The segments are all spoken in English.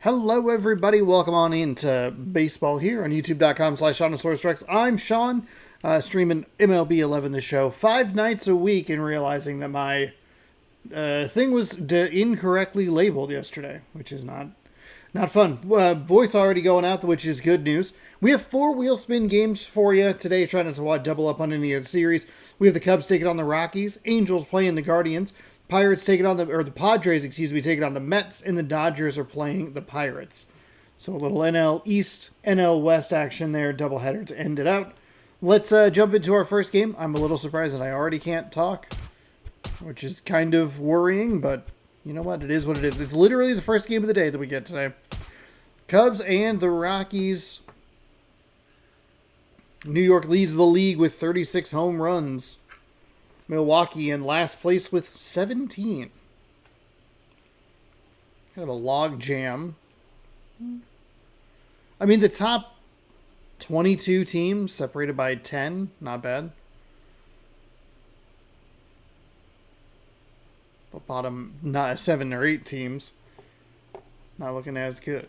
Hello, everybody. Welcome on into baseball here on youtube.com/SeanSourceRex. I'm Sean, streaming MLB 11 the show 5 nights a week and realizing that my thing was incorrectly labeled yesterday, which is not fun. Voice already going out, which is good news. We have 4 wheel spin games for you today, trying not to double up on any of the series. We have the Cubs taking on the Rockies, Angels playing the Guardians, Pirates taking on the Padres, taking on the Mets, and the Dodgers are playing the Pirates. So a little NL East, NL West action there, doubleheader to end it out. Let's jump into our first game. I'm a little surprised that I already can't talk, which is kind of worrying, but you know what? It is what it is. It's literally the first game of the day that we get today. Cubs and the Rockies. New York leads the league with 36 home runs. Milwaukee in last place with 17. Kind of a log jam. I mean, the top 22 teams separated by 10. Not bad. But bottom 7 or 8 teams, not looking as good.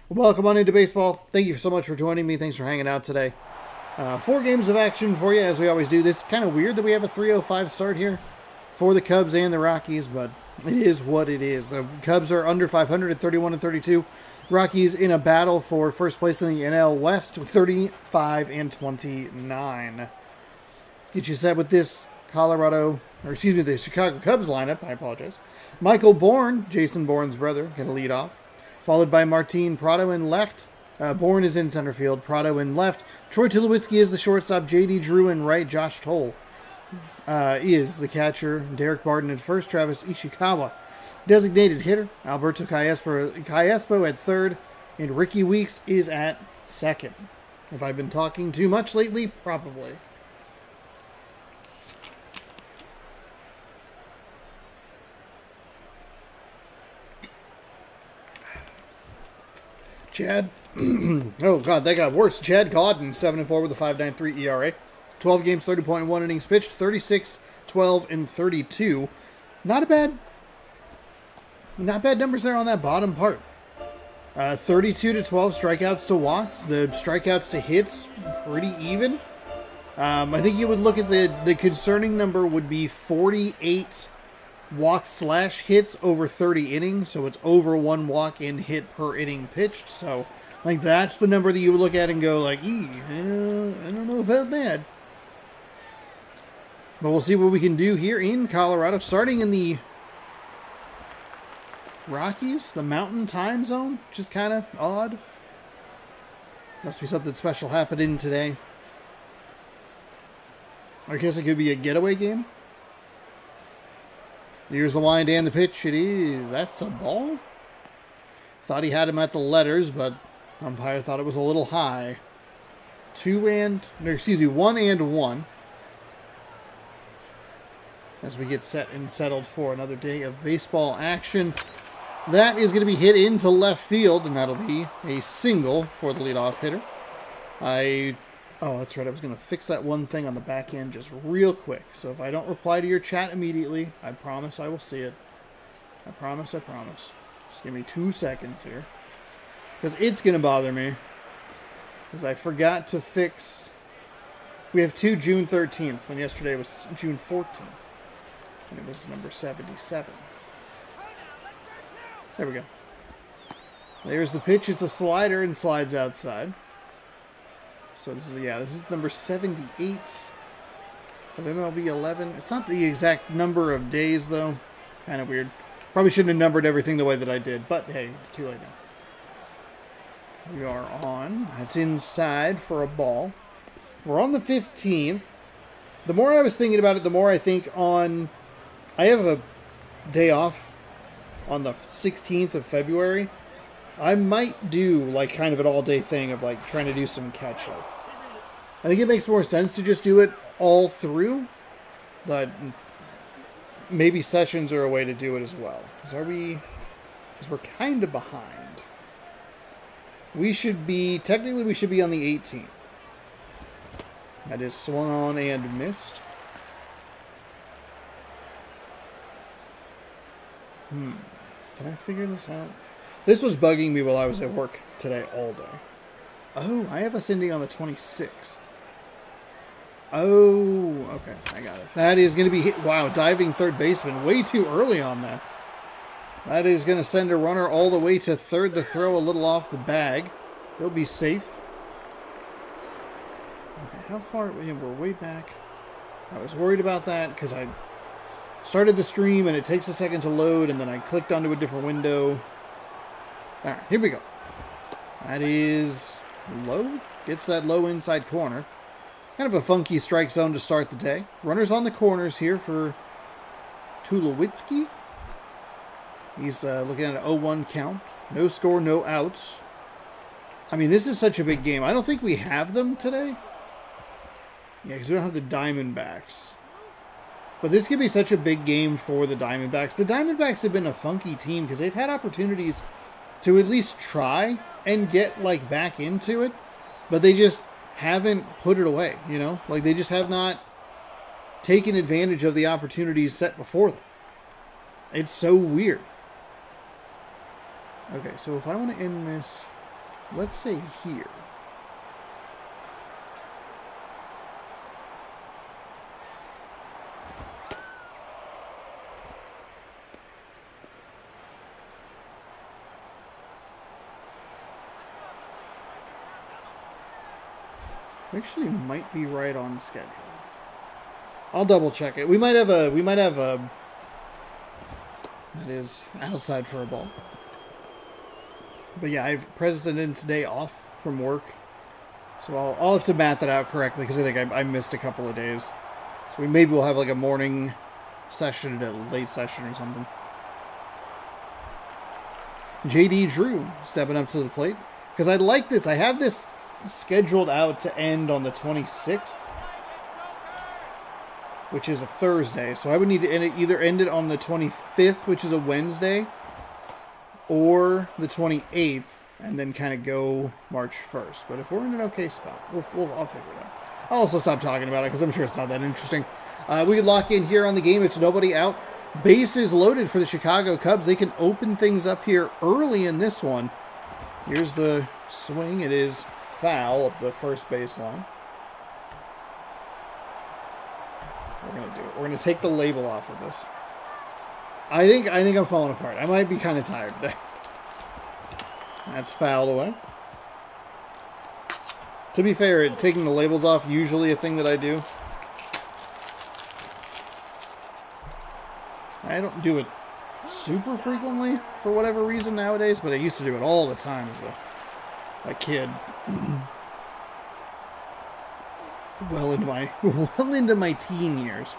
Welcome on into baseball. Thank you so much for joining me. Thanks for hanging out today. 4 games of action for you, as we always do. This is kind of weird that we have a 3:05 start here for the Cubs and the Rockies, but it is what it is. The Cubs are under 500 at 31-32. Rockies in a battle for first place in the NL West with 35-29. Let's get you set with this the Chicago Cubs lineup. I apologize. Michael Bourne, Jason Bourne's brother, going to lead off, followed by Martin Prado in left. Bourne is in center field. Prado in left. Troy Tulowitzki is the shortstop. J.D. Drew in right. Josh Toll is the catcher. Derek Barton at first. Travis Ishikawa, designated hitter. Alberto Calespo at third. And Ricky Weeks is at second. Have I been talking too much lately? Probably. Chad. Oh, God, that got worse. Chad Godden, 7-4 with a 5.93 ERA. 12 games, 30.1 innings pitched, 36, 12, and 32. Not bad numbers there on that bottom part. 32 to 12 strikeouts to walks. The strikeouts to hits, pretty even. I think you would look at the concerning number would be 48 walks/hits over 30 innings. So it's over 1 walk and hit per inning pitched. So like that's the number that you would look at and go like, I don't know about that. But we'll see what we can do here in Colorado. Starting in the Rockies, the Mountain Time Zone, which is kind of odd. Must be something special happening today. I guess it could be a getaway game. Here's the wind and the pitch. It is. That's a ball. Thought he had him at the letters, but umpire thought it was a little high. 1 and 1. As we get set and settled for another day of baseball action. That is going to be hit into left field, and that'll be a single for the leadoff hitter. Oh, that's right. I was going to fix that one thing on the back end just real quick. So if I don't reply to your chat immediately, I promise I will see it. I promise. Just give me 2 seconds here. Because it's going to bother me. Because I forgot to fix... We have 2 June 13th, when yesterday was June 14th. And it was number 77. There we go. There's the pitch. It's a slider and slides outside. So this is number 78 of MLB 11. It's not the exact number of days, though. Kind of weird. Probably shouldn't have numbered everything the way that I did, but hey, it's too late now. We are on. It's inside for a ball. We're on the 15th. The more I was thinking about it, the more I think on... I have a day off on the 16th of February. I might do like kind of an all-day thing of like trying to do some catch-up. I think it makes more sense to just do it all through, but maybe sessions are a way to do it as well. Because we're kind of behind. We should be on the 18th. That is swung on and missed. Can I figure this out? This was bugging me while I was at work today all day. Oh, I have us ending on the 26th. Oh, okay. I got it. That is going to be hit. Wow, diving third baseman. Way too early on that. That is going to send a runner all the way to third. The throw a little off the bag. He'll be safe. Okay, how far? We're way back. I was worried about that because I started the stream and it takes a second to load, and then I clicked onto a different window. All right, here we go. That is low. Gets that low inside corner. Kind of a funky strike zone to start the day. Runners on the corners here for Tulowitzki. He's looking at an 0-1 count. No score, no outs. I mean, this is such a big game. I don't think we have them today. Yeah, because we don't have the Diamondbacks. But this could be such a big game for the Diamondbacks. The Diamondbacks have been a funky team because they've had opportunities to at least try and get, like, back into it. But they just haven't put it away, you know? Like, they just have not taken advantage of the opportunities set before them. It's so weird. Okay, so if I want to end this, let's say here. We actually might be right on schedule. I'll double check it. We might have a that is outside for a ball. But yeah, I have President's Day off from work. So I'll have to math it out correctly because I think I missed a couple of days. So maybe we'll have like a morning session and a late session or something. JD Drew stepping up to the plate. Because I like this. I have this scheduled out to end on the 26th, which is a Thursday. So I would need to either end it on the 25th, which is a Wednesday, or the 28th, and then kind of go March 1st. But if we're in an okay spot, I'll figure it out. I'll also stop talking about it because I'm sure it's not that interesting. We could lock in here on the game. It's nobody out. Bases loaded for the Chicago Cubs. They can open things up here early in this one. Here's the swing. It is foul up the first baseline. We're going to do it. We're going to take the label off of this. I think I'm falling apart. I might be kind of tired today. That's fouled away. To be fair, taking the labels off usually a thing that I do. I don't do it super frequently for whatever reason nowadays, but I used to do it all the time as a kid. well into my teen years.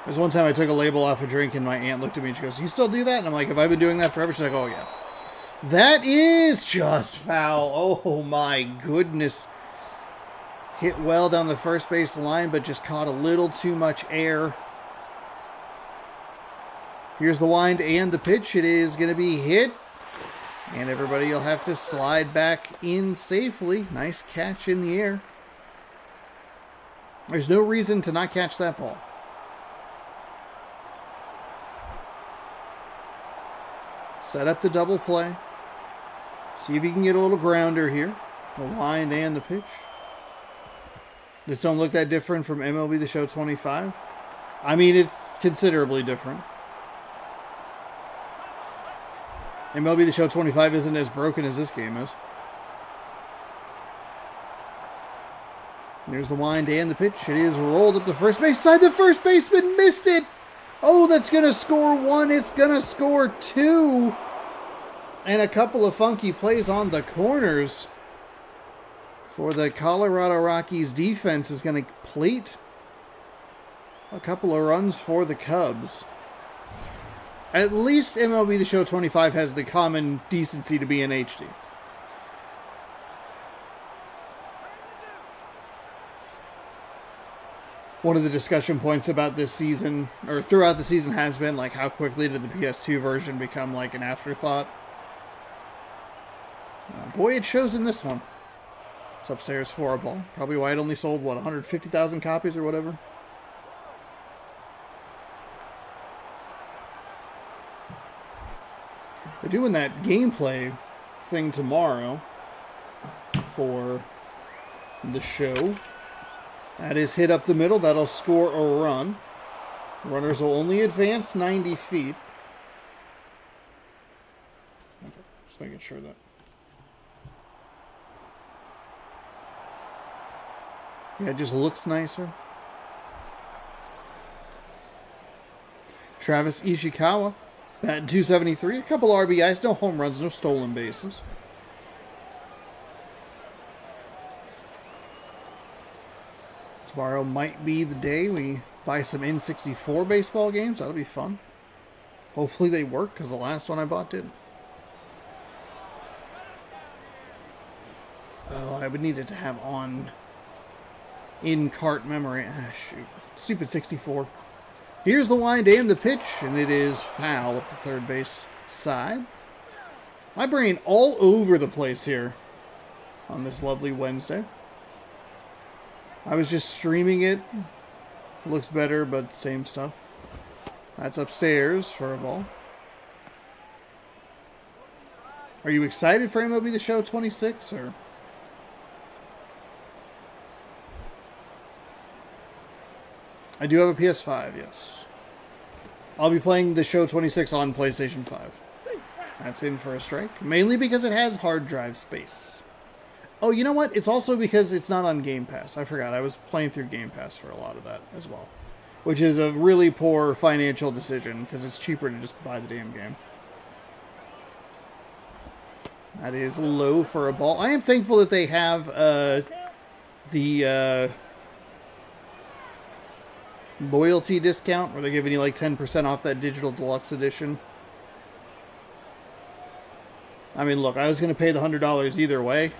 There's one time I took a label off a drink and my aunt looked at me and she goes, "You still do that?" And I'm like, "Have I been doing that forever?" She's like, "Oh yeah." That is just foul. Oh my goodness. Hit well down the first base line, but just caught a little too much air. Here's the wind and the pitch. It is going to be hit. And everybody will have to slide back in safely. Nice catch in the air. There's no reason to not catch that ball. Set up the double play. See if you can get a little grounder here. The wind and the pitch. This don't look that different from MLB The Show 25. I mean, it's considerably different. MLB The Show 25 isn't as broken as this game is. Here's the wind and the pitch. It is rolled up the first base side. The first baseman missed it. Oh, that's going to score one. It's going to score two. And a couple of funky plays on the corners for the Colorado Rockies defense is going to plate a couple of runs for the Cubs. At least MLB The Show 25 has the common decency to be in HD. One of the discussion points about this season, or throughout the season, has been like how quickly did the PS2 version become like an afterthought. Boy, it shows in this one. It's upstairs for a ball. Probably why it only sold, what, 150,000 copies or whatever? They're doing that gameplay thing tomorrow for the show. That is hit up the middle. That'll score a run. Runners will only advance 90 feet. Okay, just making sure that. Yeah, it just looks nicer. Travis Ishikawa, batting .273, a couple RBIs, no home runs, no stolen bases. Tomorrow might be the day we buy some N64 baseball games. That'll be fun. Hopefully they work, because the last one I bought didn't. Oh, I would need it to have on in-cart memory. Ah, shoot. Stupid 64. Here's the wind and the pitch, and it is foul up the third base side. My brain all over the place here on this lovely Wednesday. I was just streaming it. Looks better, but same stuff. That's upstairs for a ball. Are you excited for MLB The Show 26, or? I do have a PS5, yes. I'll be playing The Show 26 on PlayStation 5. That's in for a strike. Mainly because it has hard drive space. Oh, you know what? It's also because it's not on Game Pass. I forgot. I was playing through Game Pass for a lot of that as well. Which is a really poor financial decision, because it's cheaper to just buy the damn game. That is low for a ball. I am thankful that they have the loyalty discount, where they're giving you like 10% off that digital deluxe edition. I mean, look, I was going to pay the $100 either way.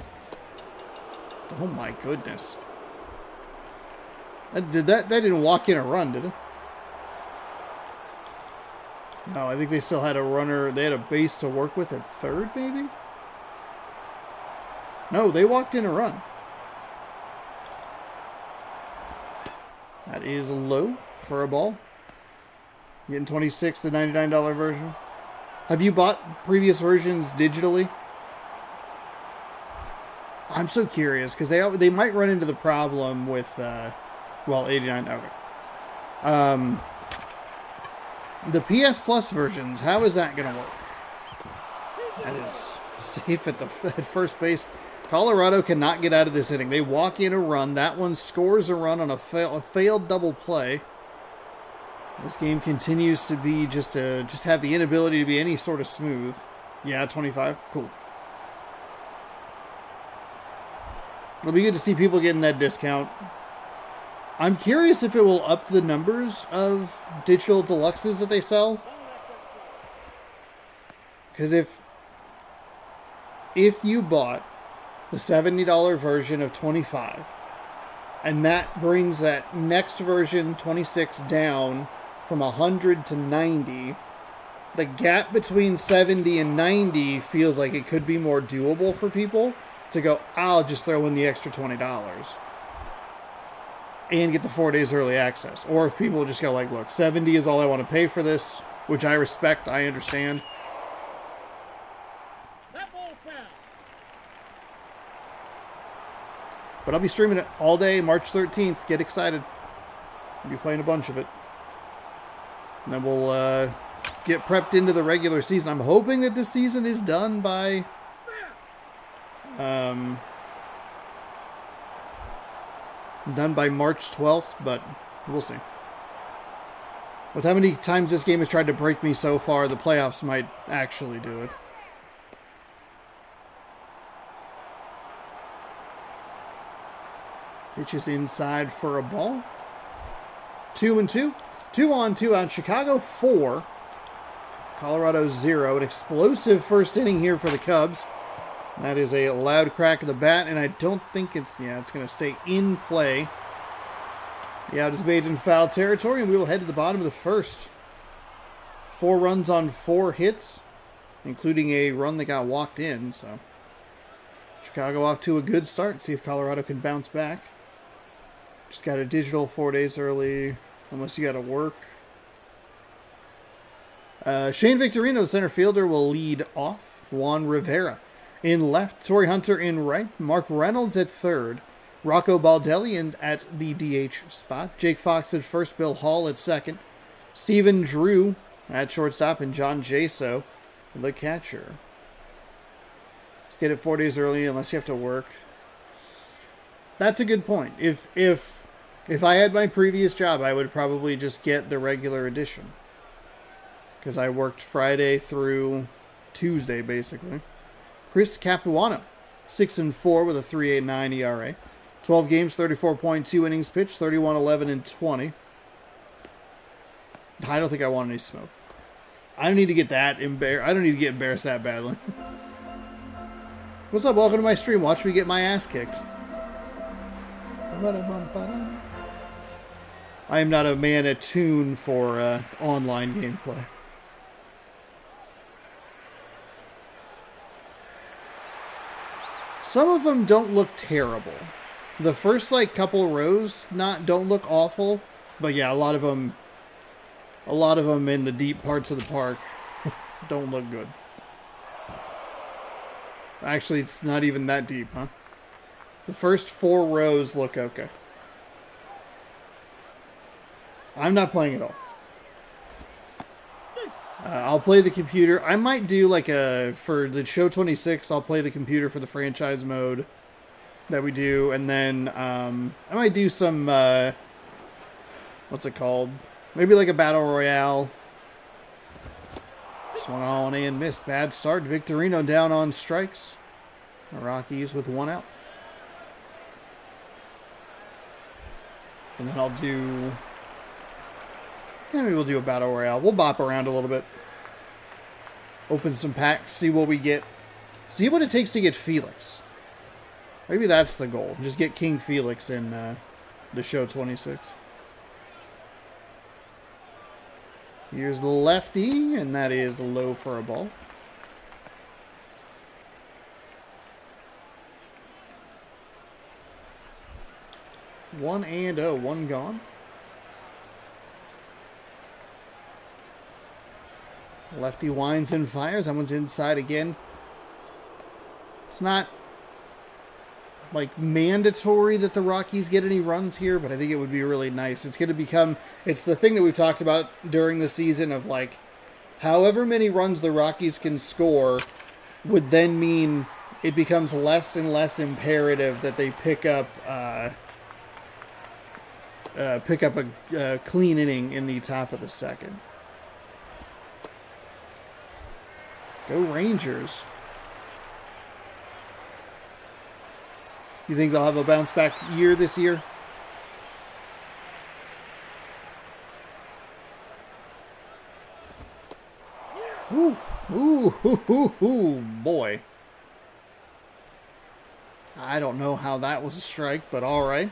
Oh my goodness. That didn't walk in a run, did it? No, I think they still had a runner. They had a base to work with at third, maybe? No, they walked in a run. That is low for a ball. Getting $26 to $99 version. Have you bought previous versions digitally? I'm so curious, because they might run into the problem with, well, 89, okay. The PS Plus versions, how is that going to work? That is safe at first base. Colorado cannot get out of this inning. They walk in a run. That one scores a run on a failed double play. This game continues to be just have the inability to be any sort of smooth. Yeah, 25. Cool. It'll be good to see people getting that discount. I'm curious if it will up the numbers of digital deluxes that they sell. Because if you bought the $70 version of 25, and that brings that next version, 26, down from 100 to 90, the gap between 70 and 90 feels like it could be more doable for people to go, I'll just throw in the extra $20 and get the 4 days early access. Or if people just go like, look, 70 is all I want to pay for this, which I respect, I understand. But I'll be streaming it all day, March 13th. Get excited. I'll be playing a bunch of it. And then we'll get prepped into the regular season. I'm hoping that this season is done by March 12th, but we'll see. With how many times this game has tried to break me so far, the playoffs might actually do it. Pitches inside for a ball. 2-2. 2-on, 2 out. Chicago 4. Colorado 0. An explosive first inning here for the Cubs. That is a loud crack of the bat, and I don't think it's going to stay in play. The out is made in foul territory, and we will head to the bottom of the first. 4 runs on 4 hits, including a run that got walked in, so Chicago off to a good start. See if Colorado can bounce back. Just got a digital 4 days early, unless you got to work. Shane Victorino, the center fielder, will lead off. Juan Rivera in left. Torrey Hunter in right. Mark Reynolds at third. Rocco Baldelli at the DH spot. Jake Fox at first. Bill Hall at second. Stephen Drew at shortstop. And John Jaso, the catcher. Just get it 4 days early unless you have to work. That's a good point. If I had my previous job, I would probably just get the regular edition. Because I worked Friday through Tuesday, basically. Chris Capuano, 6-4 with a 3.89 ERA. 12 games, 34.2 innings pitched, 31, 11, and 20. I don't think I want any smoke. I don't need to get that I don't need to get embarrassed that badly. What's up? Welcome to my stream. Watch me get my ass kicked. I am not a man attuned for online gameplay. Some of them don't look terrible. The first couple rows don't look awful, but yeah, a lot of them in the deep parts of the park don't look good. Actually, it's not even that deep, huh? The first 4 rows look okay. I'm not playing at all. I'll play the computer. I might do for the show 26, I'll play the computer for the franchise mode that we do. And then I might do some, what's it called? Maybe a battle royale. Swung on and missed. Bad start. Victorino down on strikes. The Rockies with 1 out. And then I'll do... maybe we'll do a battle royale. We'll bop around a little bit. Open some packs, see what we get. See what it takes to get Felix. Maybe that's the goal. Just get King Felix in the show 26. Here's the lefty, and that is low for a ball. One and oh, 1 gone. Lefty winds and fires. That one's inside again. It's not mandatory that the Rockies get any runs here, but I think it would be really nice. It's going to become, it's the thing that we've talked about during the season of however many runs the Rockies can score would then mean it becomes less and less imperative that they pick up a clean inning in the top of the second. Go Rangers. You think they'll have a bounce back year this year? Ooh, ooh, ooh, ooh, ooh, boy. I don't know how that was a strike, but all right.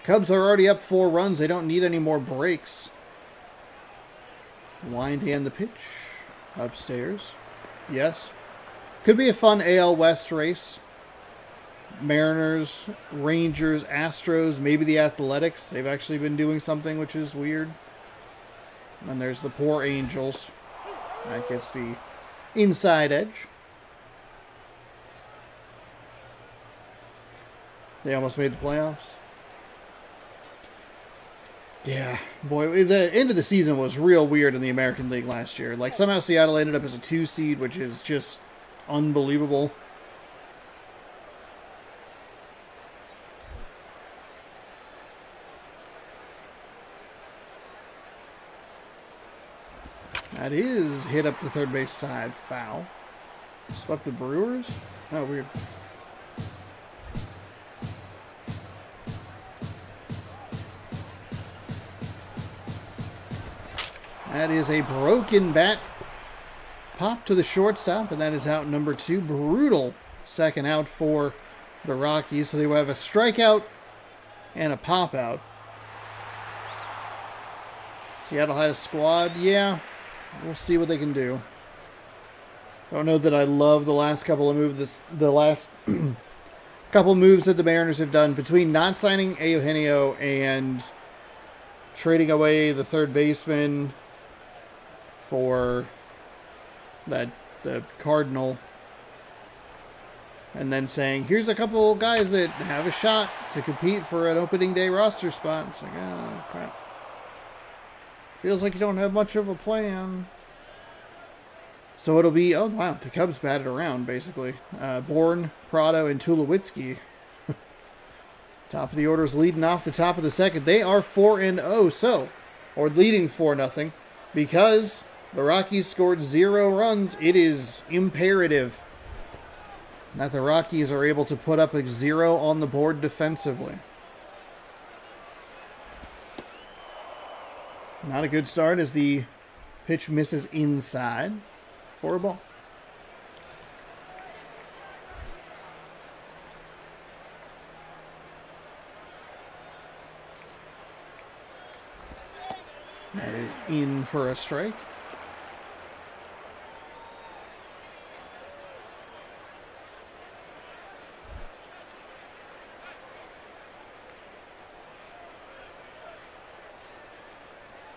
Cubs are already up 4 runs. They don't need any more breaks. Wind and the pitch. Upstairs. Yes. Could be a fun AL West race. Mariners, Rangers, Astros, maybe the Athletics. They've actually been doing something which is weird. And there's the poor Angels. That gets the inside edge. They almost made the playoffs. Yeah, boy, the end of the season was real weird in the American League last year. Somehow Seattle ended up as a 2 seed, which is just unbelievable. That is hit up the third base side. Foul. Swept the Brewers? Oh, weird. That is a broken bat. Pop to the shortstop, and that is out number 2. Brutal second out for the Rockies. So they will have a strikeout and a pop out. Seattle had a squad. Yeah, we'll see what they can do. Don't know that I love the last couple of moves. The last couple moves that the Mariners have done between not signing Eugenio and trading away the third baseman for the Cardinal. And then saying, here's a couple guys that have a shot to compete for an opening day roster spot. It's like, oh, crap. Feels like you don't have much of a plan. So it'll be, oh, wow, the Cubs batted around, basically. Bourne, Prado, and Tulowitzki. Top of the order's leading off the top of the second. They are 4-0, or leading 4-0, because the Rockies scored 0 runs. It is imperative that the Rockies are able to put up a 0 on the board defensively. Not a good start as the pitch misses inside for a ball. That is in for a strike.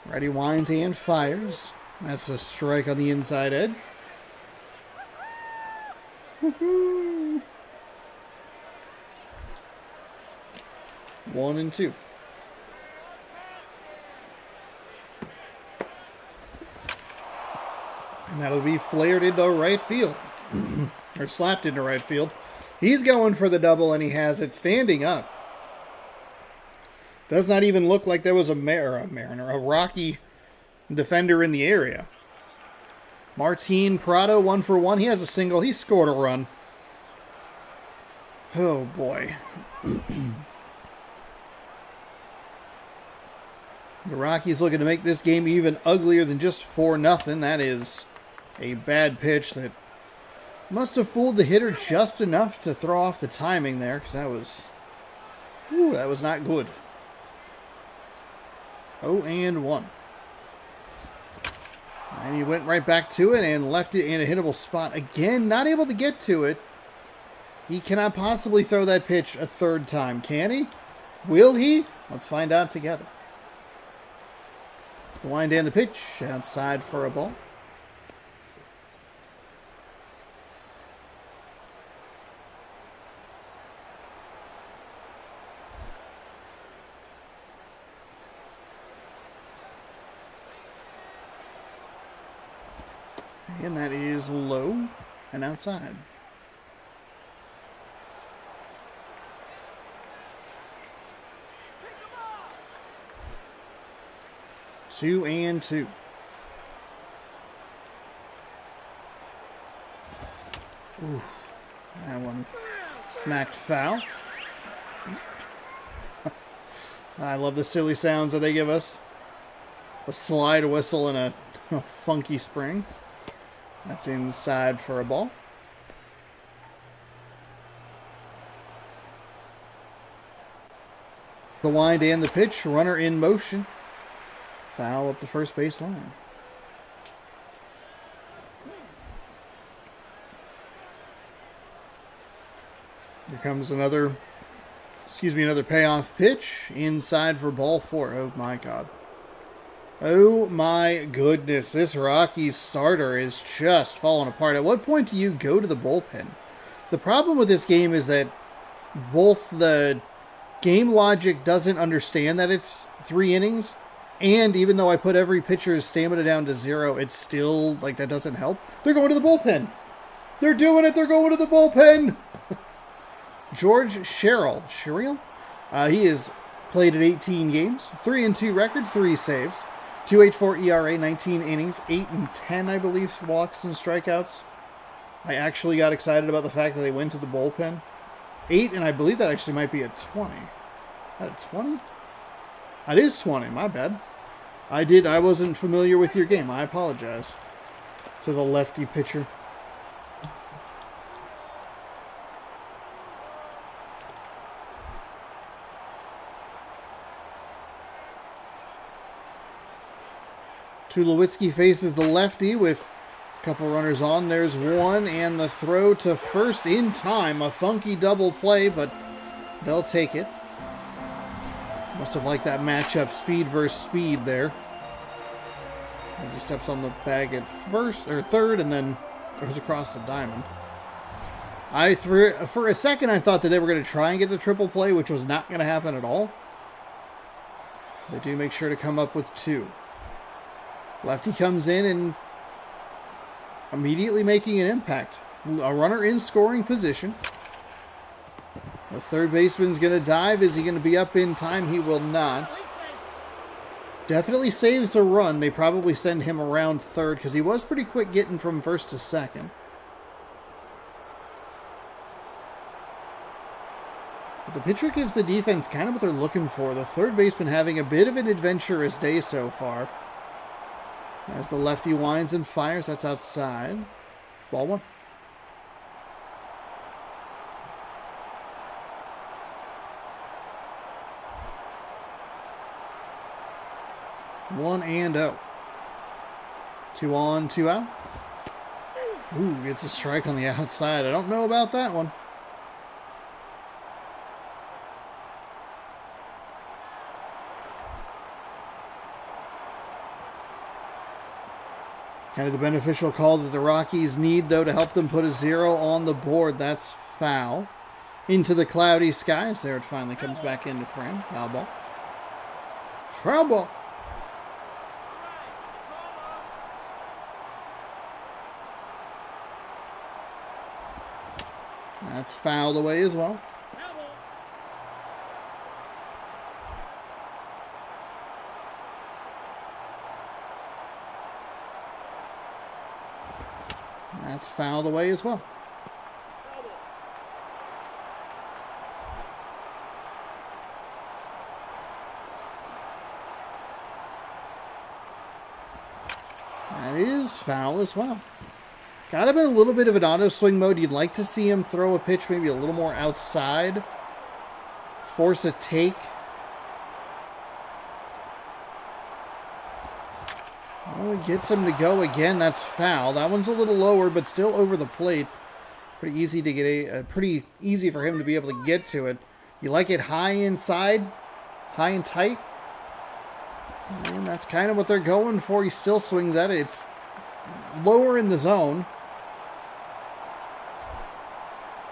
Ready, winds and fires. That's a strike on the inside edge. Woohoo! 1-2. And that'll be flared into right field. Or slapped into right field. He's going for the double, and he has it standing up. Does not even look like there was a Rocky defender in the area. Martin Prado, 1 for 1. He has a single. He scored a run. Oh, boy. The Rockies looking to make this game even uglier than just 4-0. That is a bad pitch that must have fooled the hitter just enough to throw off the timing there, because that was not good. 0-1. And he went right back to it and left it in a hittable spot. Again, not able to get to it. He cannot possibly throw that pitch a third time, can he? Will he? Let's find out together. The wind and the pitch outside for a ball. And that is low and outside. Two and two. Ooh, that one smacked foul. I love the silly sounds that they give us. A slide whistle and a funky spring. That's inside for a ball. The wind and the pitch, runner in motion. Foul up the first base line. Here comes another payoff pitch. Inside for ball 4. Oh my God. Oh my goodness, this Rockies starter is just falling apart. At what point do you go to the bullpen? The problem with this game is that both the game logic doesn't understand that it's 3 innings, and even though I put every pitcher's stamina down to 0, it's still, like, that doesn't help. They're going to the bullpen. They're doing it. They're going to the bullpen. George Sherrill. He has played at 18 games, 3-2 record, 3 saves. 2.84 ERA, 19 innings, 8-10, I believe, walks and strikeouts. I actually got excited about the fact that they went to the bullpen. 8, and I believe that actually might be a 20. Is that a 20? It is 20, my bad. I wasn't familiar with your game. I apologize to the lefty pitcher. Tulowitzki faces the lefty with a couple runners on. There's one, and the throw to first in time. A funky double play, but they'll take it. Must have liked that matchup, speed versus speed there. as he steps on the bag at first or third and then goes across the diamond. For a second, I thought that they were going to try and get the triple play, which was not going to happen at all. They do make sure to come up with 2. Lefty comes in and immediately making an impact. A runner in scoring position. The third baseman's going to dive. Is he going to be up in time? He will not. Definitely saves a run. They probably send him around third because he was pretty quick getting from first to second. But the pitcher gives the defense kind of what they're looking for. The third baseman having a bit of an adventurous day so far. As the lefty winds and fires, that's outside. Ball 1. One and 0. 2 on, 2 out. Ooh, gets a strike on the outside. I don't know about that one. Kind of the beneficial call that the Rockies need, though, to help them put a 0 on the board. That's foul. Into the cloudy skies. There it finally comes back into frame. Foul ball. Foul ball. That's fouled away as well. That's fouled away as well. That is foul as well. Got him in a little bit of an auto swing mode. You'd like to see him throw a pitch maybe a little more outside. Force a take. Oh, he gets him to go again. That's foul. That one's a little lower, but still over the plate. Pretty easy to get pretty easy for him to be able to get to it. You like it high inside, high and tight. And that's kind of what they're going for. He still swings at it. It's lower in the zone.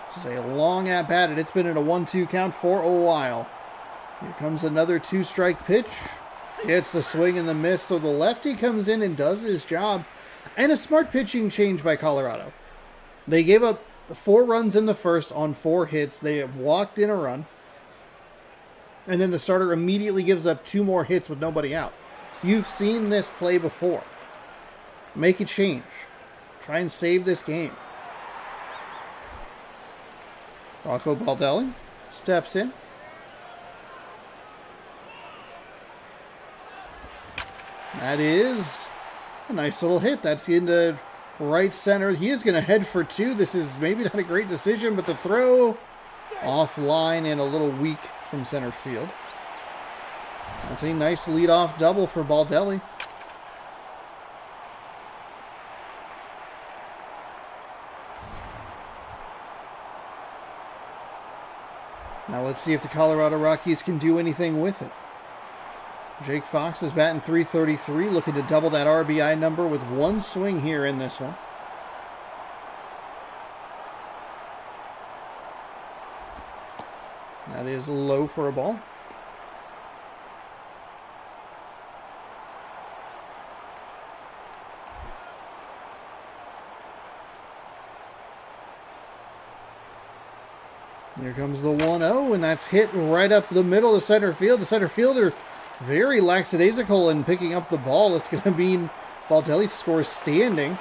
This is a long at bat, and it's been in a 1-2 count for a while. Here comes another 2-strike pitch. It's the swing and the miss, so the lefty comes in and does his job. And a smart pitching change by Colorado. They gave up 4 runs in the first on 4 hits. They walked in a run. And then the starter immediately gives up 2 more hits with nobody out. You've seen this play before. Make a change. Try and save this game. Rocco Baldelli steps in. That is a nice little hit. That's into right center. He is going to head for 2. This is maybe not a great decision, but the throw offline and a little weak from center field. That's a nice leadoff double for Baldelli. Now let's see if the Colorado Rockies can do anything with it. Jake Fox is batting .333, looking to double that RBI number with 1 swing here in this one. That is low for a ball. Here comes the 1-0, and that's hit right up the middle of center field. The center fielder very lackadaisical in picking up the ball. It's going to mean Baldelli scores standing.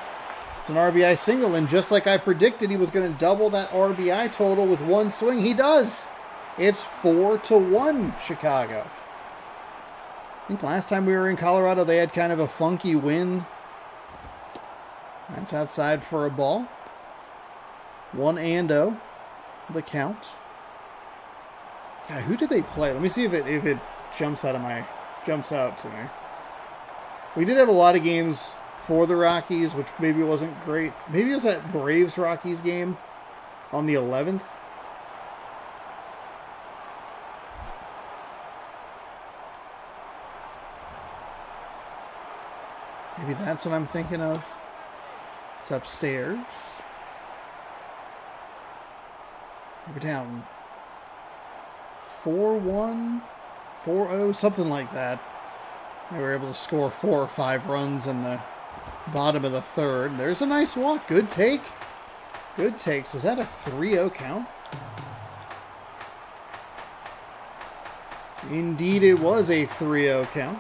It's an RBI single, and just like I predicted, he was going to double that RBI total with 1 swing. He does. It's 4-1 Chicago. I think last time we were in Colorado, they had kind of a funky win. That's outside for a ball. 1-0. The count. God, who did they play? Let me see if it jumps out to me. We did have a lot of games for the Rockies, which maybe wasn't great. Maybe it was that Braves Rockies game on the 11th. Maybe that's what I'm thinking of. It's upstairs. We're down 4-1, 4-0, something like that. They were able to score 4 or 5 runs in the bottom of the third. There's a nice walk. Good take. Good takes. Was that a 3-0 count? Indeed, it was a 3-0 count.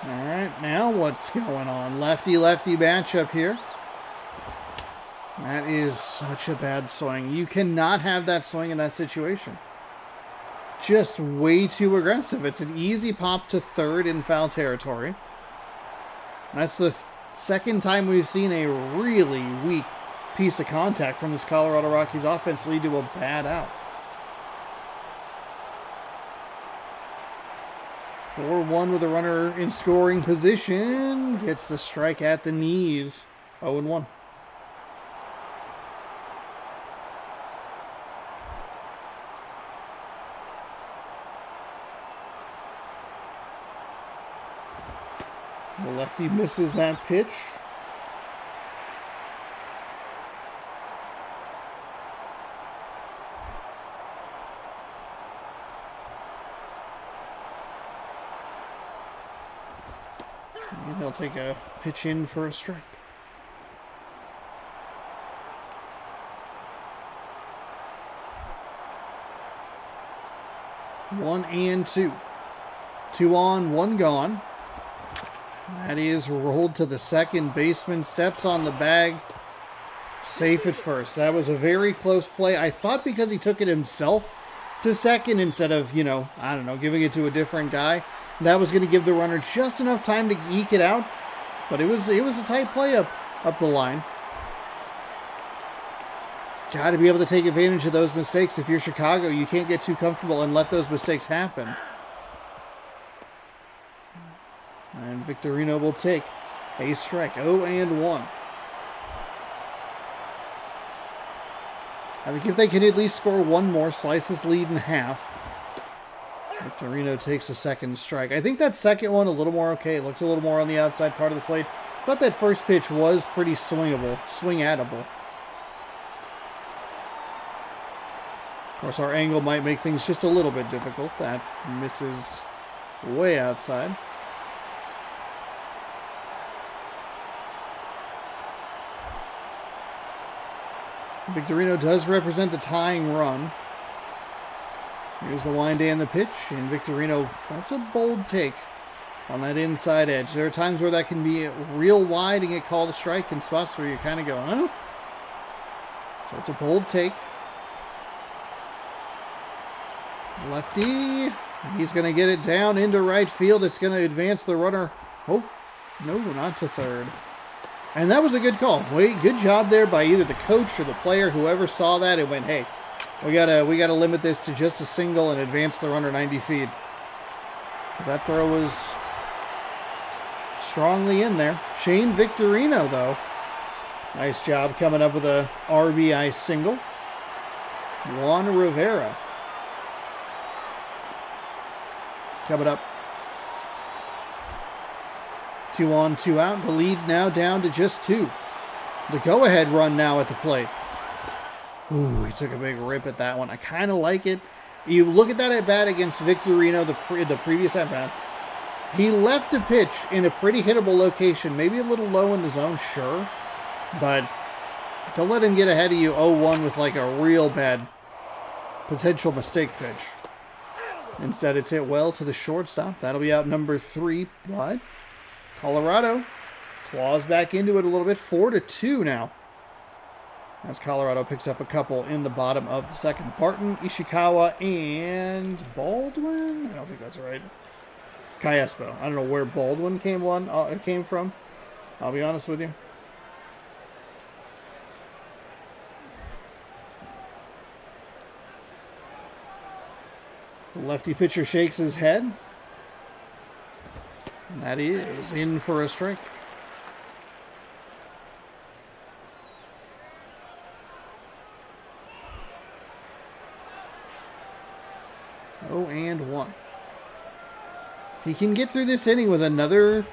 All right, now what's going on? Lefty-lefty matchup here. That is such a bad swing. You cannot have that swing in that situation. Just way too aggressive. It's an easy pop to third in foul territory. That's the second time we've seen a really weak piece of contact from this Colorado Rockies offense lead to a bad out. 4-1 with a runner in scoring position. Gets the strike at the knees. 0-1. The lefty misses that pitch. And he'll take a pitch in for a strike. One and two. 2 on, 1 gone. That is rolled to the second baseman, steps on the bag, safe at first. That was a very close play. I thought because he took it himself to second instead of, I don't know, giving it to a different guy, that was going to give the runner just enough time to eke it out. But it was a tight play up the line. Got to be able to take advantage of those mistakes. If you're Chicago, you can't get too comfortable and let those mistakes happen. And Victorino will take a strike. 0-1. I think if they can at least score one more, slice this lead in half. Victorino takes a second strike. I think that second one a little more okay. It looked a little more on the outside part of the plate. Thought that first pitch was pretty swingable, swing-attable. Of course, our angle might make things just a little bit difficult. That misses way outside. Victorino does represent the tying run. Here's the wind and the pitch, and Victorino, that's a bold take on that inside edge. There are times where that can be real wide and get called a strike in spots where you kind of go, huh? So it's a bold take. Lefty, he's going to get it down into right field. It's going to advance the runner. Oh, no, not to third. And that was a good call. Good job there by either the coach or the player, whoever saw that and went, hey, we gotta limit this to just a single and advance the runner 90 feet. That throw was strongly in there. Shane Victorino, though. Nice job coming up with a RBI single. Juan Rivera coming up. 2 on, 2 out. The lead now down to just 2. The go-ahead run now at the plate. Ooh, he took a big rip at that one. I kind of like it. You look at that at-bat against Victorino, the previous at-bat. He left a pitch in a pretty hittable location. Maybe a little low in the zone, sure. But don't let him get ahead of you 0-1 with like a real bad potential mistake pitch. Instead, it's hit well to the shortstop. That'll be out number 3, but Colorado claws back into it a little bit. 4-2 now. As Colorado picks up a couple in the bottom of the second. Barton, Ishikawa, and Baldwin? I don't think that's right. Cayespo. I don't know where Baldwin came from. I'll be honest with you. The lefty pitcher shakes his head. And that is in for a strike. 0-1. If he can get through this inning with another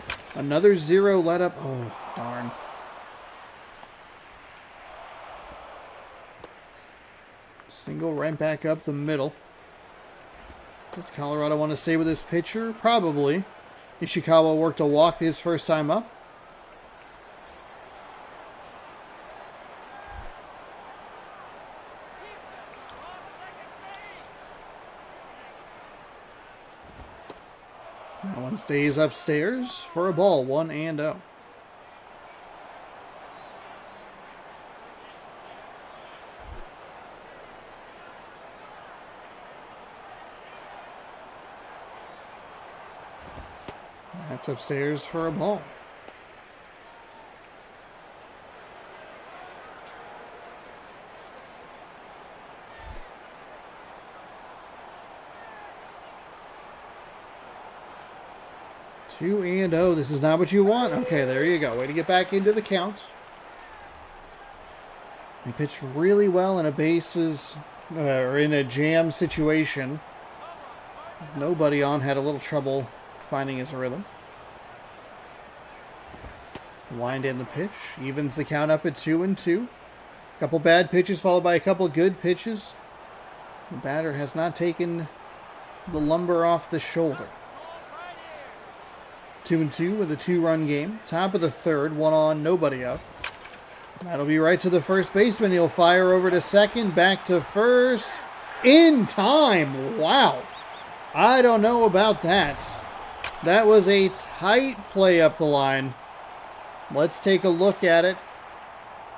zero let up. Oh, darn. Single right back up the middle. Does Colorado want to stay with this pitcher? Probably. Ishikawa worked a walk his first time up. That one stays upstairs for a ball, 1-0. That's upstairs for a ball. Two and oh, this is not what you want. Okay, there you go. Way to get back into the count. He pitched really well in a bases or in a jam situation. Nobody on, had a little trouble finding his rhythm. Wind in the pitch, evens the count up at 2-2. A couple bad pitches followed by a couple good pitches. The batter has not taken the lumber off the shoulder. 2-2 with a 2-run game. Top of the third, one on, nobody up. That'll be right to the first baseman. He'll fire over to second, back to first. In time! Wow. I don't know about that. That was a tight play up the line. Let's take a look at it.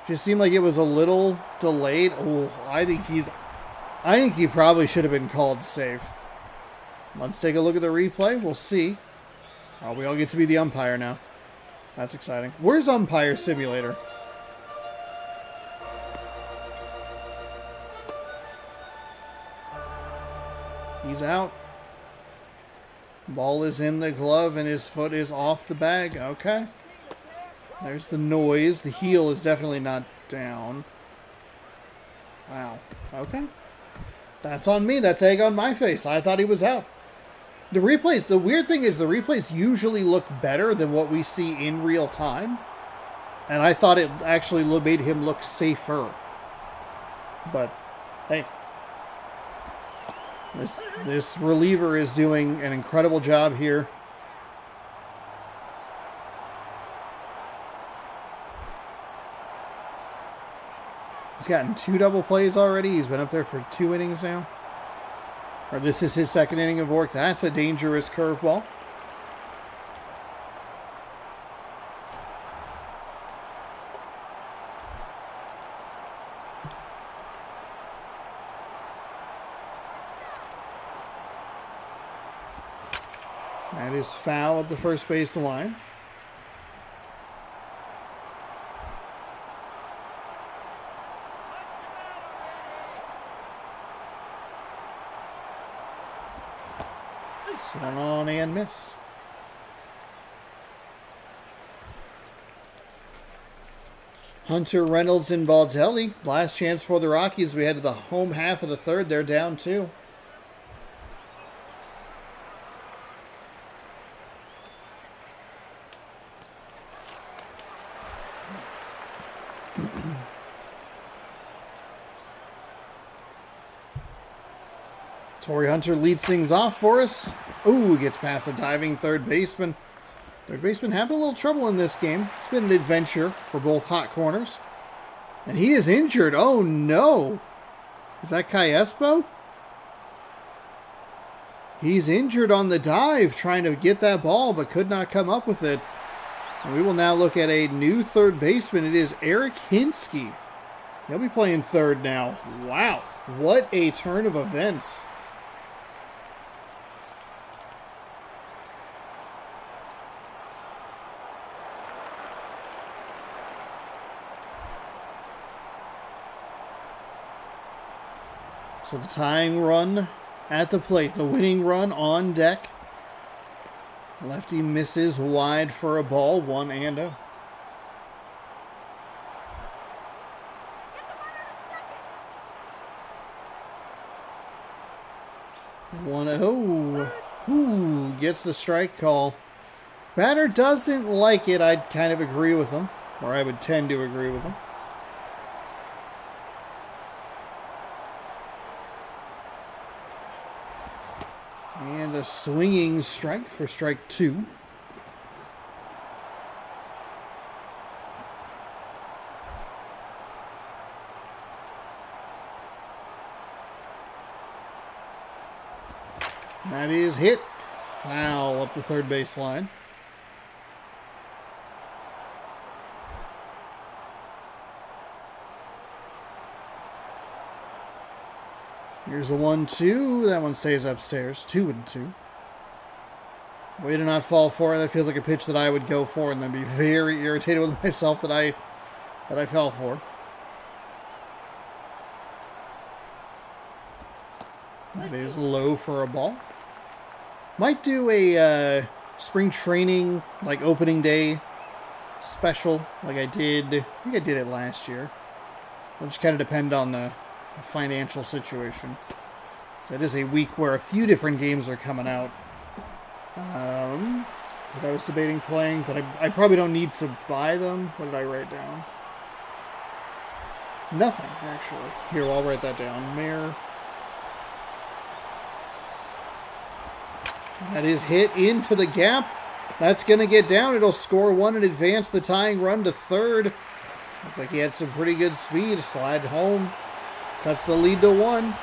Just seemed like it was a little delayed. Oh, I think he probably should have been called safe. Let's take a look at the replay. We'll see. Oh, we all get to be the umpire now. That's exciting. Where's Umpire Simulator? He's out. Ball is in the glove and his foot is off the bag. Okay. There's the noise. The heel is definitely not down. Wow. Okay. That's on me. That's egg on my face. I thought he was out. The replays, the weird thing is the replays usually look better than what we see in real time. And I thought it actually made him look safer. But, hey. This reliever is doing an incredible job here. He's gotten 2 double plays already. He's been up there for 2 innings now. Or this is his second inning of work. That's a dangerous curveball. That is foul at the first base line. Swung on and missed. Hunter, Reynolds, and Baldelli. Last chance for the Rockies. We head to the home half of the third. They're down 2. Torrey Hunter leads things off for us. Ooh, gets past a diving third baseman. Third baseman having a little trouble in this game. It's been an adventure for both hot corners. And he is injured. Oh, no. Is that Cayespo? He's injured on the dive, trying to get that ball, but could not come up with it. And we will now look at a new third baseman. It is Eric Hinsky. He'll be playing third now. Wow. What a turn of events. So the tying run at the plate, the winning run on deck. Lefty misses wide for a ball, 1-0. 1-0. Ooh, gets the strike call. Batter doesn't like it. I'd kind of agree with him, or I would tend to agree with him. And a swinging strike for strike 2. That is hit. Foul up the third base line. Here's a 1-2. That one stays upstairs. 2-2. Way to not fall for it. That feels like a pitch that I would go for and then be very irritated with myself that I fell for. That is low for a ball. Might do a spring training, like opening day special, like I did. I think I did it last year. It'll just kind of depend on the financial situation. So it is a week where a few different games are coming out. That I was debating playing, but I probably don't need to buy them. What did I write down? Nothing, actually. Here, I'll write that down. Mayor. That is hit into the gap. That's going to get down. It'll score 1 and advance the tying run to third. Looks like he had some pretty good speed. Slide home. Cuts the lead to 1.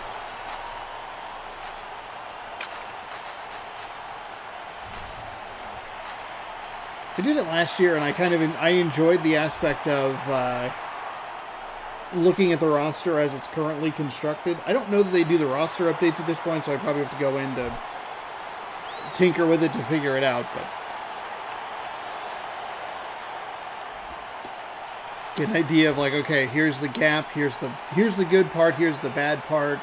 I did it last year, and I enjoyed the aspect of looking at the roster as it's currently constructed. I don't know that they do the roster updates at this point, so I probably have to go in to tinker with it to figure it out, but get an idea of like, okay, here's the gap, here's the good part, here's the bad part,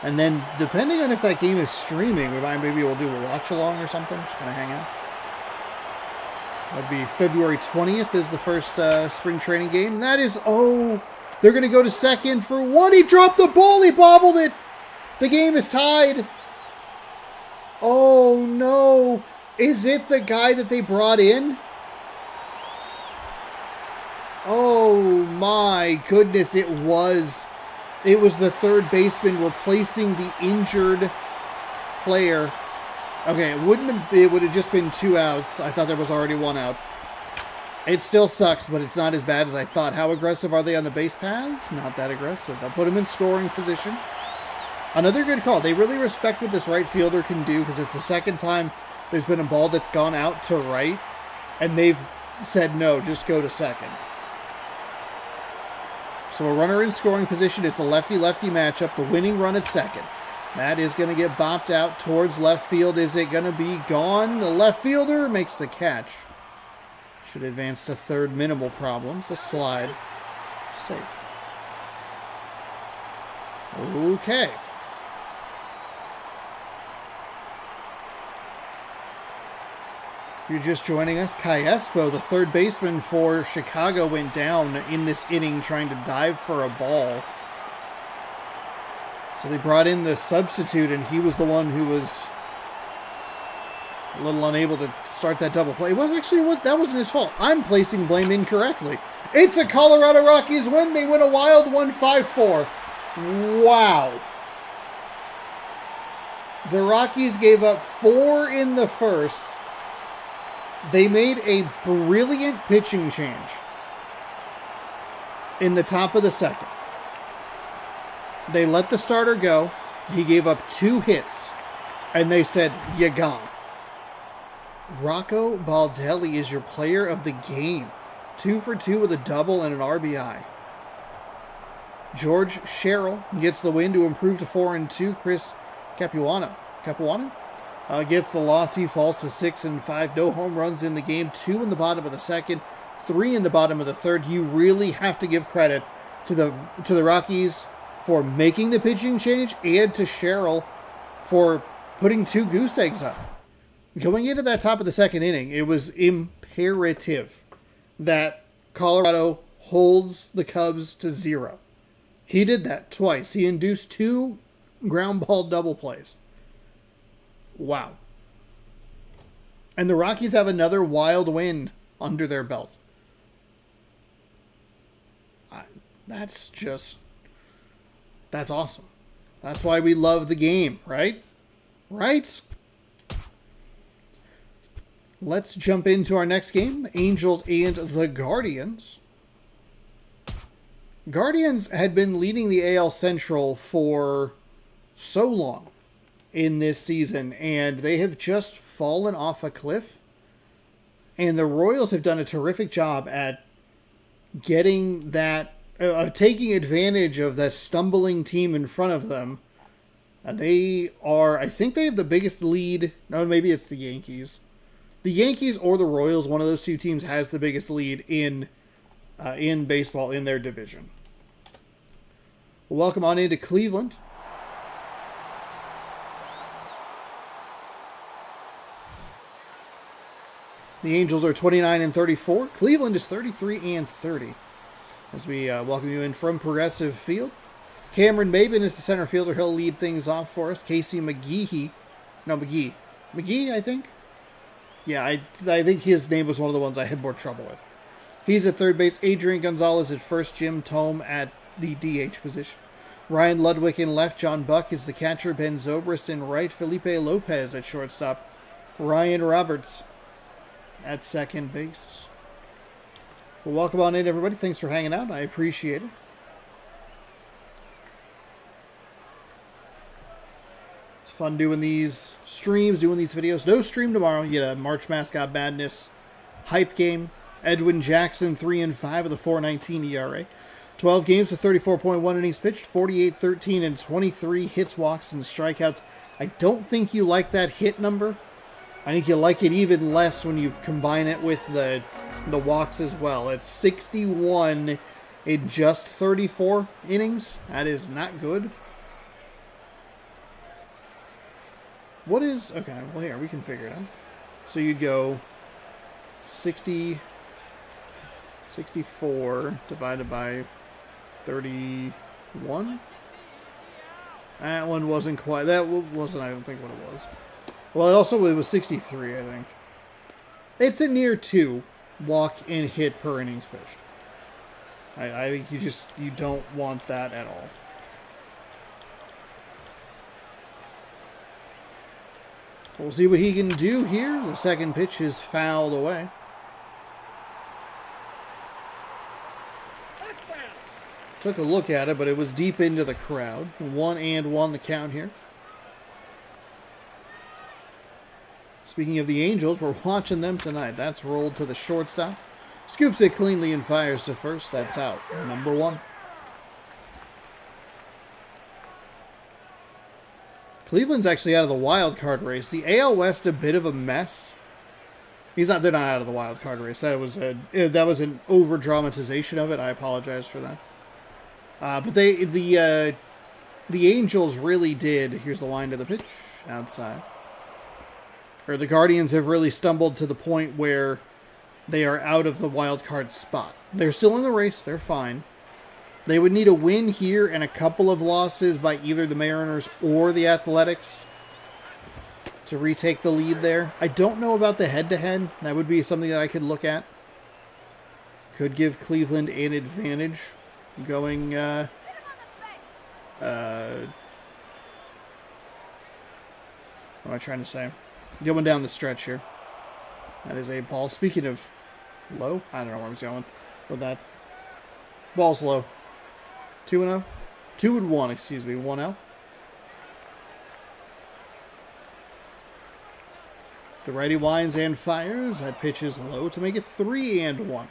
and then depending on if that game is streaming, maybe we'll do a watch along or something, just kind of hang out. That'd be February 20th is the first spring training game. That is, they're going to go to second for 1. He dropped the ball. He bobbled it. The game is tied. Oh, no. Is it the guy that they brought in? Oh, my goodness. It was the third baseman replacing the injured player. Okay, it would have just been 2 outs. I thought there was already 1 out. It still sucks, but it's not as bad as I thought. How aggressive are they on the base paths? Not that aggressive. They'll put him in scoring position. Another good call. They really respect what this right fielder can do because it's the second time there's been a ball that's gone out to right, and they've said, no, just go to second. So a runner in scoring position. It's a lefty-lefty matchup. The winning run at second. That is going to get bopped out towards left field. Is it going to be gone? The left fielder makes the catch. Should advance to third. Minimal problems. A slide. Safe. Okay. You're just joining us. Kai Espo, the third baseman for Chicago, went down in this inning trying to dive for a ball. So they brought in the substitute, and he was the one who was a little unable to start that double play. That wasn't his fault. I'm placing blame incorrectly. It's a Colorado Rockies win. They win a wild one, 5-4. Wow. The Rockies gave up 4 in the first. They made a brilliant pitching change in the top of the second. They let the starter go. He gave up 2 hits. And they said, you gone. Rocco Baldelli is your player of the game. 2 for 2 with a double and an RBI. George Sherrill gets the win to improve to 4-2. Chris Capuano gets the loss. He falls to 6-5. No home runs in the game. 2 in the bottom of the second. 3 in the bottom of the third. You really have to give credit to the Rockies for making the pitching change and to Sherrill for putting 2 goose eggs up. Going into that top of the second inning, it was imperative that Colorado holds the Cubs to 0. He did that twice. He induced 2 ground ball double plays. Wow. And the Rockies have another wild win under their belt. That's awesome. That's why we love the game, right? Right? Let's jump into our next game. Angels and the Guardians. Guardians had been leading the AL Central for so long in this season, and they have just fallen off a cliff. And the Royals have done a terrific job at getting that, taking advantage of that stumbling team in front of them. They are, I think they have the biggest lead. No, maybe it's the Yankees. The Yankees or the Royals, one of those two teams has the biggest lead in baseball in their division. Welcome on into Cleveland. The Angels are 29-34. Cleveland is 33-30. As we welcome you in from Progressive Field. Cameron Maben is the center fielder. He'll lead things off for us. McGee, I think. Yeah, I think his name was one of the ones I had more trouble with. He's at third base. Adrian Gonzalez at first. Jim Thome at the DH position. Ryan Ludwig in left. John Buck is the catcher. Ben Zobrist in right. Felipe Lopez at shortstop. Ryan Roberts at second base. Well, welcome on in, everybody. Thanks for hanging out. I appreciate it. It's fun doing these streams, doing these videos. No stream tomorrow. You get a March Mascot Madness hype game. Edwin Jackson, 3-5 with a 4.19 ERA. 12 games with 34.1 innings pitched, 48-13 and 23 hits, walks, and strikeouts. I don't think you like that hit number. I think you like it even less when you combine it with the walks as well. It's 61 in just 34 innings. That is not good. What is... Okay, well here, we can figure it out. So you'd go 64 divided by 31. That one wasn't quite... That wasn't, I don't think, what it was. Well, it was 63, I think. It's a near 2 walk and hit per innings pitched. I think you don't want that at all. We'll see what he can do here. The second pitch is fouled away. Took a look at it, but it was deep into the crowd. 1-1 the count here. Speaking of the Angels, we're watching them tonight. That's rolled to the shortstop. Scoops it cleanly and fires to first. That's out. Number 1. Cleveland's actually out of the wild card race. The AL West a bit of a mess. They're not out of the wild card race. That was an over dramatization of it. I apologize for that. But the Angels really did. Here's the line to the pitch outside. Or the Guardians have really stumbled to the point where they are out of the wild card spot. They're still in the race. They're fine. They would need a win here and a couple of losses by either the Mariners or the Athletics to retake the lead there. I don't know about the head-to-head. That would be something that I could look at. Could give Cleveland an advantage going... what am I trying to say? Going down the stretch here. That is a ball. Speaking of low, I don't know where I was going with that. Ball's low. 2-0? 2-1, excuse me. 1-0. The righty winds and fires. That pitch is low to make it 3-1.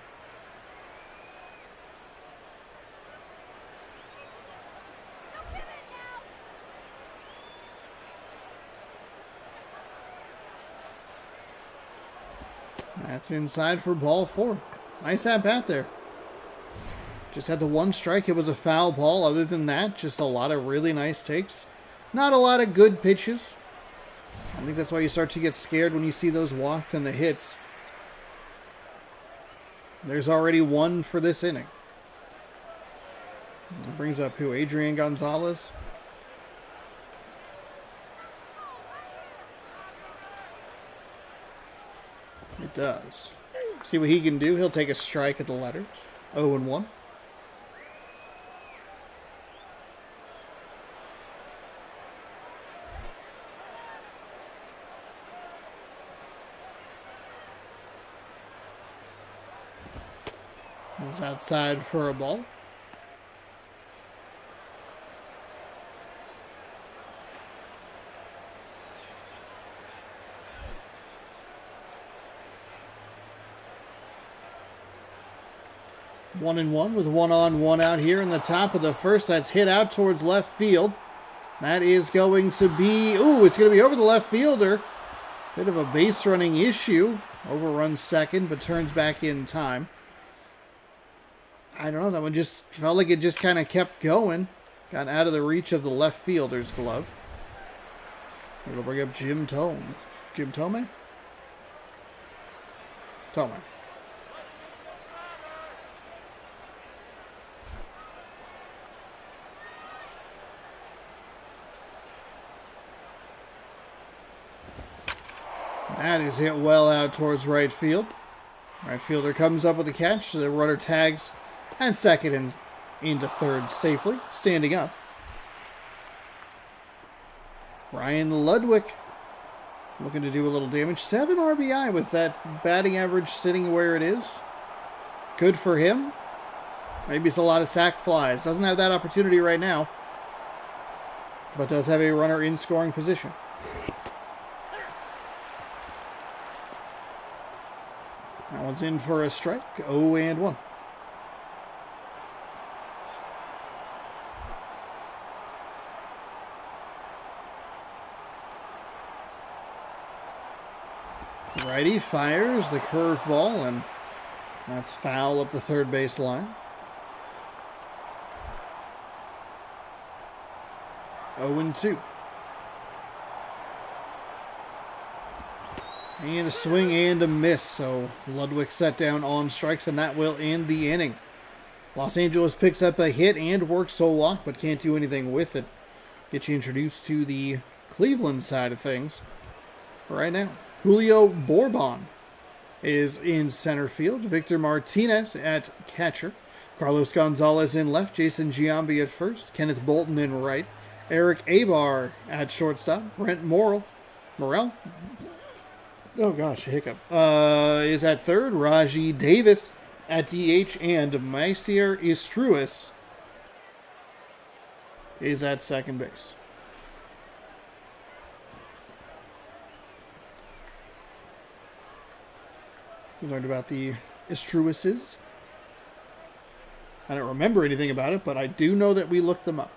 That's inside for ball 4. Nice at-bat there. Just had the one strike. It was a foul ball. Other than that, just a lot of really nice takes. Not a lot of good pitches. I think that's why you start to get scared when you see those walks and the hits. There's already 1 for this inning. That brings up who? Adrian Gonzalez. It does. See what he can do. He'll take a strike at the letters. 0-1. He's outside for a ball. One and one with one on, one out here in the top of the first. That's hit out towards left field. That is going to be, it's going to be over the left fielder. Bit of a base running issue. Overruns second, but turns back in time. I don't know, that one just felt like it just kind of kept going. Got out of the reach of the left fielder's glove. It'll bring up Jim Tome. Jim Tome? Tome. That is hit well out towards right field. Right fielder comes up with the catch. The runner tags and second and into third safely, standing up. Ryan Ludwig looking to do a little damage. 7 RBI with that batting average sitting where it is. Good for him. Maybe it's a lot of sac flies. Doesn't have that opportunity right now, but does have a runner in scoring position. That one's in for a strike. 0-1. Righty fires the curveball, and that's foul up the third base line. 0-2. And a swing and a miss. So Ludwig set down on strikes, and that will end the inning. Los Angeles picks up a hit and works a walk, but can't do anything with it. Get you introduced to the Cleveland side of things right now. Julio Bourbon is in center field. Victor Martinez at catcher. Carlos Gonzalez in left. Jason Giambi at first. Kenneth Bolton in right. Eric Abar at shortstop. Brent Morrell. Oh gosh, a hiccup. Is at third. Raji Davis at DH. And Maicier Istruis is at second base. We learned about the Istruises. I don't remember anything about it, but I do know that we looked them up.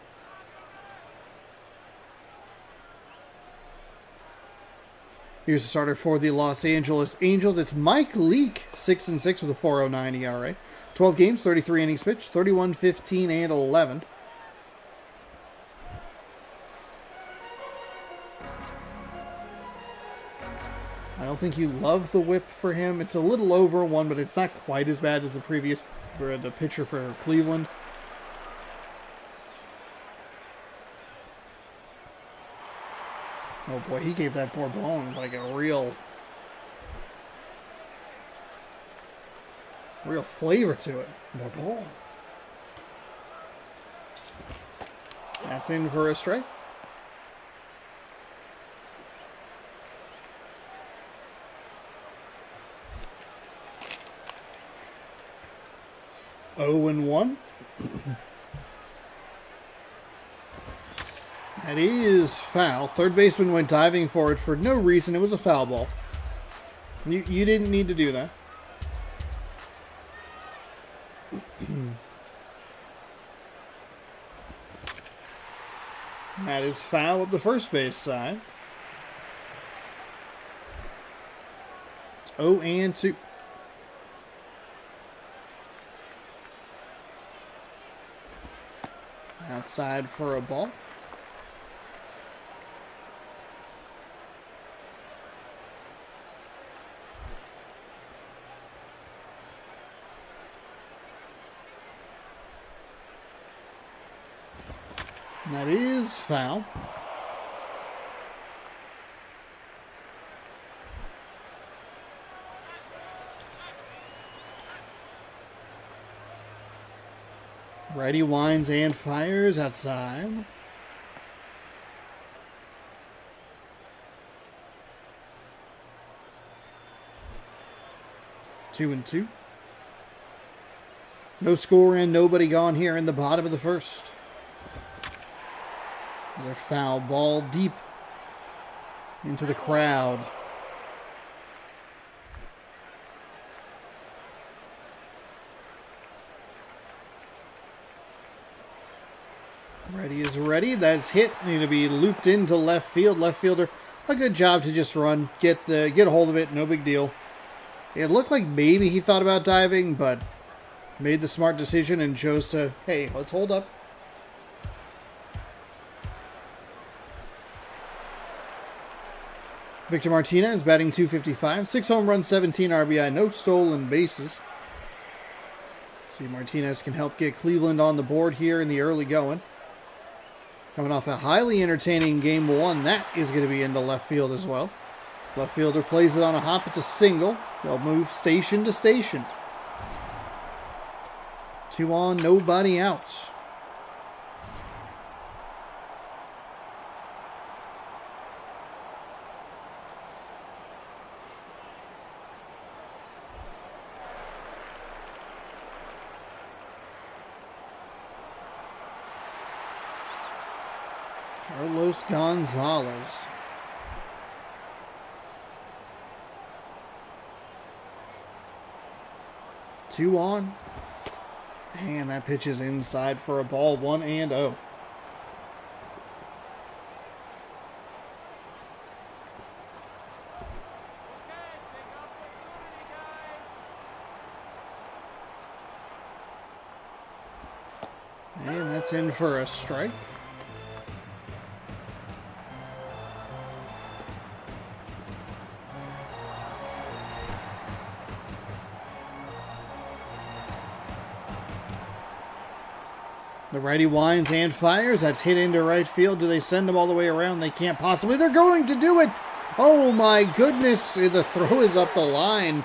Here's the starter for the Los Angeles Angels. It's Mike Leake, 6-6 with a 4.09 ERA. 12 games, 33 innings pitched, 31, 15, and 11. I don't think you love the whip for him. It's a little over one, but it's not quite as bad as the previous for the pitcher for Cleveland. Oh boy, he gave that Bourbon like a real flavor to it. Bourbon. That's in for a strike. Oh and 1. That is foul. Third baseman went diving for it for no reason. It was a foul ball. You didn't need to do that. That is foul up the first base side. It's 0-2. Outside for a ball. That is foul. Righty winds and fires outside. Two and two. No score and nobody gone here in the bottom of the first. Another foul ball deep into the crowd. Ready is ready. That's hit. Need to be looped into left field. Left fielder, a good job to just run, get a hold of it. No big deal. It looked like maybe he thought about diving, but made the smart decision and chose to, hey, let's hold up. Victor Martinez batting .255, 6 home runs, 17 RBI, no stolen bases. See, Martinez can help get Cleveland on the board here in the early going. Coming off a highly entertaining game one, that is going to be into left field as well. Left fielder plays it on a hop. It's a single. They'll move station to station. 2 on, nobody out. Carlos Gonzalez. Two on. And that pitch is inside for a ball. 1-0. And that's in for a strike. The righty winds and fires. That's hit into right field. Do they send them all the way around? They can't possibly. They're going to do it. Oh my goodness. The throw is up the line.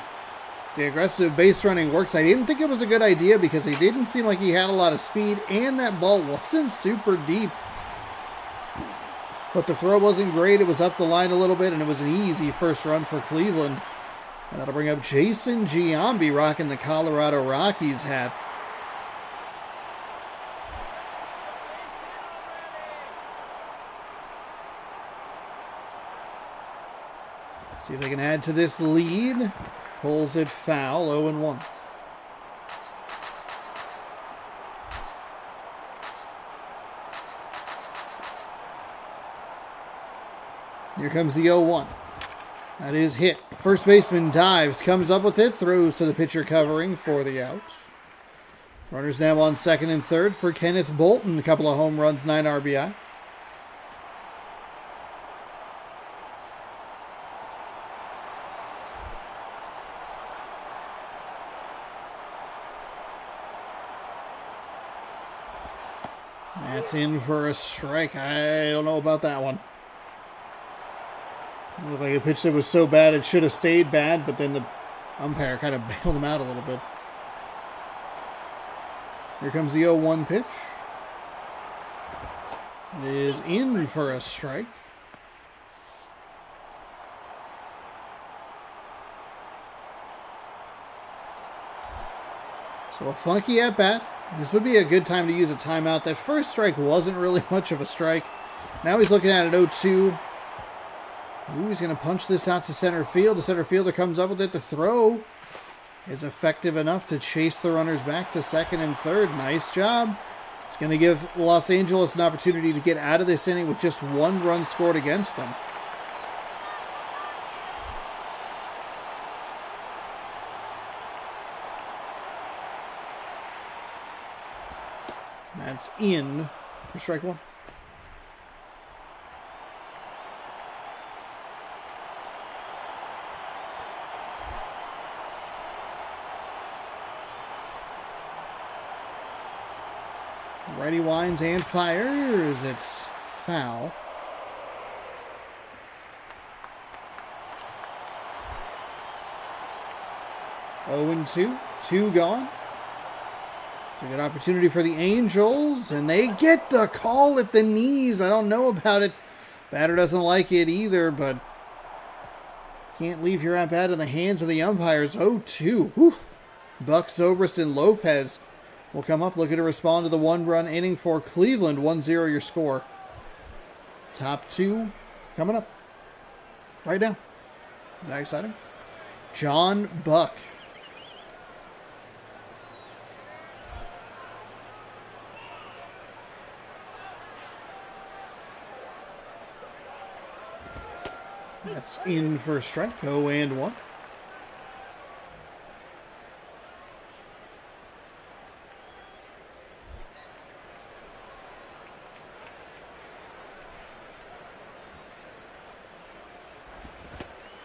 The aggressive base running works. I didn't think it was a good idea because he didn't seem like he had a lot of speed and that ball wasn't super deep. But the throw wasn't great. It was up the line a little bit and it was an easy first run for Cleveland. And that'll bring up Jason Giambi rocking the Colorado Rockies hat. See if they can add to this lead. Pulls it foul, 0-1. Here comes the 0-1. That is hit. First baseman dives, comes up with it, throws to the pitcher covering for the out. Runners now on second and third for Kenneth Bolton. A couple of home runs, 9 RBI. That's in for a strike. I don't know about that one. It looked like a pitch that was so bad it should have stayed bad, but then the umpire kind of bailed him out a little bit. Here comes the 0-1 pitch. It is in for a strike. So a funky at bat. This would be a good time to use a timeout. That first strike wasn't really much of a strike. Now he's looking at an 0-2. Ooh, he's going to punch this out to center field. The center fielder comes up with it. The throw is effective enough to chase the runners back to second and third. Nice job. It's going to give Los Angeles an opportunity to get out of this inning with just 1 run scored against them. That's in for strike 1. Righty winds and fires. It's foul. Oh and 2. 2 gone. It's a good opportunity for the Angels, and they get the call at the knees. I don't know about it. Batter doesn't like it either, but can't leave your at-bat in the hands of the umpires. 0-2. Whew. Buck, Zobrist, and Lopez will come up looking to respond to the one-run inning for Cleveland. 1-0 your score. Top two coming up right now. That exciting? John Buck. That's in for a strike. 0-1.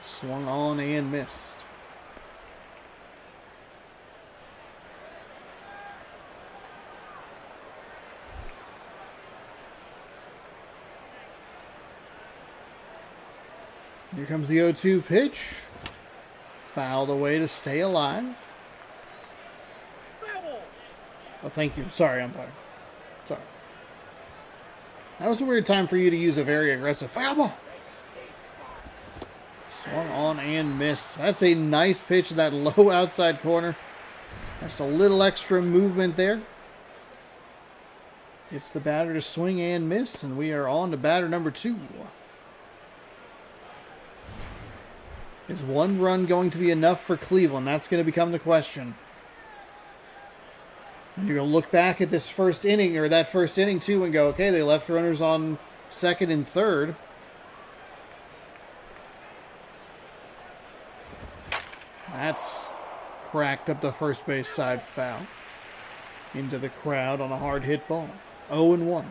Swung on and missed. Here comes the 0-2 pitch. Fouled away to stay alive. Oh, thank you. Sorry, umpire. Sorry. That was a weird time for you to use a very aggressive foul ball. Swung on and missed. That's a nice pitch in that low outside corner. Just a little extra movement there. It's the batter to swing and miss, and we are on to batter number 2. Is one run going to be enough for Cleveland? That's going to become the question. And you're going to look back at this first inning, or that first inning too, and go, okay, they left runners on second and third. That's cracked up the first base side foul. Into the crowd on a hard hit ball. 0-1.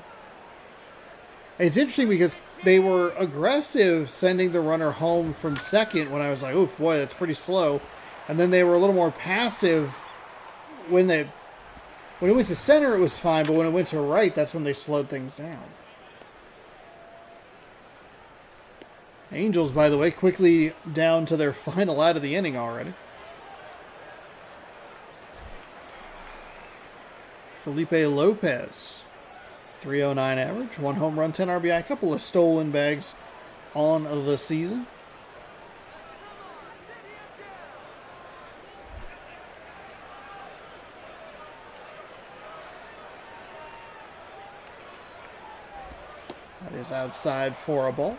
It's interesting because they were aggressive sending the runner home from second when I was like, oof, boy, that's pretty slow. And then they were a little more passive when it went to center, it was fine, but when it went to right, that's when they slowed things down. Angels, by the way, quickly down to their final out of the inning already. Felipe Lopez, 309 average, 1 home run, 10 RBI, a couple of stolen bags on the season. That is outside for a ball.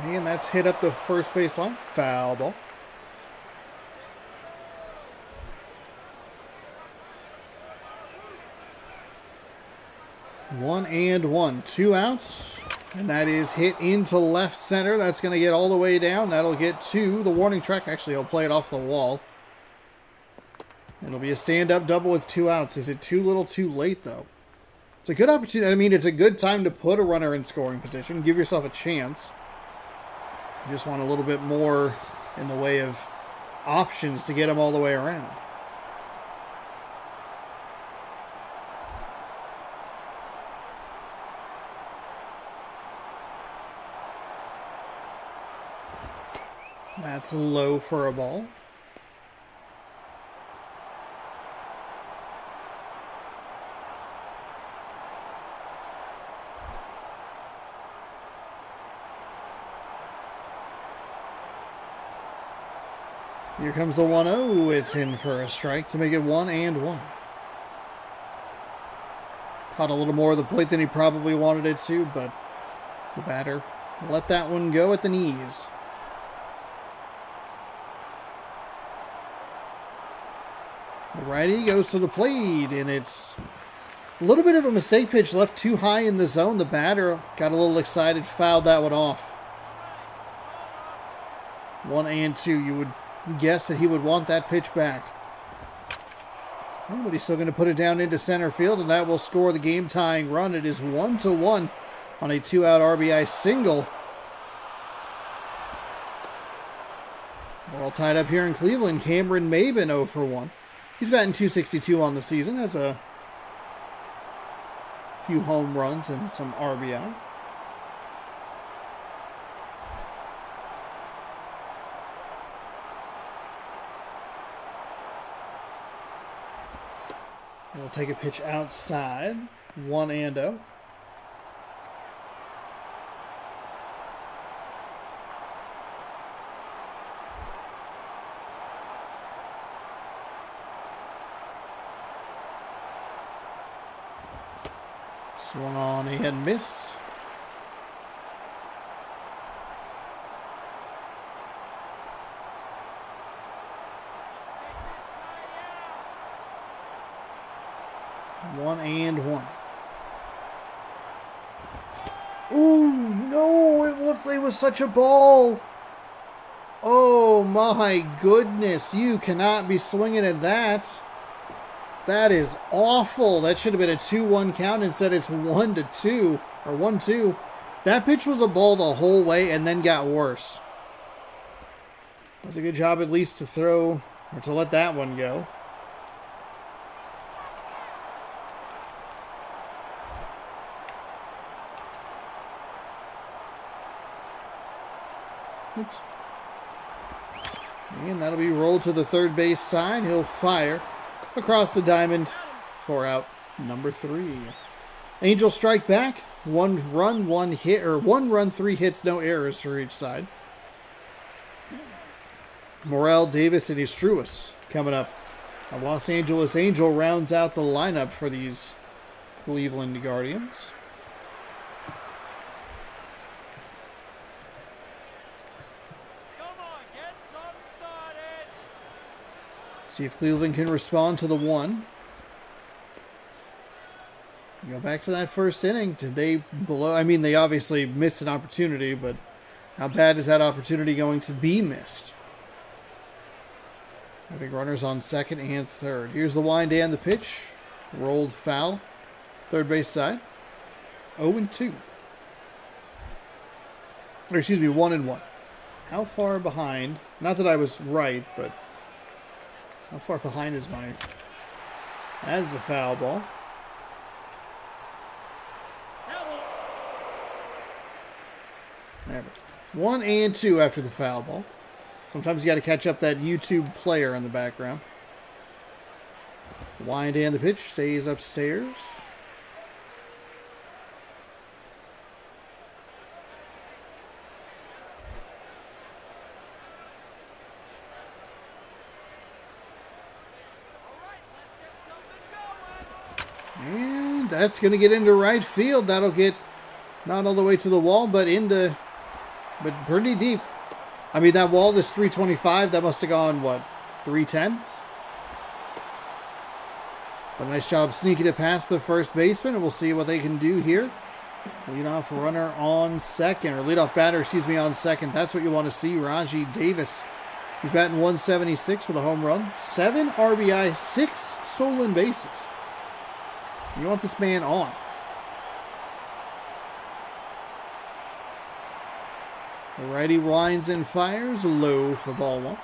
And that's hit up the first base line. Foul ball. One and one. 2 outs. And that is hit into left center. That's going to get all the way down. That'll get to the warning track. Actually, he'll play it off the wall. It'll be a stand-up double with 2 outs. Is it too little too late, though? It's a good opportunity. I mean, it's a good time to put a runner in scoring position. Give yourself a chance. You just want a little bit more in the way of options to get them all the way around. That's low for a ball. Here comes the 1-0. It's in for a strike to make it 1 and 1. Caught a little more of the plate than he probably wanted it to, but the batter let that one go at the knees. The righty goes to the plate, and it's a little bit of a mistake pitch left too high in the zone. The batter got a little excited, fouled that one off. 1 and 2. You would guess that he would want that pitch back. Well, but he's still going to put it down into center field, and that will score the game-tying run. It is 1-1 on a 2-out RBI single. We're all tied up here in Cleveland. Cameron Maben 0 for 1. He's batting .262 on the season. Has a few home runs and some RBI. He'll take a pitch outside. 1-0. Swung on and missed. One and one. Ooh, no, it was such a ball. Oh my goodness, you cannot be swinging at that. That is awful. That should have been a 2-1 count. Instead, it's 1-2 or 1-2. That pitch was a ball the whole way and then got worse. It was a good job at least to throw or to let that one go. Oops. And that'll be rolled to the third base side. He'll fire across the diamond for out number 3. Angels strike back. 1 run, 1 hit, or 1 run, 3 hits, no errors for each side. Morel, Davis, and Estruis coming up. A Los Angeles Angel rounds out the lineup for these Cleveland Guardians. See if Cleveland can respond to the 1. Go back to that first inning. Did they blow? I mean, they obviously missed an opportunity, but how bad is that opportunity going to be missed? I think runners on second and third. Here's the wind and the pitch. Rolled foul. Third base side. 0-2. Or excuse me, 1-1. How far behind? Not that I was right, but how far behind is my... That is a foul ball. There we go. 1-2 after the foul ball. Sometimes you got to catch up that YouTube player in the background. Wind and the pitch stays upstairs. And that's going to get into right field. That'll get not all the way to the wall, but pretty deep. I mean, that wall is 325. That must have gone, what, 310? But a nice job sneaking it past the first baseman, and we'll see what they can do here. Leadoff runner on second, or leadoff batter, excuse me, on second. That's what you want to see, Raji Davis. He's batting 176 with a home run. 7 RBI, 6 stolen bases. You want this man on. The righty winds and fires low for ball 1.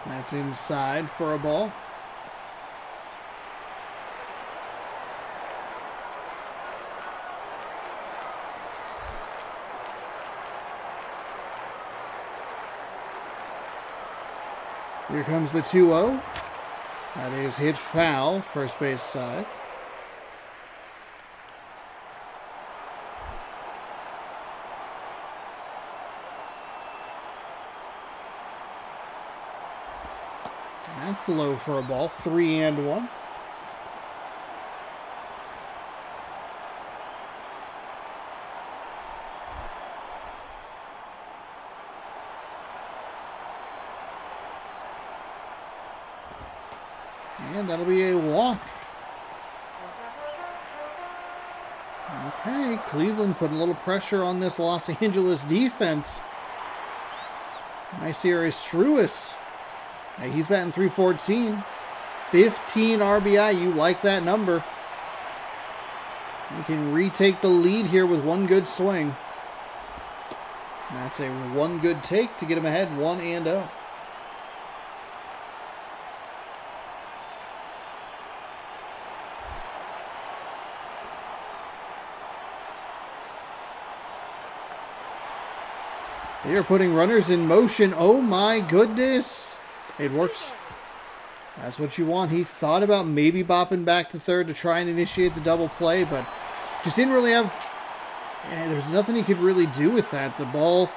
That's inside for a ball. Here comes the 2-0. That is hit foul, first base side. That's low for a ball, 3-1. And that'll be a walk. Okay, Cleveland putting a little pressure on this Los Angeles defense. Nice here is Estruis. Hey, he's batting 314. 15 RBI. You like that number. We can retake the lead here with one good swing. That's a one good take to get him ahead 1-0. They are putting runners in motion. Oh my goodness. It works. That's what you want. He thought about maybe bopping back to third to try and initiate the double play, but just didn't really have... there's nothing he could really do with that. The ball...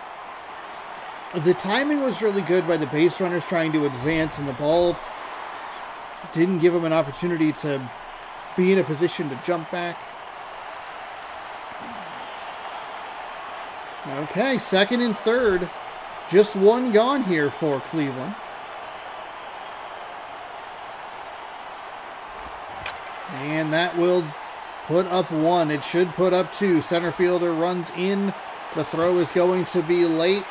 The timing was really good by the base runners trying to advance, and the ball didn't give him an opportunity to be in a position to jump back. Okay, second and third. Just one gone here for Cleveland. And that will put up one. It should put up two. Center fielder runs in. The throw is going to be late.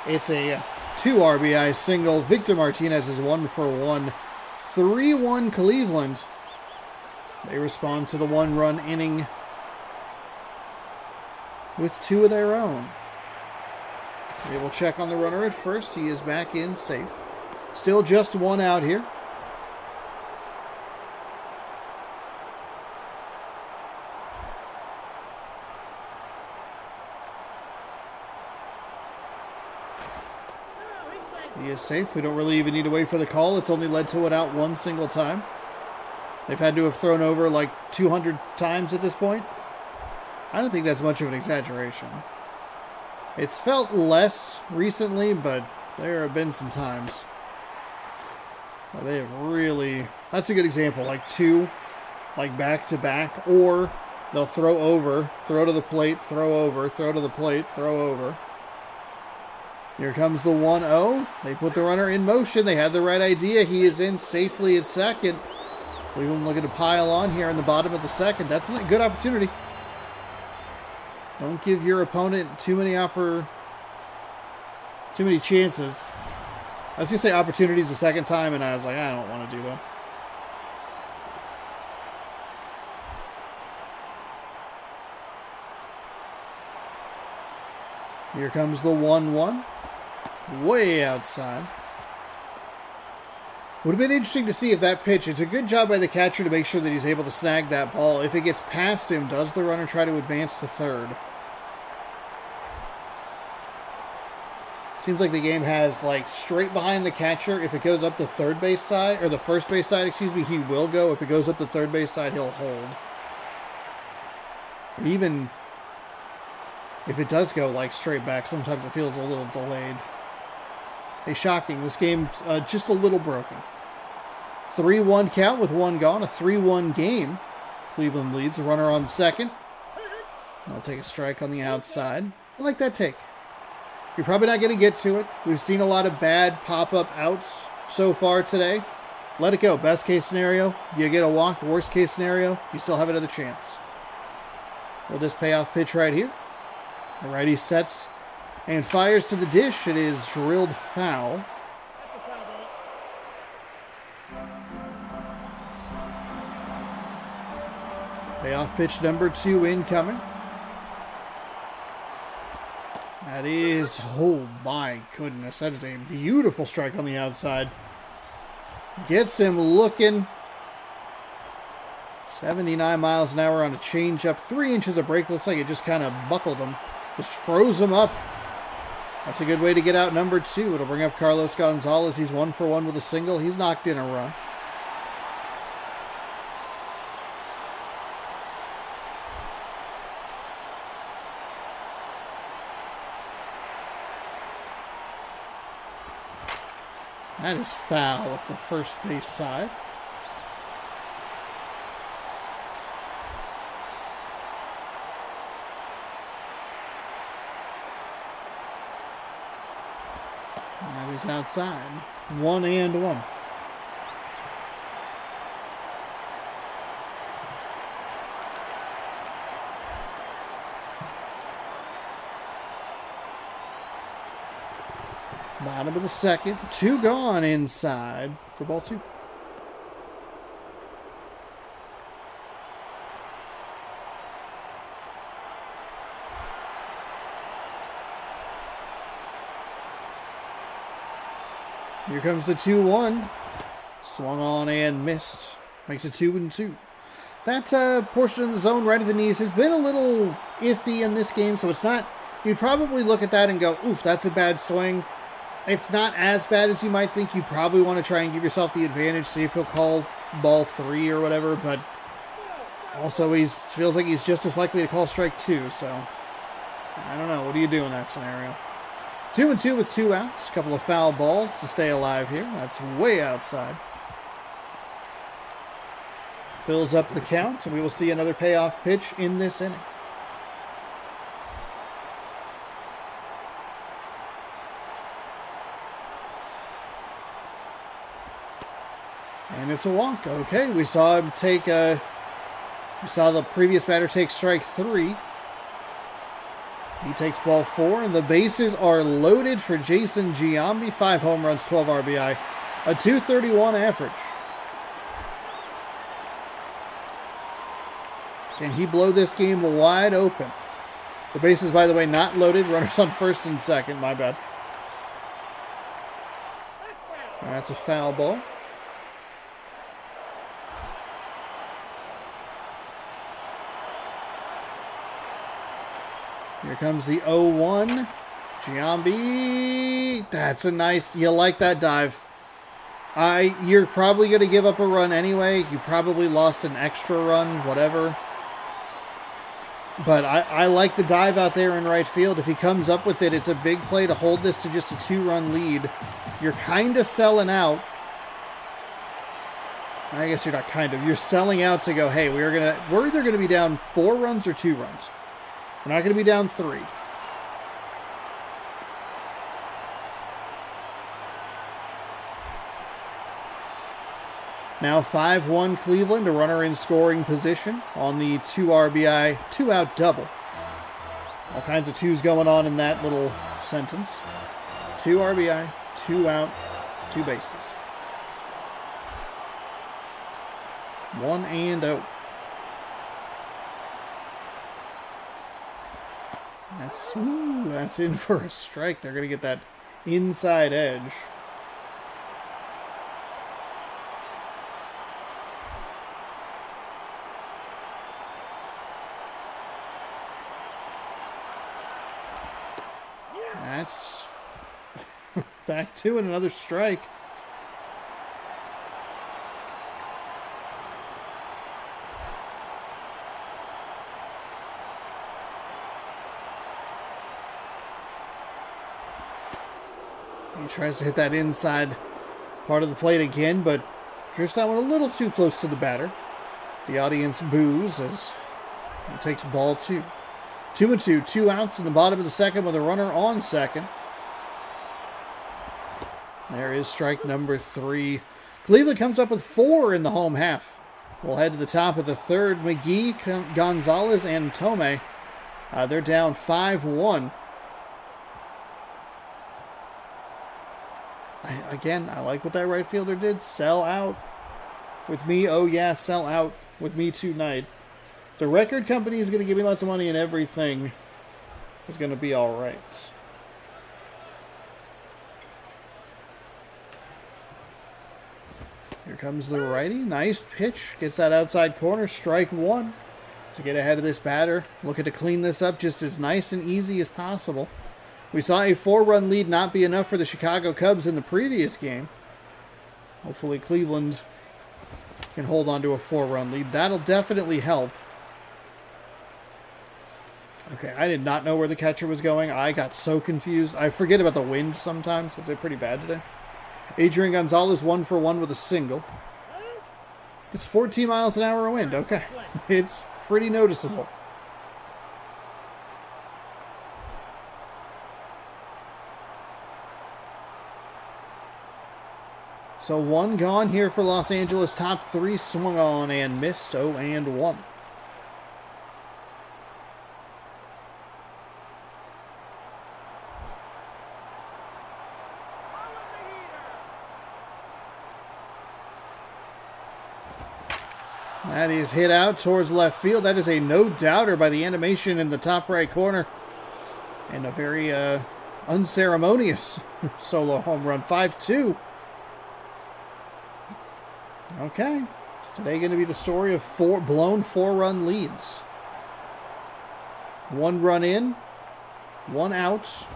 It's a 2 RBI single. Victor Martinez is 1 for 1. 3-1 Cleveland. They respond to the one-run inning with 2 of their own. They will check on the runner at first. He is back in safe. Still just one out here. He is safe. We don't really even need to wait for the call. It's only led to it out one single time. They've had to have thrown over like 200 times at this point. I don't think that's much of an exaggeration. It's felt less recently, but there have been some times where they have really... That's a good example. Like 2, like back-to-back, or they'll throw over, throw to the plate, throw over, throw to the plate, throw over. Here comes the 1-0. They put the runner in motion. They had the right idea. He is in safely at second. Cleveland looking to pile on here in the bottom of the second. That's a good opportunity. Don't give your opponent too many chances. I was going to say opportunities the second time, and I was like, I don't want to do that. Here comes the 1-1. Way outside. Would have been interesting to see if that pitch, it's a good job by the catcher to make sure that he's able to snag that ball. If it gets past him, does the runner try to advance to third? Seems like the game has like straight behind the catcher. If it goes up the third base side, or the first base side, excuse me, he will go. If it goes up the third base side, he'll hold. Even if it does go like straight back, sometimes it feels a little delayed. Hey, shocking. This game's just a little broken. 3-1 count with one gone. A 3-1 game. Cleveland leads. A runner on second. I'll take a strike on the outside. I like that take. You're probably not going to get to it. We've seen a lot of bad pop-up outs so far today. Let it go. Best case scenario, you get a walk. Worst case scenario, you still have another chance. We'll just pay off pitch right here. The righty sets and fires to the dish. It is drilled foul. Payoff pitch number 2 incoming. That is, oh my goodness, that is a beautiful strike on the outside. Gets him looking. 79 miles an hour on a changeup. 3 inches of break. Looks like it just kind of buckled him. Just froze him up. That's a good way to get out number 2. It'll bring up Carlos Gonzalez. He's 1 for 1 with a single. He's knocked in a run. That is foul up the first base side. That is outside. 1-1. Bottom of the second. 2 gone inside for ball 2. Here comes the 2-1. Swung on and missed. Makes it 2-2. That portion of the zone right at the knees has been a little iffy in this game, so it's not... You'd probably look at that and go, oof, that's a bad swing. It's not as bad as you might think. You probably want to try and give yourself the advantage, see if he'll call ball 3 or whatever, but also he feels like he's just as likely to call strike 2, so I don't know. What do you do in that scenario? 2-2 with 2 outs. A couple of foul balls to stay alive here. That's way outside. Fills up the count, and we will see another payoff pitch in this inning. And it's a walk. Okay, we saw him take we saw the previous batter take strike 3. He takes ball 4, and the bases are loaded for Jason Giambi. 5 home runs, 12 RBI, a .231 average. Can he blow this game wide open? The bases, by the way, not loaded. Runners on first and second. My bad. That's a foul ball. Here comes the 0-1. Giambi. That's a nice... You like that dive. You're probably going to give up a run anyway. You probably lost an extra run, whatever. But I like the dive out there in right field. If he comes up with it, it's a big play to hold this to just a 2-run lead. You're kind of selling out. I guess you're not kind of. You're selling out to go, hey, we're either going to be down 4 runs or 2 runs. We're not going to be down 3. Now 5-1 Cleveland, a runner in scoring position on the 2 RBI, 2-out double. All kinds of 2s going on in that little sentence. 2 RBI, 2 out, 2 bases. 1-0. That's in for a strike. They're going to get that inside edge. That's back to it, another strike. He tries to hit that inside part of the plate again, but drifts that one a little too close to the batter. The audience boos as he takes ball 2. 2-2, 2 outs in the bottom of the second with a runner on second. There is strike number 3. Cleveland comes up with 4 in the home half. We'll head to the top of the third. McGee, Gonzalez, and Tomei. They're down 5-1. I like what that right fielder did. Sell out with me. Oh, yeah, sell out with me tonight. The record company is going to give me lots of money and everything is going to be all right. Here comes the righty. Nice pitch. Gets that outside corner. Strike 1 to get ahead of this batter. Looking to clean this up just as nice and easy as possible. We saw a 4-run lead not be enough for the Chicago Cubs in the previous game. Hopefully Cleveland can hold on to a 4-run lead. That'll definitely help. Okay, I did not know where the catcher was going. I got so confused. I forget about the wind sometimes. Is it pretty bad today? Adrian Gonzalez 1 for 1 with a single. It's 14 miles an hour of wind. Okay, it's pretty noticeable. So 1 gone here for Los Angeles. Top 3 swung on and missed. 0-1. That is hit out towards left field. That is a no-doubter by the animation in the top right corner. And a very unceremonious solo home run. 5-2 Okay. Is today going to be the story of blown 4-run leads? 1 run in, 1 out.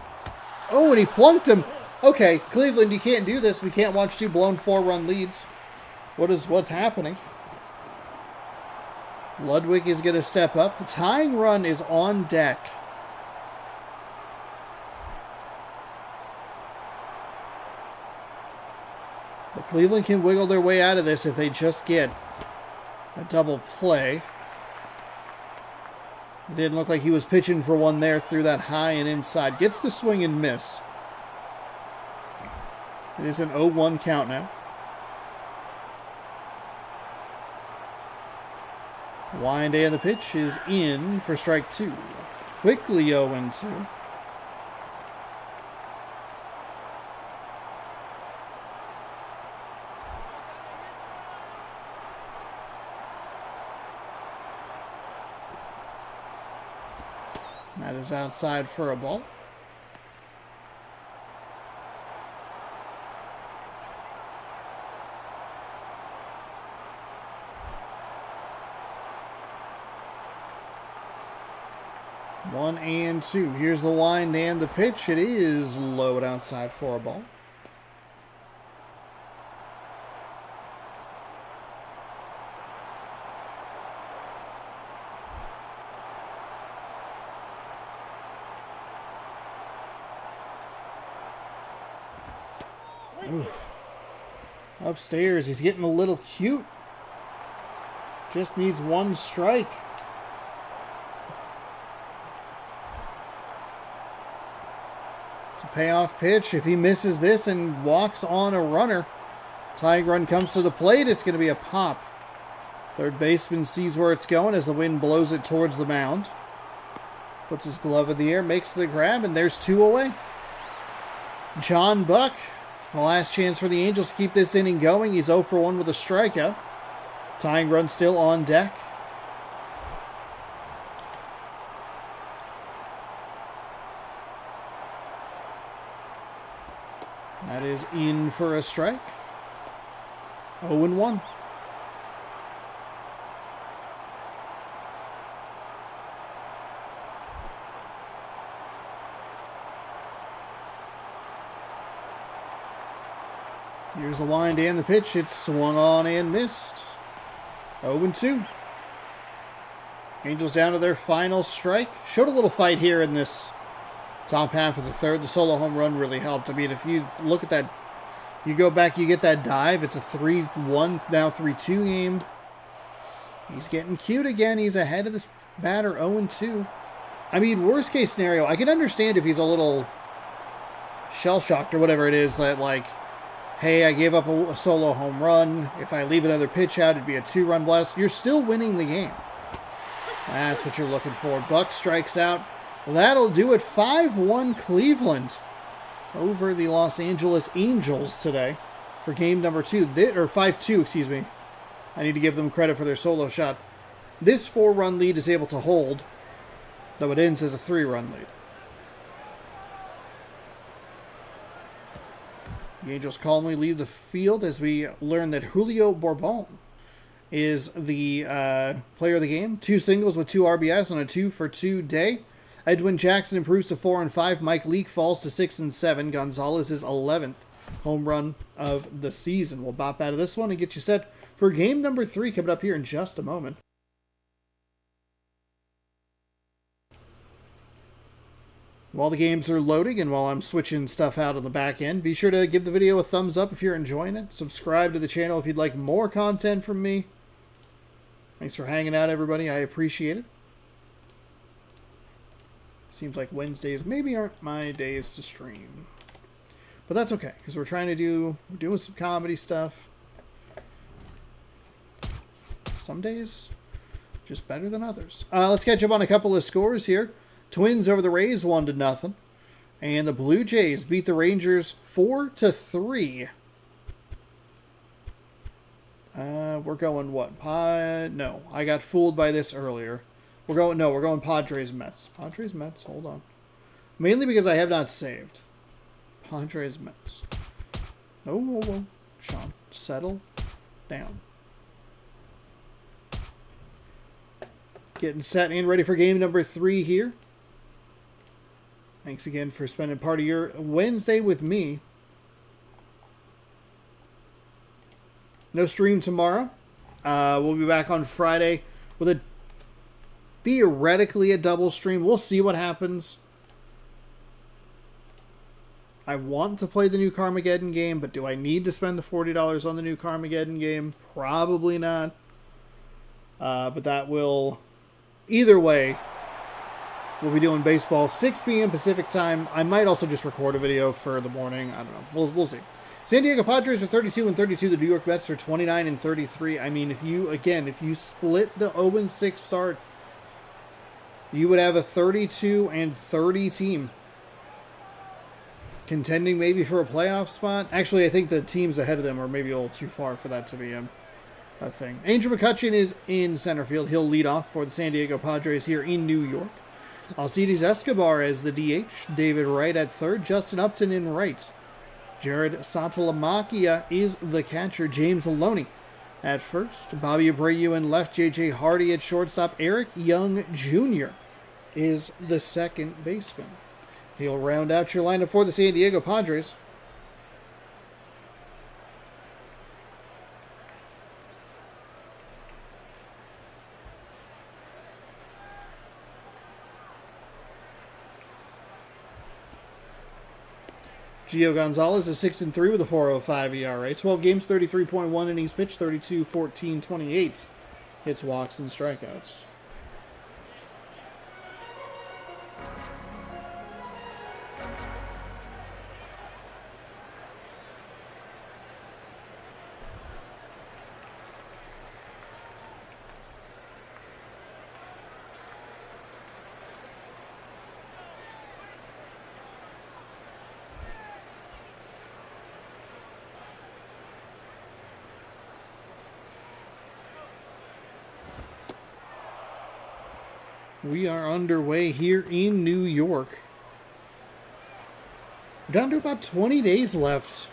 Oh, and he plunked him. Okay, Cleveland, you can't do this. We can't watch 2 blown 4-run leads. What's happening? Ludwig is going to step up. The tying run is on deck. But Cleveland can wiggle their way out of this if they just get a double play. It didn't look like he was pitching for one there through that high and inside. Gets the swing and miss. It is an 0-1 count now. Wind and the pitch is in for strike 2. Quickly 0-2. That is outside for a ball. One and 2. Here's the wind and the pitch. It is low and outside for a ball. Oof. Upstairs, he's getting a little cute. Just needs 1 strike. It's a payoff pitch. If he misses this and walks on a runner, tying run comes to the plate. It's going to be a pop. Third baseman sees where it's going as the wind blows it towards the mound. Puts his glove in the air, makes the grab, and there's 2 away. John Buck, the last chance for the Angels to keep this inning going. He's 0 for 1 with a strikeout. Tying run still on deck. That is in for a strike. 0-1. Here's the wind and the pitch. It's swung on and missed. 0-2. Angels down to their final strike. Showed a little fight here in this top half of the third. The solo home run really helped. I mean, if you look at that, you go back, you get that dive. It's a 3-1, now 3-2 game. He's getting cute again. He's ahead of this batter, 0-2. I mean, worst case scenario, I can understand if he's a little shell-shocked or whatever it is that, like, hey, I gave up a solo home run. If I leave another pitch out, it'd be a 2-run blast. You're still winning the game. That's what you're looking for. Buck strikes out. That'll do it. 5-1 Cleveland over the Los Angeles Angels today for game number 2. Or 5-2, excuse me. I need to give them credit for their solo shot. This 4-run lead is able to hold, though it ends as a 3-run lead. The Angels calmly leave the field as we learn that Julio Bourbon is the player of the game. 2 singles with 2 RBIs on a 2-for-2 day. Edwin Jackson improves to 4-5. Mike Leake falls to 6-7. Gonzalez is 11th home run of the season. We'll bop out of this one and get you set for game number 3 coming up here in just a moment. While the games are loading and while I'm switching stuff out on the back end, be sure to give the video a thumbs up if you're enjoying it. Subscribe to the channel if you'd like more content from me. Thanks for hanging out, everybody. I appreciate it. Seems like Wednesdays maybe aren't my days to stream. But that's okay, because we're doing some comedy stuff. Some days, just better than others. Let's catch up on a couple of scores here. Twins over the Rays 1-0. And the Blue Jays beat the Rangers 4-3. We're going what? No, I got fooled by this earlier. We're going Padres Mets. Padres Mets, hold on. Mainly because I have not saved. Padres Mets. Whoa. Sean, settle down. Getting set and ready for game number 3 here. Thanks again for spending part of your Wednesday with me. No stream tomorrow. We'll be back on Friday with a theoretically a double stream. We'll see what happens. I want to play the new Carmageddon game, but do I need to spend the $40 on the new Carmageddon game? Probably not. But that will... Either way, we'll be doing baseball 6 p.m. Pacific time. I might also just record a video for the morning. I don't know. We'll see. San Diego Padres are 32-32. The New York Mets are 29-33. I mean, if you split the 0-6 start, you would have a 32-30 team contending maybe for a playoff spot. Actually, I think the teams ahead of them are maybe a little too far for that to be a thing. Andrew McCutchen is in center field. He'll lead off for the San Diego Padres here in New York. Alcides Escobar as the DH. David Wright at third. Justin Upton in right. Jared Santalamacchia is the catcher. James Loney at first. Bobby Abreu in left. J.J. Hardy at shortstop. Eric Young Jr. is the second baseman. He'll round out your lineup for the San Diego Padres. Gio Gonzalez is 6-3 with a 4.05 ERA. 12 games, 33.1 innings pitched, 32, 14, 28 hits, walks, and strikeouts. We are underway here in New York. We're down to about 20 days left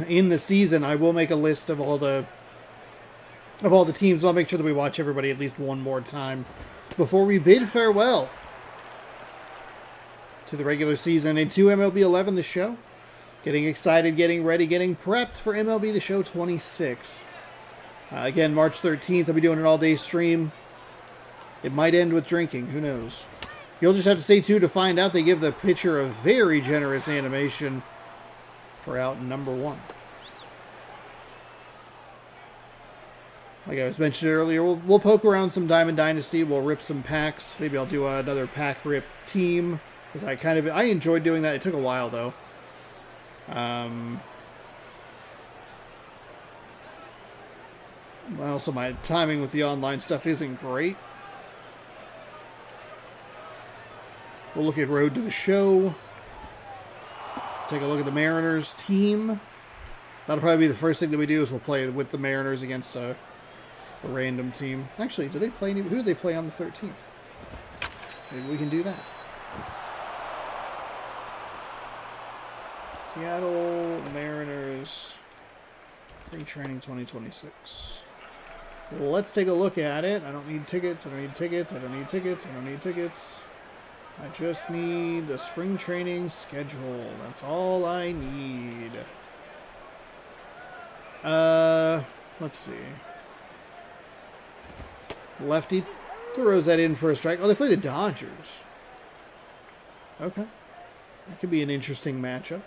in the season. I will make a list of all the teams. I'll make sure that we watch everybody at least one more time before we bid farewell to the regular season and to MLB 11 The Show. Getting excited, getting ready, getting prepped for MLB The Show 26. Again, March 13th, I'll be doing an all-day stream. It might end with drinking. Who knows? You'll just have to stay tuned to find out. They give the pitcher a very generous animation for out number 1. Like I was mentioning earlier, we'll poke around some Diamond Dynasty. We'll rip some packs. Maybe I'll do another pack rip team, because I enjoyed doing that. It took a while though. Also, my timing with the online stuff isn't great. We'll look at Road to the Show. Take a look at the Mariners team. That'll probably be the first thing that we do is we'll play with the Mariners against a random team. Actually, who do they play on the 13th? Maybe we can do that. Seattle Mariners Spring Training 2026. Well, let's take a look at it. I don't need tickets. I don't need tickets. I don't need tickets. I don't need tickets. I just need the spring training schedule. That's all I need. Let's see. Lefty throws that in for a strike. Oh, they play the Dodgers. Okay. That could be an interesting matchup.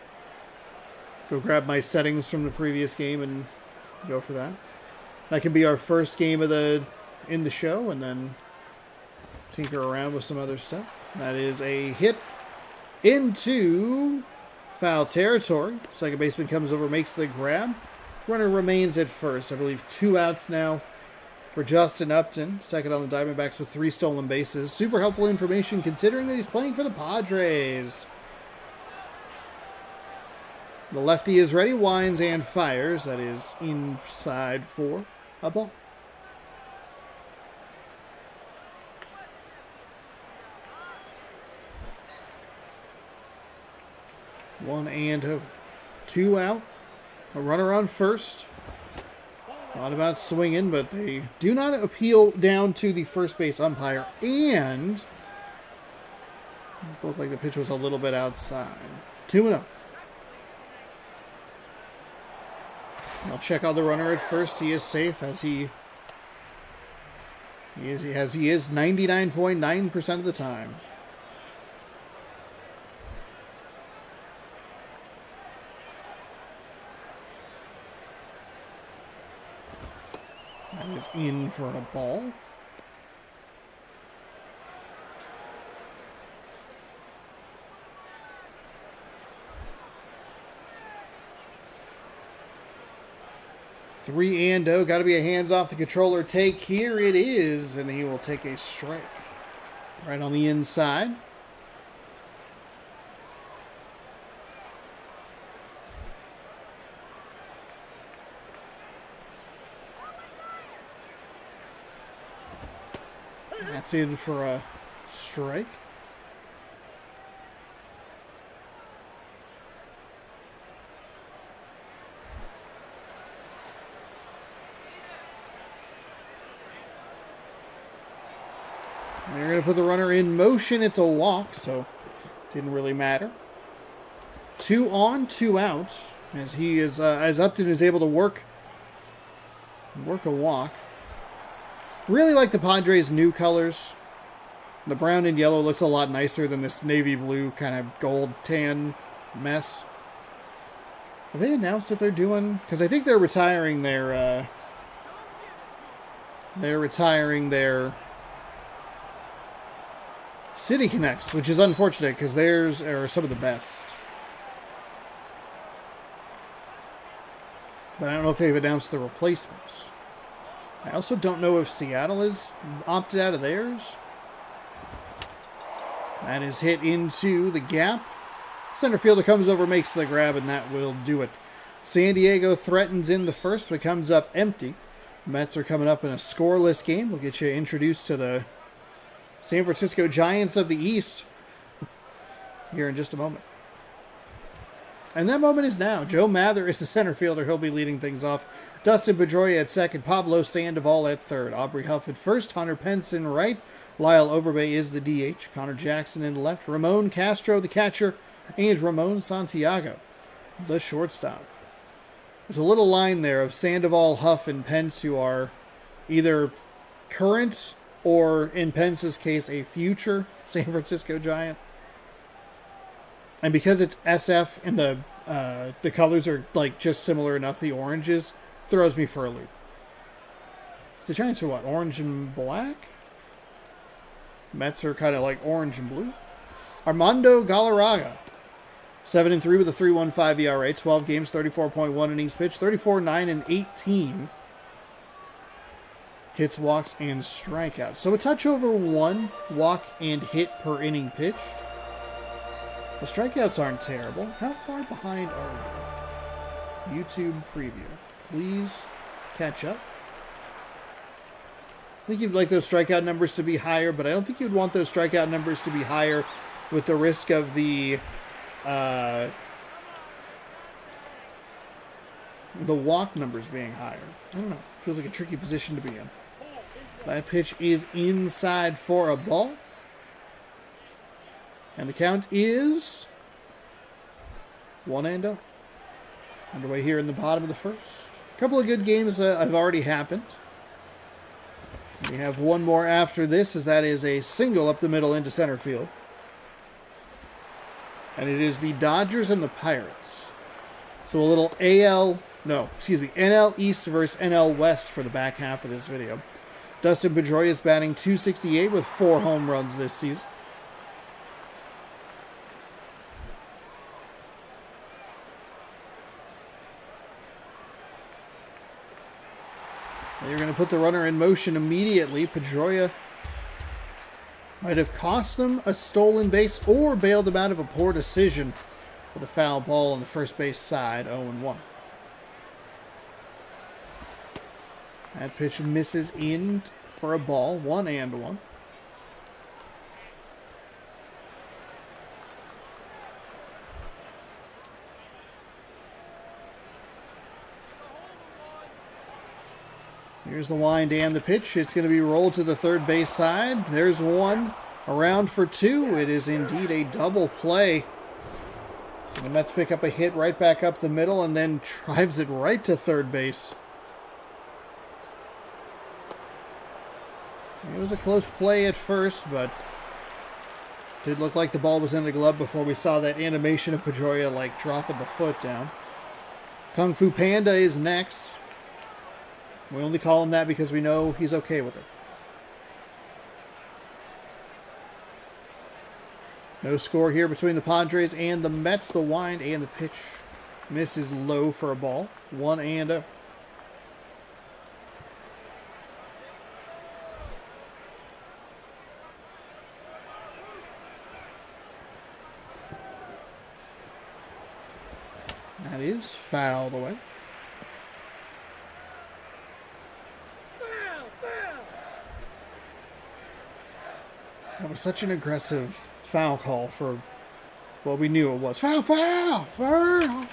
Go grab my settings from the previous game and go for that. That could be our first game in the show, and then tinker around with some other stuff. That is a hit into foul territory. Second baseman comes over, makes the grab. Runner remains at first. I believe 2 outs now for Justin Upton. Second on the Diamondbacks with 3 stolen bases. Super helpful information considering that he's playing for the Padres. The lefty is ready, winds and fires. That is inside for a ball. 1-0. 2 out. A runner on first. Thought about swinging, but they do not appeal down to the first base umpire. And looked like the pitch was a little bit outside. 2-0. I'll check out the runner at first. He is safe as he is 99.9% of the time. That is in for a ball. Three and oh. Got to be a hands off the controller take. Here it is. And he will take a strike. Right on the inside. That's in for a strike. They're going to put the runner in motion. It's a walk, so didn't really matter. 2 on, 2 out, as he is as Upton is able to work a walk. Really like the Padres' new colors. The brown and yellow looks a lot nicer than this navy blue kind of gold tan mess. Have they announced if they're doing? Because I think they're retiring their City Connects, which is unfortunate because theirs are some of the best. But I don't know if they've announced the replacements. I also don't know if Seattle is opted out of theirs. That is hit into the gap. Center fielder comes over, makes the grab, and that will do it. San Diego threatens in the first, but comes up empty. Mets are coming up in a scoreless game. We'll get you introduced to the San Francisco Giants of the East here in just a moment. And that moment is now. Joe Mather is the center fielder. He'll be leading things off. Dustin Pedroia at second. Pablo Sandoval at third. Aubrey Huff at first. Hunter Pence in right. Lyle Overbay is the DH. Connor Jackson in left. Ramon Castro, the catcher. And Ramon Santiago, the shortstop. There's a little line there of Sandoval, Huff, and Pence who are either current or, in Pence's case, a future San Francisco Giant. And because it's SF and the colors are like just similar enough, the oranges throws me for a loop. The Giants are what? Orange and black? Mets are kind of like orange and blue. Armando Galarraga, 7-3 with a 3.15 ERA, 12 games, 34.1 innings pitched, 34, 9, and 18 hits, walks, and strikeouts. So a touch over 1 walk and hit per inning pitched. The strikeouts aren't terrible. How far behind are you? YouTube preview. Please catch up. I think you'd like those strikeout numbers to be higher, but I don't think you'd want those strikeout numbers to be higher with the risk of the walk numbers being higher. I don't know. Feels like a tricky position to be in. That pitch is inside for a ball. And the count is 1-0. Underway here in the bottom of the first. A couple of good games have already happened. We have one more after this, as that is a single up the middle into center field. And it is the Dodgers and the Pirates. So a little NL East versus NL West for the back half of this video. Dustin Pedroia is batting .268 with 4 home runs this season. They're going to put the runner in motion immediately. Pedroia might have cost them a stolen base or bailed them out of a poor decision with a foul ball on the first base side, 0-1. That pitch misses in for a ball, 1-1. Here's the wind and the pitch. It's going to be rolled to the third base side. There's one. Around for two. It is indeed a double play. So the Mets pick up a hit right back up the middle and then drives it right to third base. It was a close play at first, but did look like the ball was in the glove before we saw that animation of Pedroia like dropping the foot down. Kung Fu Panda is next. We only call him that because we know he's okay with it. No score here between the Padres and the Mets. The wind and the pitch. Miss is low for a ball. 1-0. That is fouled away. That was such an aggressive foul call for what we knew it was. Foul, foul, foul.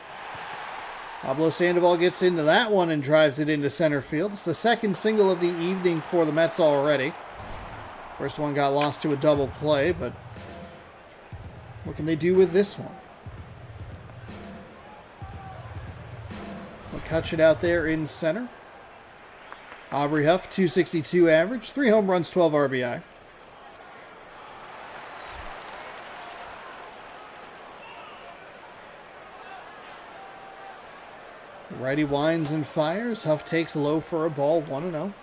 Pablo Sandoval gets into that one and drives it into center field. It's the second single of the evening for the Mets already. First one got lost to a double play, but what can they do with this one? They'll catch it out there in center. Aubrey Huff, 262 average, 3 home runs, 12 RBI. The righty winds and fires. Huff takes low for a ball, 1-0.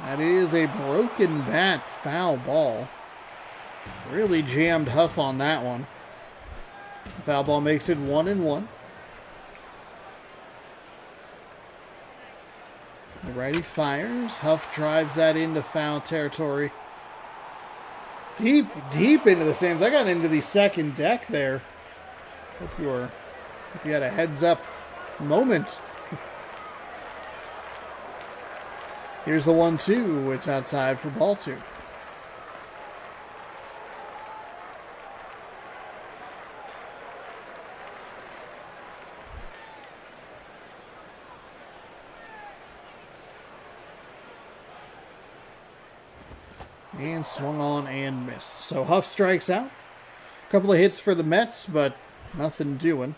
That is a broken bat foul ball. Really jammed Huff on that one. The foul ball makes it 1-1. The righty fires. Huff drives that into foul territory. Deep into the stands. I got into the second deck there. Hope you had a heads up moment. Here's the 1-2. It's outside for ball 2. And swung on and missed. So Huff strikes out. A couple of hits for the Mets, but nothing doing.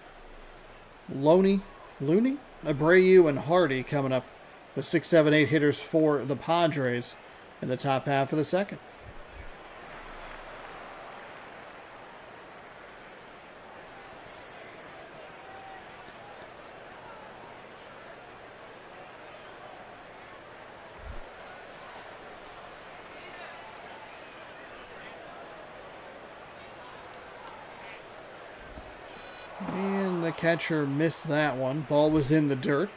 Looney, Abreu, and Hardy coming up. The 6, 7, 8 hitters for the Padres in the top half of the second. And the catcher missed that one. Ball was in the dirt.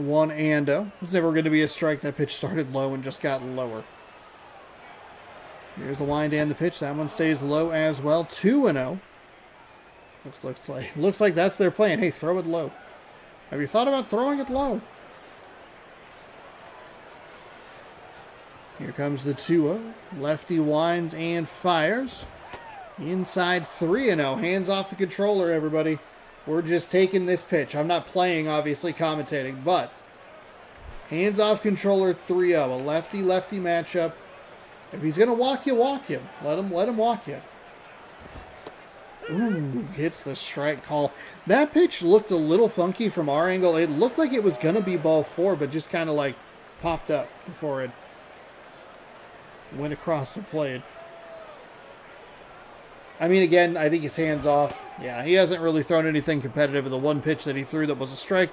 1-0. It was never going to be a strike. That pitch started low and just got lower. Here's the wind and the pitch. That one stays low as well. 2-0. Looks like that's their plan. Hey, throw it low. Have you thought about throwing it low? Here comes the 2-0. Lefty winds and fires. Inside 3-0. Hands off the controller, everybody. We're just taking this pitch. I'm not playing, obviously, commentating, but hands off controller 3-0. A lefty-lefty matchup. If he's going to walk you, walk him. Let him walk you. Ooh, hits the strike call. That pitch looked a little funky from our angle. It looked like it was going to be ball 4, but just kind of like popped up before it went across the plate. I mean, again, I think his hands off. Yeah, he hasn't really thrown anything competitive in the one pitch that he threw that was a strike.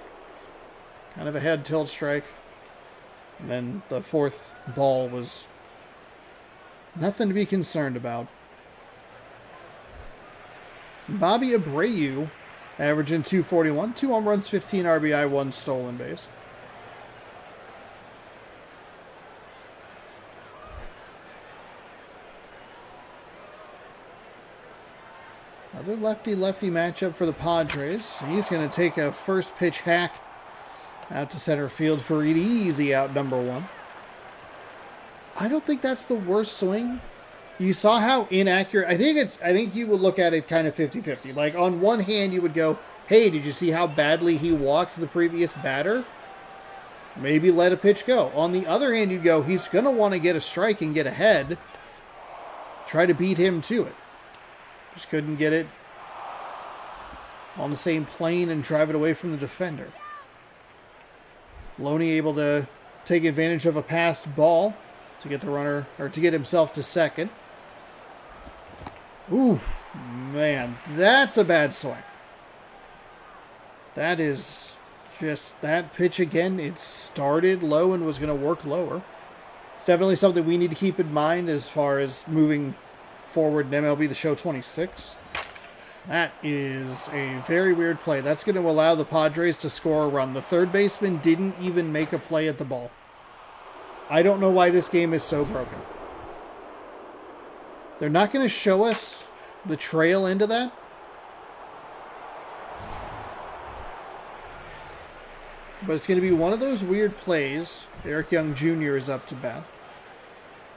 Kind of a head tilt strike. And then the fourth ball was nothing to be concerned about. Bobby Abreu, averaging 241, 2 home runs, 15 RBI, 1 stolen base. Another lefty-lefty matchup for the Padres. He's going to take a first pitch hack out to center field for an easy out number 1. I don't think that's the worst swing. You saw how inaccurate. I think you would look at it kind of 50-50. Like, on one hand, you would go, hey, did you see how badly he walked the previous batter? Maybe let a pitch go. On the other hand, you'd go, he's going to want to get a strike and get ahead. Try to beat him to it. Just couldn't get it on the same plane and drive it away from the defender. Loney able to take advantage of a passed ball to get the runner, or to get himself to second. Ooh, man, that's a bad swing. That is just that pitch again. It started low and was going to work lower. It's definitely something we need to keep in mind as far as moving forward in MLB The Show 26. That is a very weird play. That's going to allow the Padres to score a run. The third baseman didn't even make a play at the ball. I don't know why this game is so broken. They're not going to show us the trail into that. But it's going to be one of those weird plays. Eric Young Jr. is up to bat.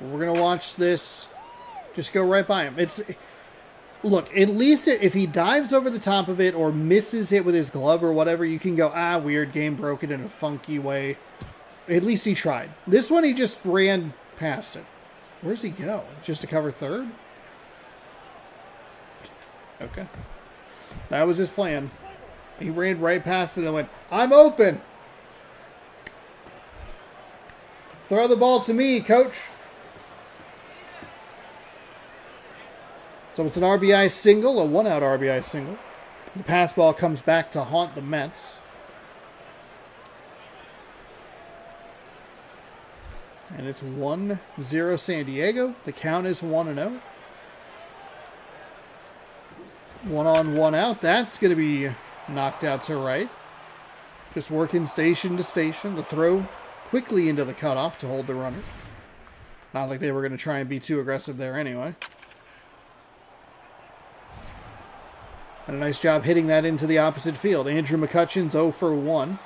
We're going to watch this just go right by him. Look, at least if he dives over the top of it or misses it with his glove or whatever, you can go, weird, game broken in a funky way. At least he tried. This one, he just ran past it. Where's he go? Just to cover third? Okay. That was his plan. He ran right past it and went, I'm open. Throw the ball to me, coach. So it's an RBI single, a one-out RBI single. The pass ball comes back to haunt the Mets. And it's 1-0 San Diego. The count is 1-0. 1 on, 1 out. That's going to be knocked out to right. Just working station to station. The throw quickly into the cutoff to hold the runners. Not like they were going to try and be too aggressive there anyway. And a nice job hitting that into the opposite field. Andrew McCutcheon's 0 for 1.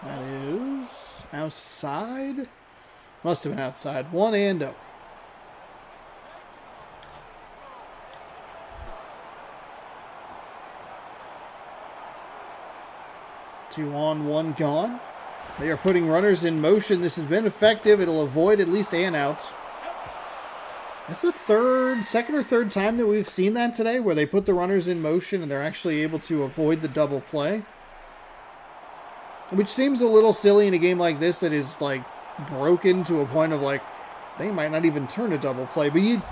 That is outside. Must have been outside. 1-0. 2 on, 1 gone. They are putting runners in motion. This has been effective. It'll avoid at least an out. That's the second or third time that we've seen that today, where they put the runners in motion and they're actually able to avoid the double play. Which seems a little silly in a game like this that is like broken to a point of like they might not even turn a double play, but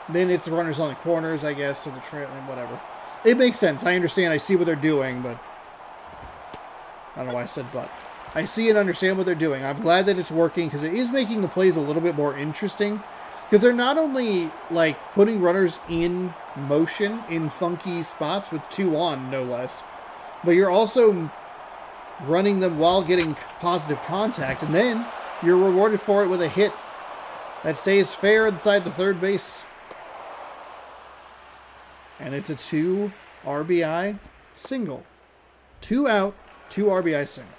then it's runners on the corners, I guess, so the trail, whatever. It makes sense. I understand. I see what they're doing, but I don't know why I said but. I see and understand what they're doing. I'm glad that it's working because it is making the plays a little bit more interesting. Because they're not only like putting runners in motion in funky spots with 2 on, no less, but you're also running them while getting positive contact, and then you're rewarded for it with a hit that stays fair inside the third base. And it's a 2 RBI single. 2 out, 2 RBI single.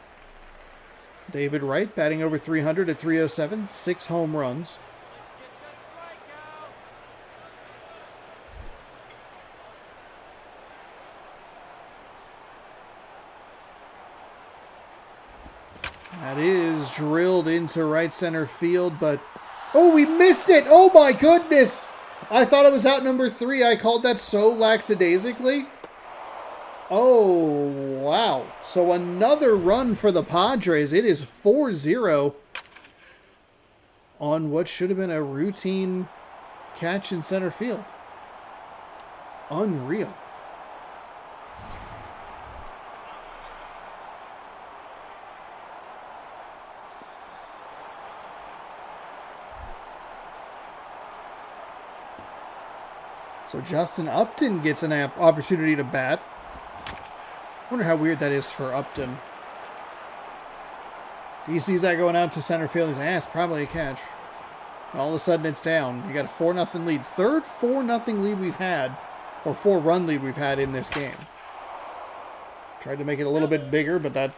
David Wright batting over 300 at 307, 6 home runs. That is drilled into right center field, but oh, we missed it! Oh my goodness! I thought it was out number 3. I called that so lackadaisically. Oh, wow. So another run for the Padres. It is 4-0 on what should have been a routine catch in center field. Unreal. So Justin Upton gets an opportunity to bat. I wonder how weird that is for Upton. He sees that going out to center field. He's like, it's probably a catch. All of a sudden it's down. You got a 4-0 lead. Third 4-0 lead we've had, or 4-run lead we've had in this game. Tried to make it a little bit bigger, but that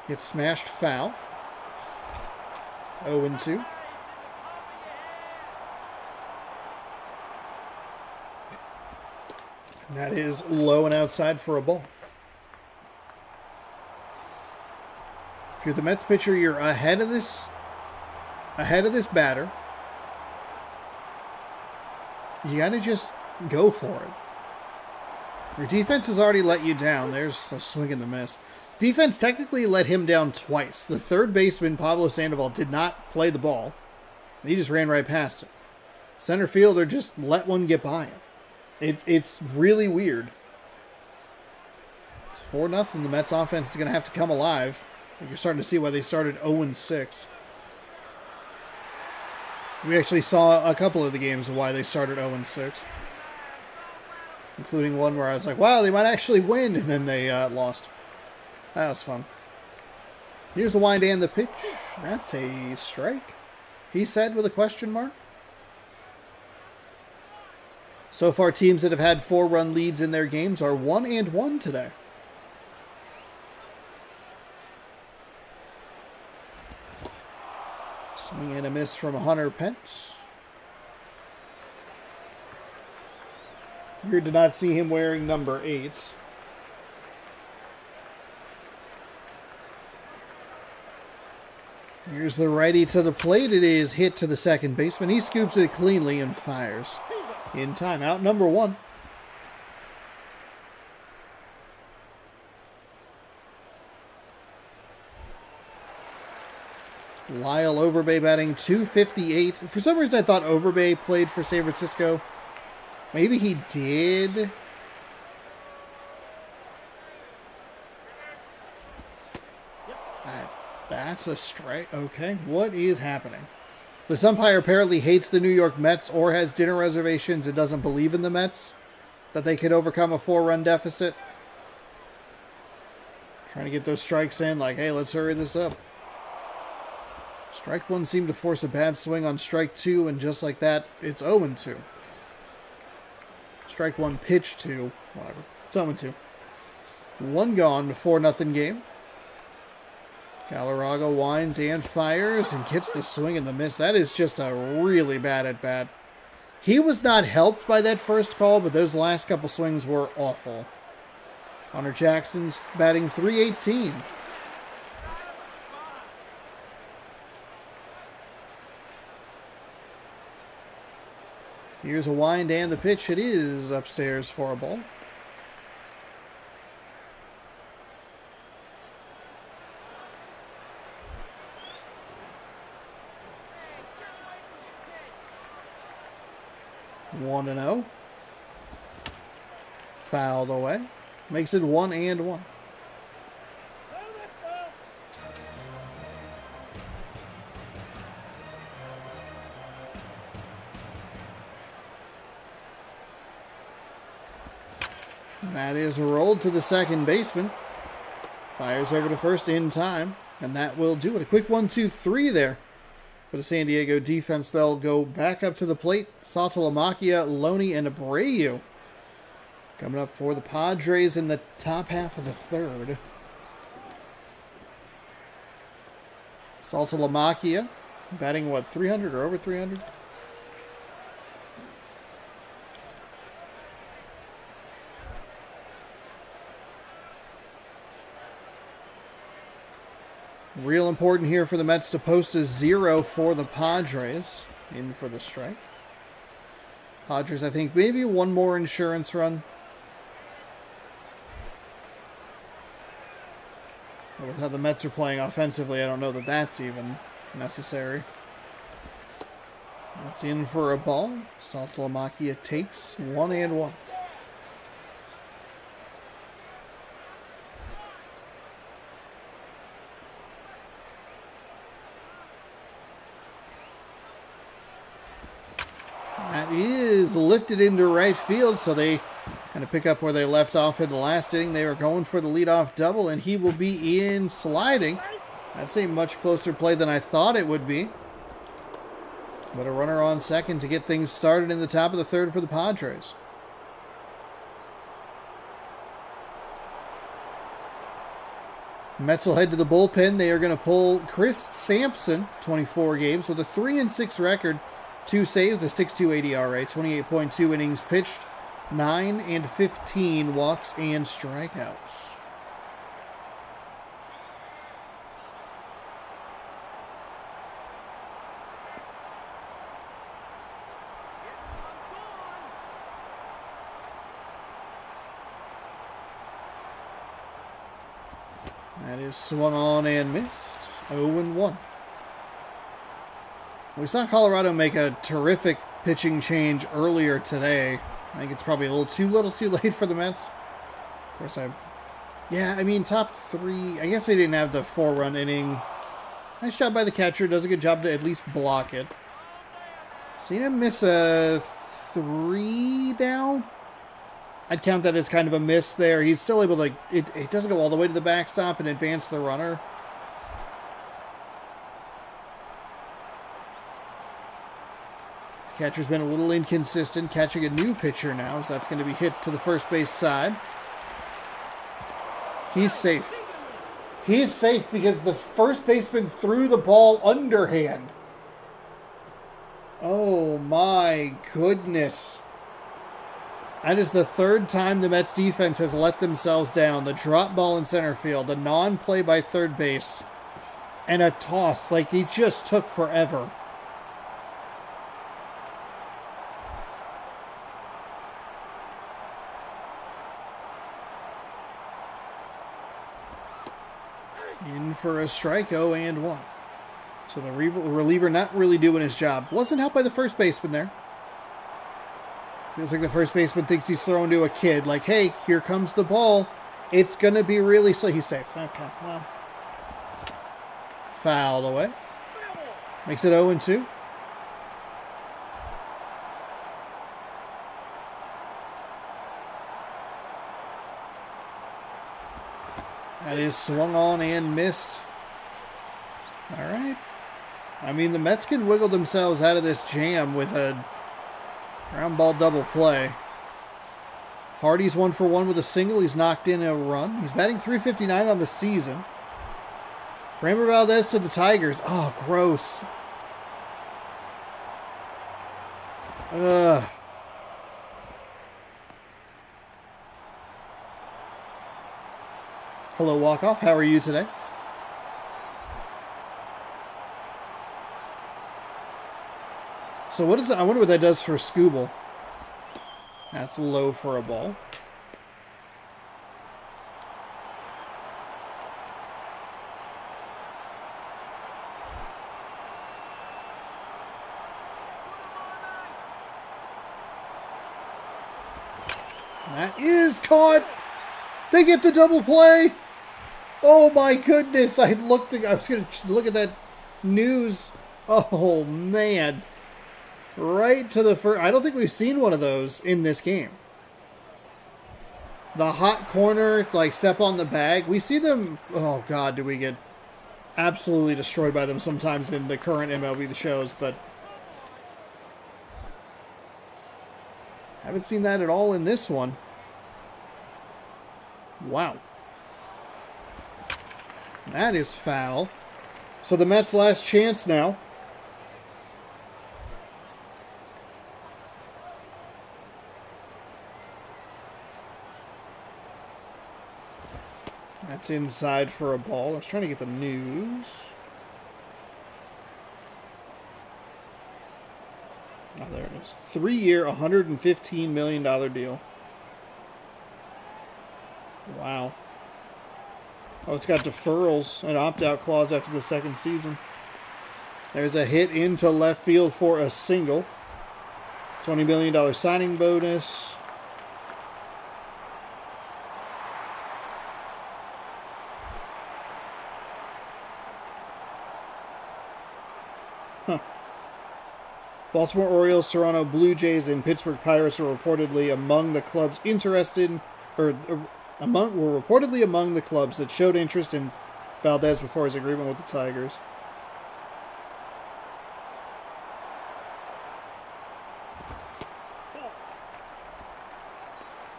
gets smashed foul. 0-2. And that is low and outside for a ball. If you're the Mets pitcher, you're ahead of this batter. You got to just go for it. Your defense has already let you down. There's a swing and a miss. Defense technically let him down twice. The third baseman, Pablo Sandoval, did not play the ball. He just ran right past him. Center fielder just let one get by him. It's really weird. It's 4-0. The Mets offense is going to have to come alive. You're starting to see why they started 0-6. We actually saw a couple of the games of why they started 0-6. Including one where I was like, wow, they might actually win, and then they lost. That was fun. Here's the wind and the pitch. That's a strike, he said with a question mark. So far, teams that have had 4-run leads in their games are 1-1 today. Swing and a miss from Hunter Pence. Weird to not see him wearing number 8. Here's the righty to the plate. It is hit to the second baseman. He scoops it cleanly and fires. In time, out number 1. Lyle Overbay batting .258. For some reason, I thought Overbay played for San Francisco. Maybe he did. That's a strike. Okay, what is happening? This umpire apparently hates the New York Mets or has dinner reservations and doesn't believe in the Mets, that they could overcome a 4-run deficit. Trying to get those strikes in, like, hey, let's hurry this up. Strike 1 seemed to force a bad swing on strike 2, and just like that, it's 0-2. Strike 1, pitch 2, whatever. It's 0-2. 1 gone, 4-0 game. Galarraga winds and fires and gets the swing and the miss. That is just a really bad at-bat. He was not helped by that first call, but those last couple swings were awful. Connor Jackson's batting .318. Here's a wind and the pitch. It is upstairs for a ball. 1-0. Fouled away. Makes it 1-1. That is rolled to the second baseman. Fires over to first in time. And that will do it. A quick 1-2-3 there for the San Diego defense. They'll go back up to the plate. Saltalamacchia, Loney, and Abreu coming up for the Padres in the top half of the third. Saltalamacchia batting, what, 300 or over 300? Real important here for the Mets to post a 0 for the Padres. In for the strike. Padres, I think, maybe one more insurance run. But with how the Mets are playing offensively, I don't know that that's even necessary. That's in for a ball. Saltalamacchia takes 1-1. That is lifted into right field, so they kind of pick up where they left off in the last inning. They were going for the leadoff double, and he will be in sliding. That's a much closer play than I thought it would be. But a runner on second to get things started in the top of the third for the Padres. Mets will head to the bullpen. They are going to pull Chris Sampson, 24 games, with a 3-6 record, 2 saves, a 6.28 ERA, 28.2 innings pitched, 9 and 15 walks and strikeouts. That is swung on and missed. 0-1. We saw Colorado make a terrific pitching change earlier today. I think it's probably a little too late for the Mets. Of course, I mean, top 3. I guess they didn't have the 4-run inning. Nice job by the catcher. Does a good job to at least block it. Seen him miss a 3 now. I'd count that as kind of a miss there. He's still able to, it doesn't go all the way to the backstop and advance the runner. The catcher's been a little inconsistent, catching a new pitcher now, so that's going to be hit to the first base side. He's safe. He's safe because the first baseman threw the ball underhand. Oh my goodness. That is the third time the Mets defense has let themselves down. The drop ball in center field, the non-play by third base, and a toss. Like, he just took forever. In for a strike, 0-1. So the reliever not really doing his job. Wasn't helped by the first baseman there. Feels like the first baseman thinks he's throwing to a kid. Like, hey, here comes the ball. It's going to be really slow. He's safe. Okay, well. Fouled away. Makes it 0-2. That is swung on and missed. All right. I mean, the Mets can wiggle themselves out of this jam with a ground ball double play. Hardy's 1 for 1 with a single. He's knocked in a run. He's batting .359 on the season. Framber Valdez to the Tigers. Oh, gross. Ugh. Hello, Walkoff. How are you today? So what is it? I wonder what that does for Scooble. That's low for a ball. That is caught. They get the double play. Oh my goodness. I was going to look at that news. Oh man. Right to the first. I don't think we've seen one of those in this game. The hot corner, like step on the bag. We see them. Oh God, do we get absolutely destroyed by them sometimes in the current MLB shows, but haven't seen that at all in this one. Wow. That is foul. So the Mets' last chance now. That's inside for a ball. I was trying to get the news. Oh, there it is. 3-year, $115 million deal. Wow. Oh, it's got deferrals, an opt-out clause after the second season. There's a hit into left field for a single. $20 million signing bonus. Baltimore Orioles, Toronto Blue Jays, and Pittsburgh Pirates are reportedly among the clubs interested, were reportedly among the clubs that showed interest in Valdez before his agreement with the Tigers.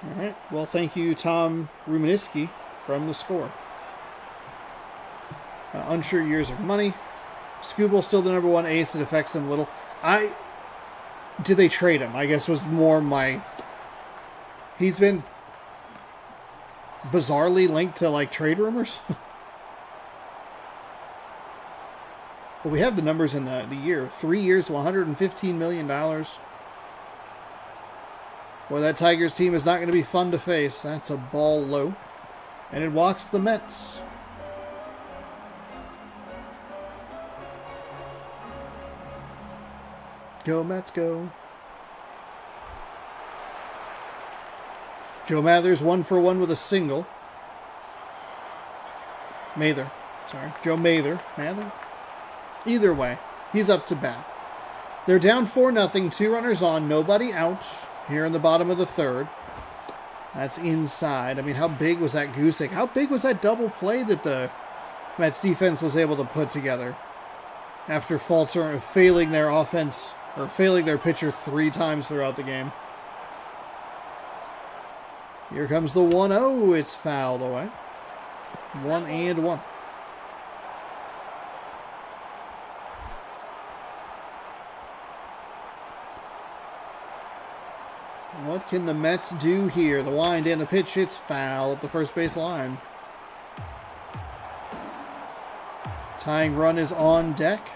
All right. Well, thank you, Tom Rumaniski, from the score. Unsure years of money. Scooble's still the number one ace. It affects him little. Did they trade him? I guess was more my... He's been bizarrely linked to, like, trade rumors. Well, we have the numbers in the year. 3 years, $115 million. Boy, that Tigers team is not going to be fun to face. That's a ball low. And it walks the Mets. Go, Mets, go. Joe Mathers 1 for 1 with a single. Mather. Sorry. Joe Mather. Mather? Either way, he's up to bat. They're down 4-0. 2 runners on. Nobody out here in the bottom of the third. That's inside. I mean, how big was that goose egg? How big was that double play that the Mets defense was able to put together after failing their offense or failing their pitcher 3 times throughout the game? Here comes the 1-0. It's fouled away. 1-1. What can the Mets do here? The wind and the pitch, it's foul at the first base line. Tying run is on deck.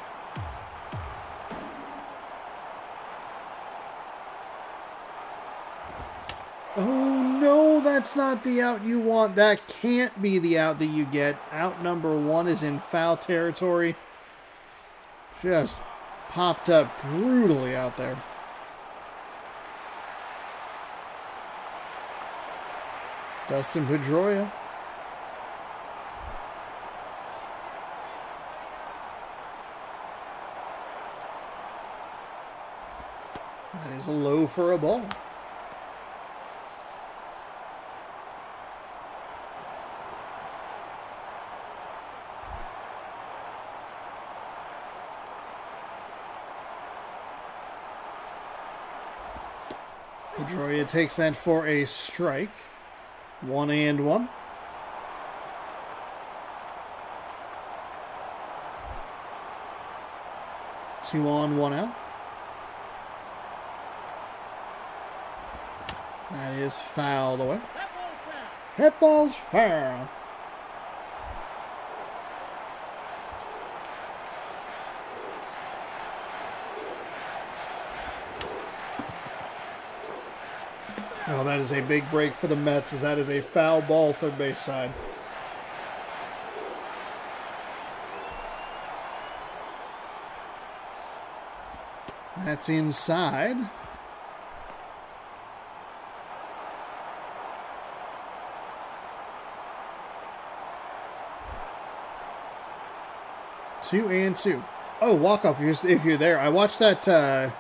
Oh no, that's not the out you want. That can't be the out that you get. Out number 1 is in foul territory. Just popped up brutally out there. Dustin Pedroia. That is a low for a ball. Pedroia takes that for a strike. 1-1. Two on, 1 out. That is fouled away. Hit ball's foul. Oh, that is a big break for the Mets, as that is a foul ball third base side. That's inside. Two and two. Oh, walk-off if you're there. I watched that...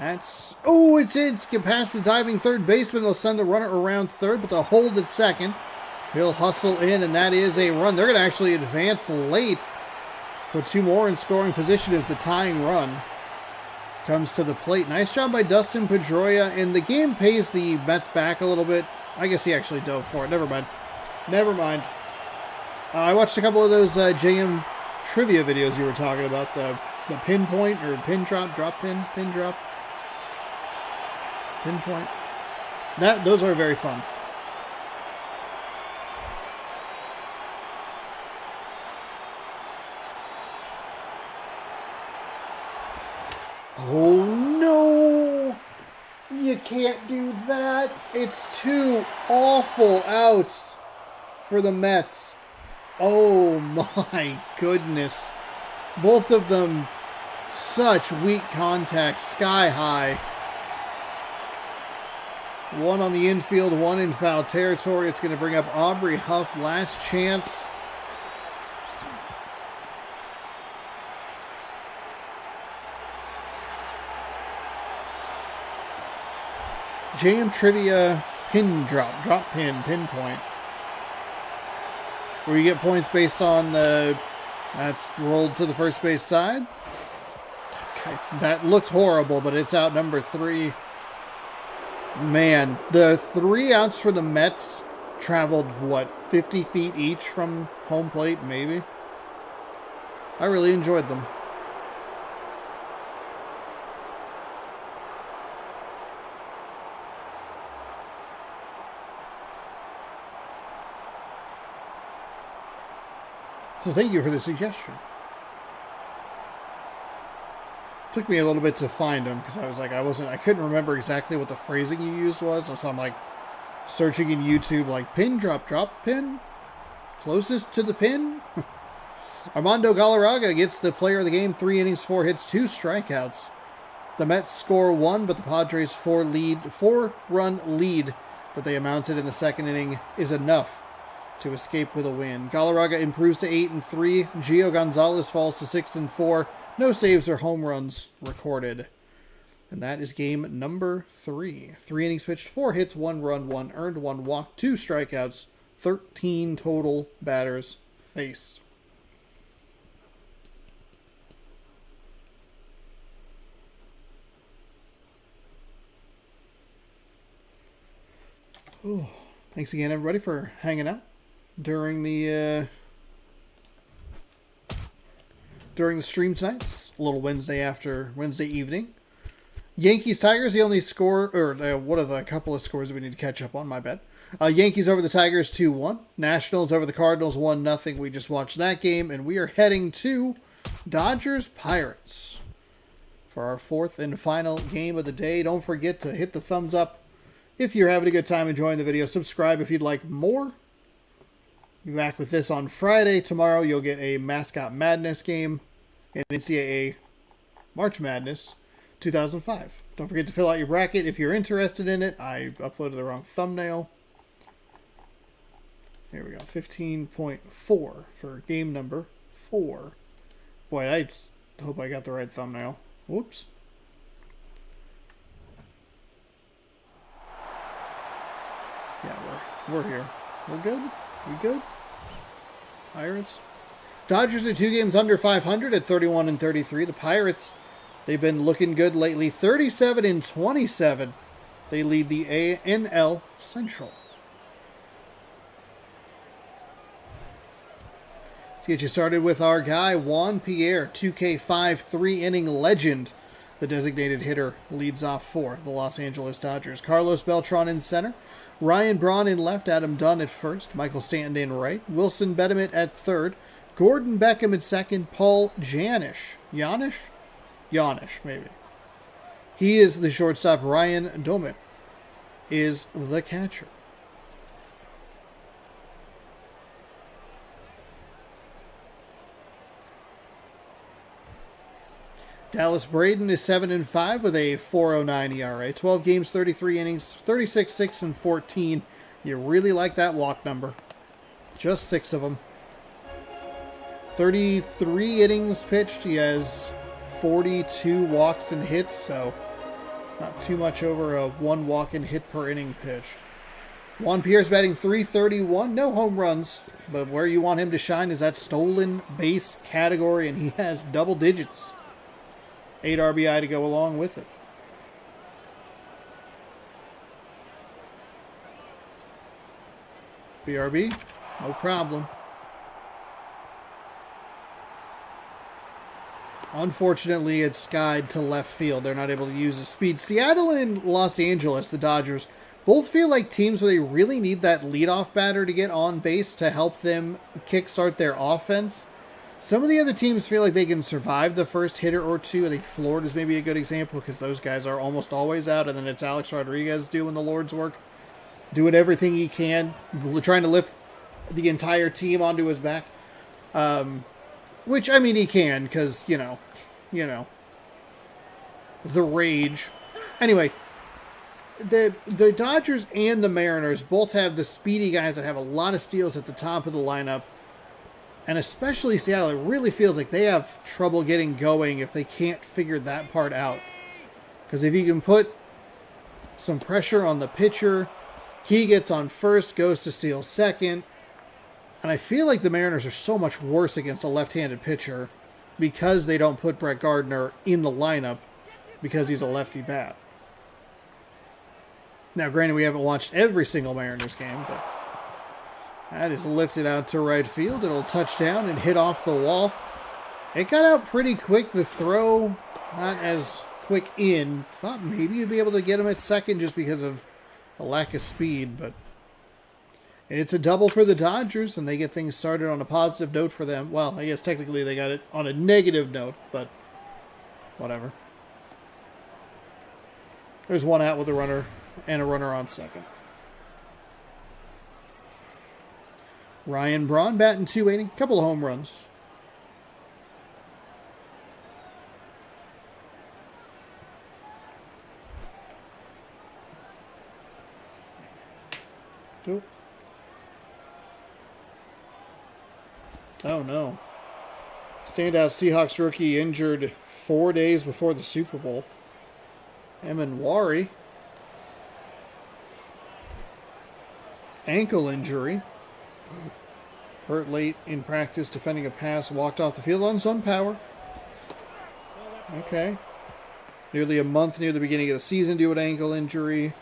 it's past the diving third baseman. They'll send the runner around third, but they'll hold at second. He'll hustle in, and that is a run. They're going to actually advance late. Put 2 more in scoring position as the tying run comes to the plate. Nice job by Dustin Pedroia, and the game pays the Mets back a little bit. I guess he actually dove for it. Never mind. I watched a couple of those JM trivia videos you were talking about. The pinpoint or pin drop, pin drop. Pinpoint. Those are very fun. Oh no! You can't do that. It's 2 awful outs for the Mets. Oh my goodness. Both of them such weak contact, sky high. One on the infield, one in foul territory. It's going to bring up Aubrey Huff. Last chance. JM Trivia pin drop pin, pinpoint. Where you get points based on that's rolled to the first base side. Okay, that looks horrible, but it's out number 3. Man, the 3 outs for the Mets traveled, what, 50 feet each from home plate, maybe? I really enjoyed them. So thank you for the suggestion. Took me a little bit to find them because I couldn't remember exactly what the phrasing you used was. So I'm like searching in YouTube, like pin, drop, pin, closest to the pin. Armando Galarraga gets the player of the game, 3 innings, 4 hits, 2 strikeouts. The Mets score 1, but the Padres' 4-run lead that they amounted in the second inning is enough to escape with a win. Galarraga improves to 8-3. Gio Gonzalez falls to 6-4. No saves or home runs recorded. And that is game number 3. 3 innings pitched, 4 hits, 1 run, 1 earned, 1 walk, 2 strikeouts, 13 total batters faced. Oh, thanks again, everybody, for hanging out during the stream tonight. It's a little Wednesday evening. Yankees Tigers, the only score, or what are the couple of scores that we need to catch up on? My bad. Yankees over the Tigers 2-1. Nationals over the Cardinals 1-0. We just watched that game, and we are heading to Dodgers Pirates for our 4th and final game of the day. Don't forget to hit the thumbs up if you're having a good time enjoying the video. Subscribe if you'd like more. Be back with this on Friday. Tomorrow you'll get a Mascot Madness game in NCAA March Madness 2005. Don't forget to fill out your bracket if you're interested in it. I uploaded the wrong thumbnail. Here we go. 15.4 for game number 4. Boy, I hope I got the right thumbnail. Whoops. Yeah, we're here. We're good? We good? Pirates. Dodgers are 2 games under 500 at 31-33. The Pirates, they've been looking good lately. 37-27. They lead the ANL Central. Let's get you started with our guy, Juan Pierre, 2K5 3-inning legend. The designated hitter leads off for the Los Angeles Dodgers. Carlos Beltran in center. Ryan Braun in left. Adam Dunn at first. Michael Stanton in right. Wilson Betemit at third. Gordon Beckham at second. Paul Janish. Janish, maybe. He is the shortstop. Ryan Domit is the catcher. Dallas Braden is 7-5 with a 4.09 ERA. 12 games, 33 innings, 36, 6, and 14. You really like that walk number. Just 6 of them. 33 innings pitched. He has 42 walks and hits, so not too much over a 1 walk and hit per inning pitched. Juan Pierre's batting .331. No home runs, but where you want him to shine is that stolen base category, and he has double digits. 8 RBI to go along with it. BRB, no problem. Unfortunately, it's skied to left field. They're not able to use the speed. Seattle and Los Angeles, the Dodgers, both feel like teams where they really need that leadoff batter to get on base to help them kickstart their offense. Some of the other teams feel like they can survive the first hitter or two. I think Florida's maybe a good example because those guys are almost always out, and then it's Alex Rodriguez doing the Lord's work, doing everything he can, trying to lift the entire team onto his back. Which, I mean, he can because, you know, the rage. Anyway, the Dodgers and the Mariners both have the speedy guys that have a lot of steals at the top of the lineup. And especially Seattle, it really feels like they have trouble getting going if they can't figure that part out. Because if you can put some pressure on the pitcher, he gets on first, goes to steal second. And I feel like the Mariners are so much worse against a left-handed pitcher because they don't put Brett Gardner in the lineup because he's a lefty bat. Now, granted, we haven't watched every single Mariners game, but that is lifted out to right field. It'll touch down and hit off the wall. It got out pretty quick. The throw, not as quick in. Thought maybe you'd be able to get him at second just because of a lack of speed, but it's a double for the Dodgers, and they get things started on a positive note for them. Well, I guess technically they got it on a negative note, but whatever. There's one out with a runner and a runner on second. Ryan Braun batting .280, couple of home runs. Nope. Oh no. Standout Seahawks rookie injured 4 days before the Super Bowl. Wari. Ankle injury. Hurt late in practice defending a pass. Walked off the field on his own power. Okay. Nearly a month near the beginning of the season due to an ankle injury.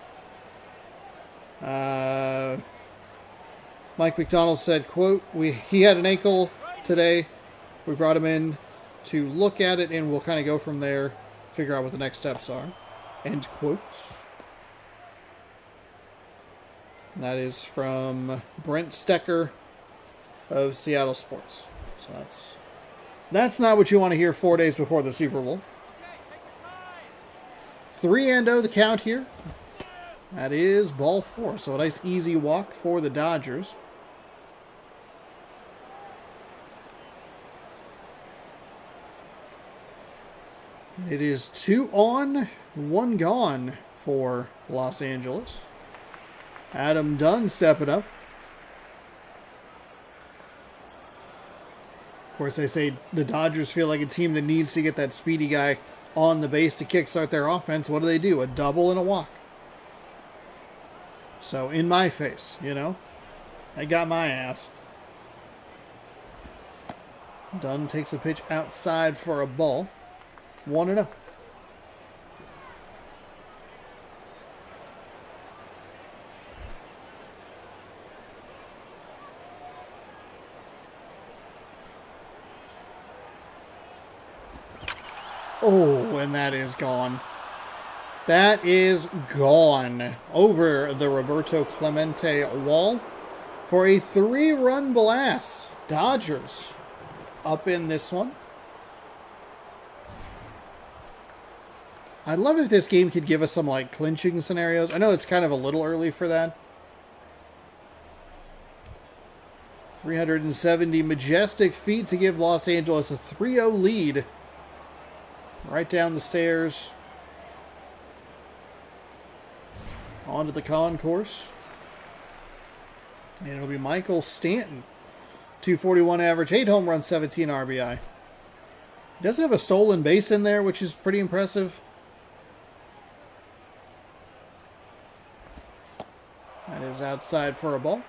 Mike McDonald said, quote, he had an ankle today. We brought him in to look at it, and we'll kind of go from there, figure out what the next steps are. End quote. And that is from Brent Stecker of Seattle Sports. So that's not what you want to hear 4 days before the Super Bowl. 3-0 the count here. That is ball 4. So a nice easy walk for the Dodgers. It is 2 on, 1 gone for Los Angeles. Adam Dunn stepping up. Of course, they say the Dodgers feel like a team that needs to get that speedy guy on the base to kickstart their offense. What do? A double and a walk. So, in my face, you know. They got my ass. Dunn takes a pitch outside for a ball. 1-0. Oh, and that is gone. That is gone over the Roberto Clemente wall for a 3-run blast. Dodgers up in this one. I'd love if this game could give us some, like, clinching scenarios. I know it's kind of a little early for that. 370 majestic feet to give Los Angeles a 3-0 lead. Right down the stairs. Onto the concourse. And it'll be Michael Stanton. 241 average, 8 home runs, 17 RBI. He does have a stolen base in there, which is pretty impressive. That is outside for a ball.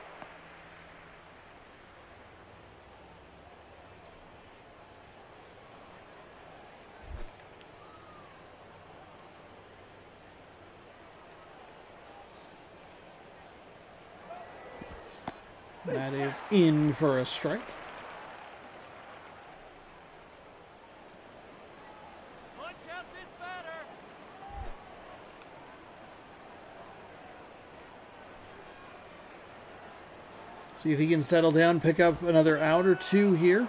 That is in for a strike. Punch out this batter. See if he can settle down, pick up another out or two here.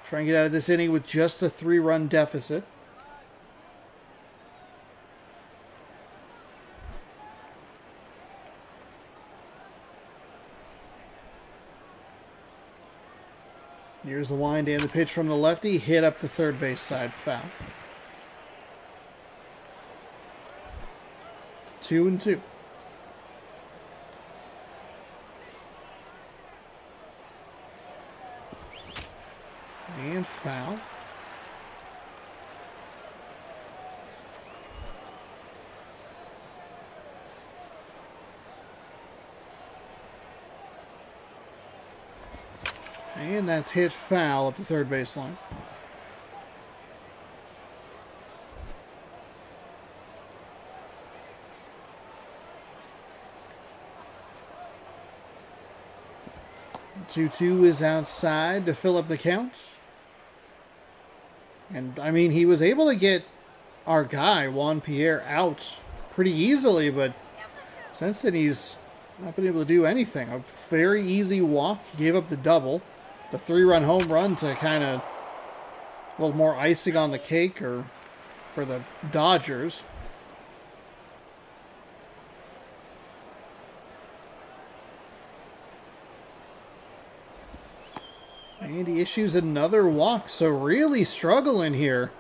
Try and get out of this inning with just a 3-run deficit. Here's the wind and the pitch from the lefty. Hit up the third base side, foul. 2-2. And foul. And that's hit foul up the third baseline. 2-2 is outside to fill up the count. And, I mean, he was able to get our guy, Juan Pierre, out pretty easily, but since then he's not been able to do anything. A very easy walk. He gave up the double. The 3-run home run to kind of a little more icing on the cake or for the Dodgers. And he issues another walk, so really struggling here.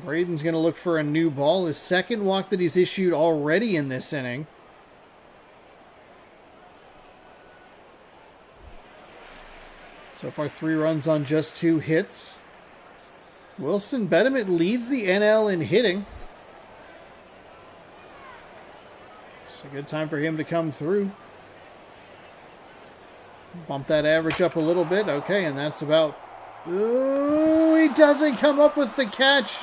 Braden's going to look for a new ball. His second walk that he's issued already in this inning. So far, 3 runs on just 2 hits. Wilson Betterman leads the NL in hitting. It's a good time for him to come through. Bump that average up a little bit. Okay, and that's about... Ooh, he doesn't come up with the catch.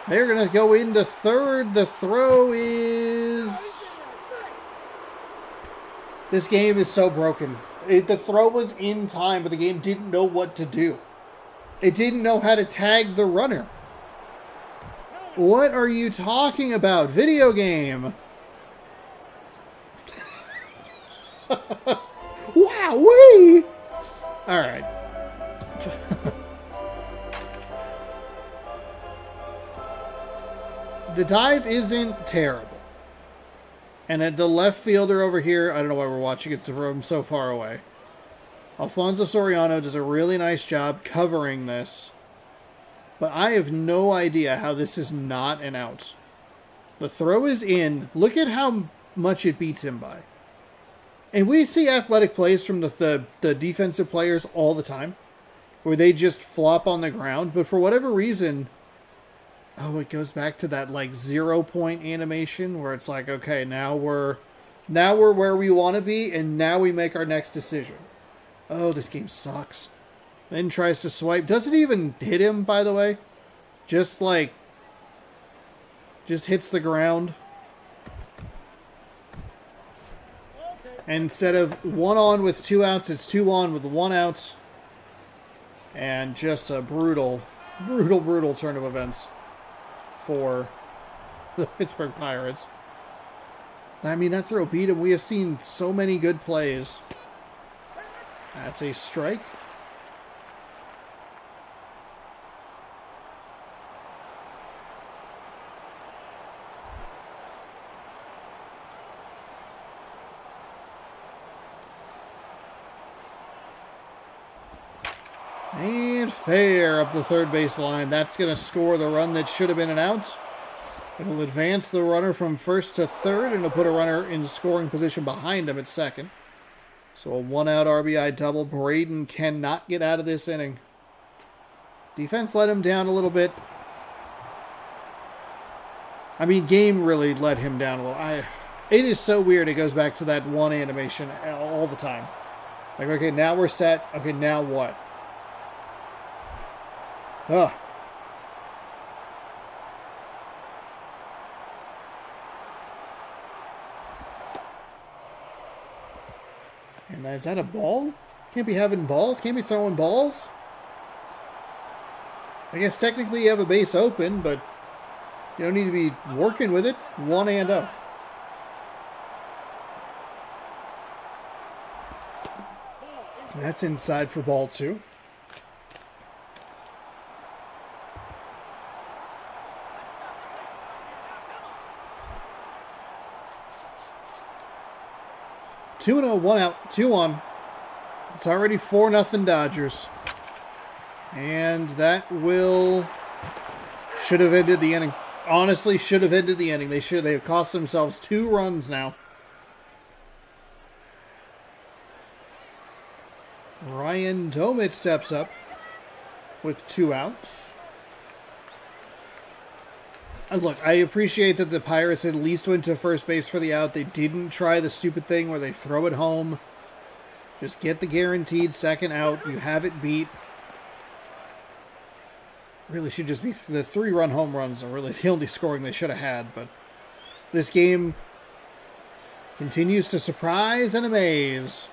They're going to go into third. The throw is... This game is so broken. The throw was in time, but the game didn't know what to do. It didn't know how to tag the runner. What are you talking about? Video game. Wowee! All right. The dive isn't terrible. And at the left fielder over here, I don't know why we're watching it from so far away. Alfonso Soriano does a really nice job covering this. But I have no idea how this is not an out. The throw is in. Look at how much it beats him by. And we see athletic plays from the defensive players all the time. Where they just flop on the ground. But for whatever reason... Oh, it goes back to that like 0-point animation where it's like, okay, now we're where we want to be, and now we make our next decision. Oh, this game sucks. Then tries to swipe. Doesn't even hit him, by the way. Just hits the ground. And instead of 1 on with 2 outs, it's 2 on with 1 out. And just a brutal turn of events for the Pittsburgh Pirates. I mean, that throw beat him. We have seen so many good plays. That's a strike. And fair up the third base line. That's going to score the run that should have been an out. It'll advance the runner from first to third, and it'll put a runner in scoring position behind him at second. So a 1-out RBI double. Braden cannot get out of this inning. Defense let him down a little bit. I mean, game really let him down a little. It is so weird. It goes back to that one animation all the time. Like, okay, now we're set. Okay, now what? Ugh. And is that a ball? Can't be having balls? Can't be throwing balls? I guess technically you have a base open, but you don't need to be working with it. 1-0. That's inside for ball 2. Two and a 1 out, 2 on. It's already 4-0 Dodgers. And that should have ended the inning. Honestly, should have ended the inning. They have cost themselves 2 runs now. Ryan Domit steps up with 2 outs. Look, I appreciate that the Pirates at least went to first base for the out. They didn't try the stupid thing where they throw it home. Just get the guaranteed second out. You have it beat. Really should just be the 3-run home runs are really the only scoring they should have had. But this game continues to surprise and amaze.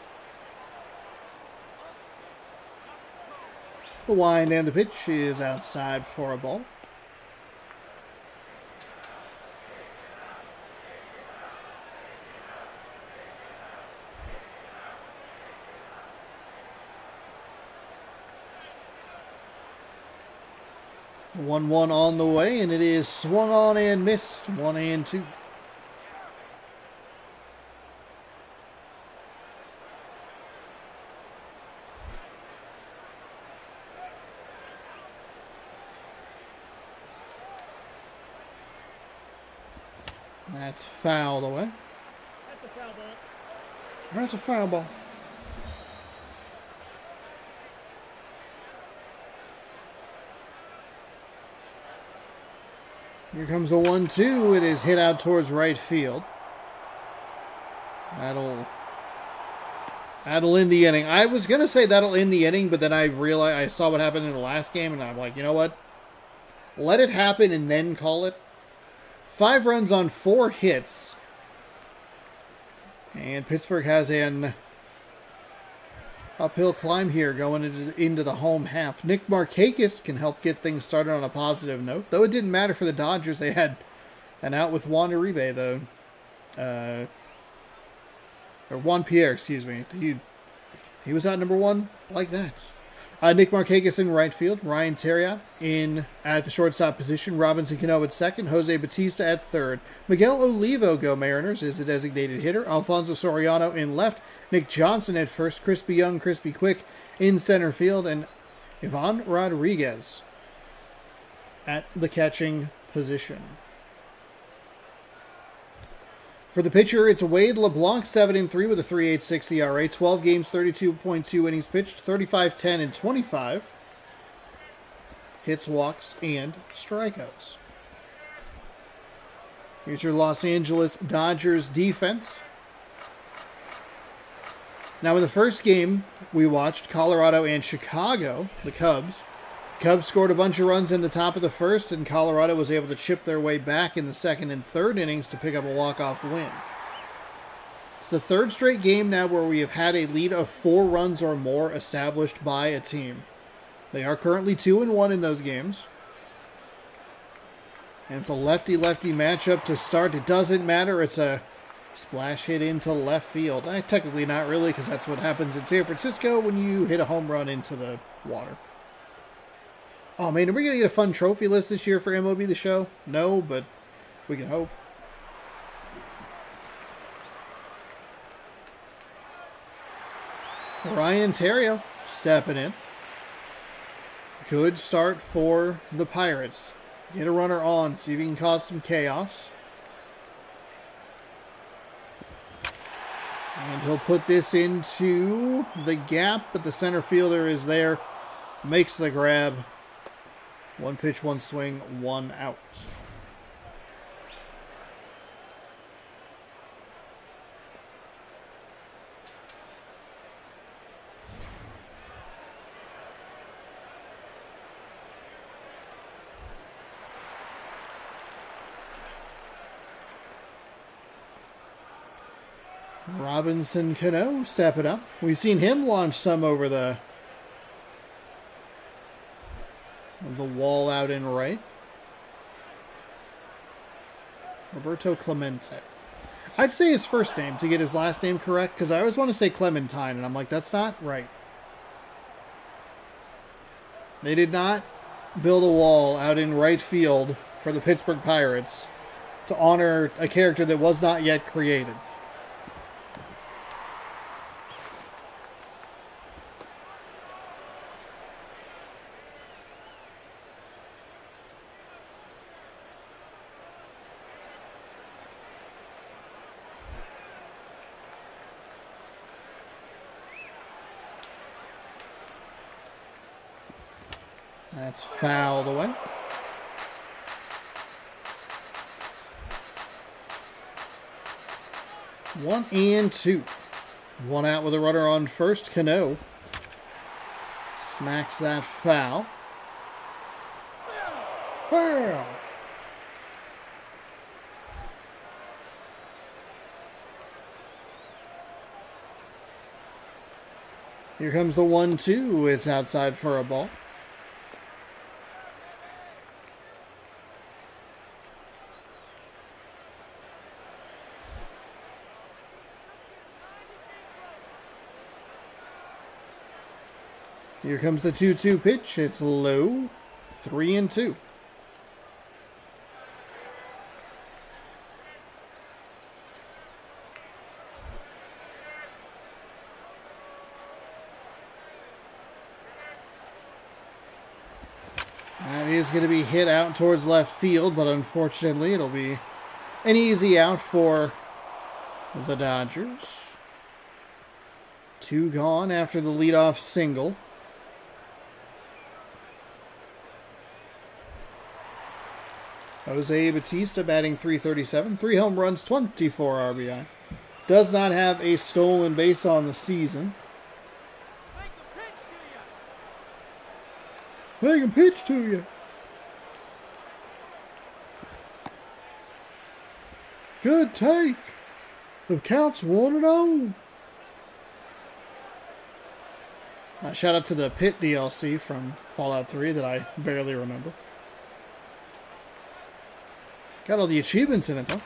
The wind and the pitch is outside for a ball. The 1-1 on the way, and it is swung on and missed. 1-2. That's fouled away. That's a foul ball. That's a foul ball. Here comes the 1-2. It is hit out towards right field. That'll end the inning. I was going to say that'll end the inning, but then I realized I saw what happened in the last game, and I'm like, you know what? Let it happen and then call it. 5 runs on 4 hits. And Pittsburgh has an uphill climb here going into the home half. Nick Markakis can help get things started on a positive note. Though it didn't matter for the Dodgers. They had an out with Juan Uribe, though. Or Juan Pierre, excuse me. He was out number 1 like that. Nick Markakis in right field. Ryan Terriot in at the shortstop position. Robinson Cano at second. Jose Batista at third. Miguel Olivo, go Mariners, is the designated hitter. Alfonso Soriano in left. Nick Johnson at first. Crispy Young, Crispy Quick in center field. And Ivan Rodriguez at the catching position. For the pitcher, it's Wade LeBlanc, 7-3 with a 3.86 ERA, 12 games, 32.2 innings pitched, 35, 10, and 25 hits, walks, and strikeouts. Here's your Los Angeles Dodgers defense. Now, in the first game, we watched Colorado and Chicago, the Cubs. Cubs scored a bunch of runs in the top of the first, and Colorado was able to chip their way back in the second and third innings to pick up a walk-off win. It's the third straight game now where we have had a lead of 4 runs or more established by a team. They are currently 2-1 in those games. And it's a lefty-lefty matchup to start. It doesn't matter. It's a splash hit into left field. Technically not really, because that's what happens in San Francisco when you hit a home run into the water. Oh, man, are we going to get a fun trophy list this year for MLB The Show? No, but we can hope. Ryan Terriot stepping in. Good start for the Pirates. Get a runner on, see if he can cause some chaos. And he'll put this into the gap, but the center fielder is there. Makes the grab. 1 pitch, 1 swing, 1 out. Robinson Cano stepping up. We've seen him launch some over the wall out in right. Roberto Clemente. I'd say his first name to get his last name correct, because I always want to say Clementine, and I'm like, that's not right. They did not build a wall out in right field for the Pittsburgh Pirates to honor a character that was not yet created. That's fouled away. One and two. 1 out with a runner on first. Cano smacks that foul. Foul. Here comes the 1-2. It's outside for a ball. Here comes the 2-2 pitch. It's low. 3-2. That is going to be hit out towards left field, but unfortunately it'll be an easy out for the Dodgers. 2 gone after the leadoff single. Jose Bautista batting .337, 3 home runs, 24 RBI. Does not have a stolen base on the season. Make him pitch to you. Good take. The count's 1-0. Shout out to the Pit DLC from Fallout 3 that I barely remember. Got all the achievements in it, though.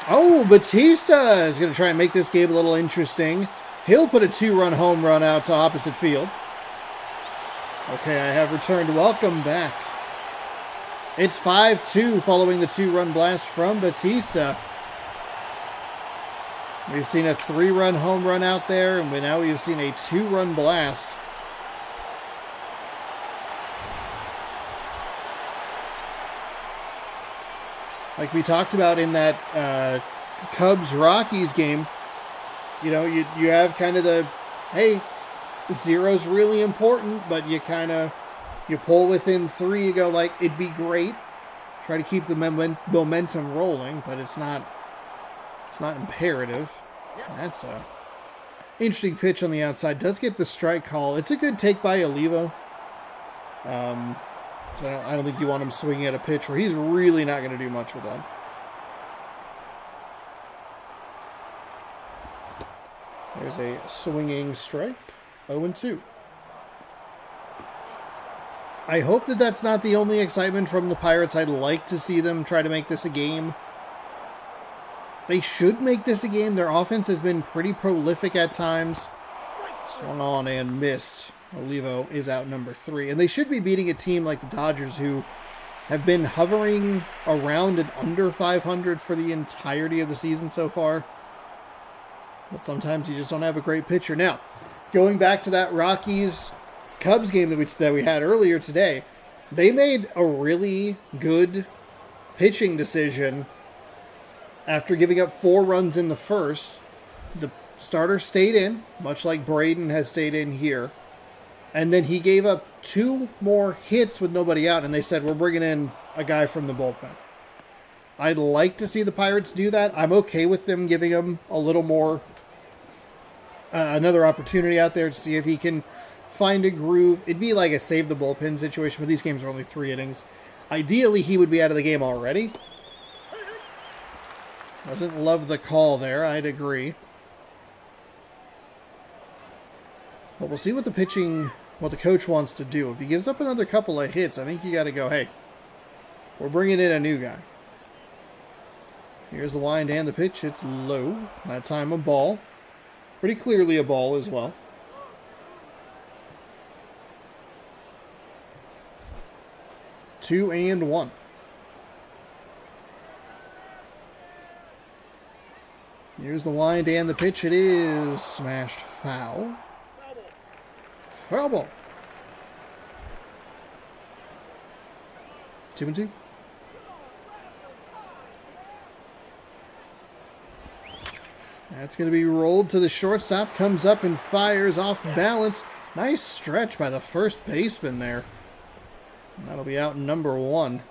Oh, Batista is going to try and make this game a little interesting. He'll put a 2-run home run out to opposite field. Okay, I have returned. Welcome back. It's 5-2 following the 2-run blast from Batista. We've seen a 3-run home run out there, and now we've seen a 2-run blast. Like we talked about in that Cubs-Rockies game, you know, you have kind of the, hey, 0's really important, but you pull within 3, you go like, it'd be great. Try to keep the momentum rolling, but it's not imperative. That's a interesting pitch on the outside. Does get the strike call. It's a good take by Olivo. So I don't think you want him swinging at a pitch where he's really not going to do much with that. There's a swinging strike. 0-2. I hope that that's not the only excitement from the Pirates. I'd like to see them try to make this a game. They should make this a game. Their offense has been pretty prolific at times. Swung on and missed. Olivo is out number 3. And they should be beating a team like the Dodgers, who have been hovering around and under 500 for the entirety of the season so far. But sometimes you just don't have a great pitcher. Now, going back to that Rockies-Cubs game that we had earlier today, they made a really good pitching decision after giving up 4 runs in the first. The starter stayed in, much like Braden has stayed in here. And then he gave up 2 more hits with nobody out, and they said, we're bringing in a guy from the bullpen. I'd like to see the Pirates do that. I'm okay with them giving him a little more, another opportunity out there to see if he can find a groove. It'd be like a save the bullpen situation, but these games are only 3 innings. Ideally, he would be out of the game already. Doesn't love the call there, I'd agree. But we'll see what the coach wants to do. If he gives up another couple of hits, I think you got to go, hey, we're bringing in a new guy. Here's the wind and the pitch. It's low. That time a ball. Pretty clearly a ball as well. Two and one. Here's the wind and the pitch. It is smashed foul. Foul ball. 2-2. That's going to be rolled to the shortstop. Comes up and fires off balance. Nice stretch by the first baseman there. And that'll be out number 1.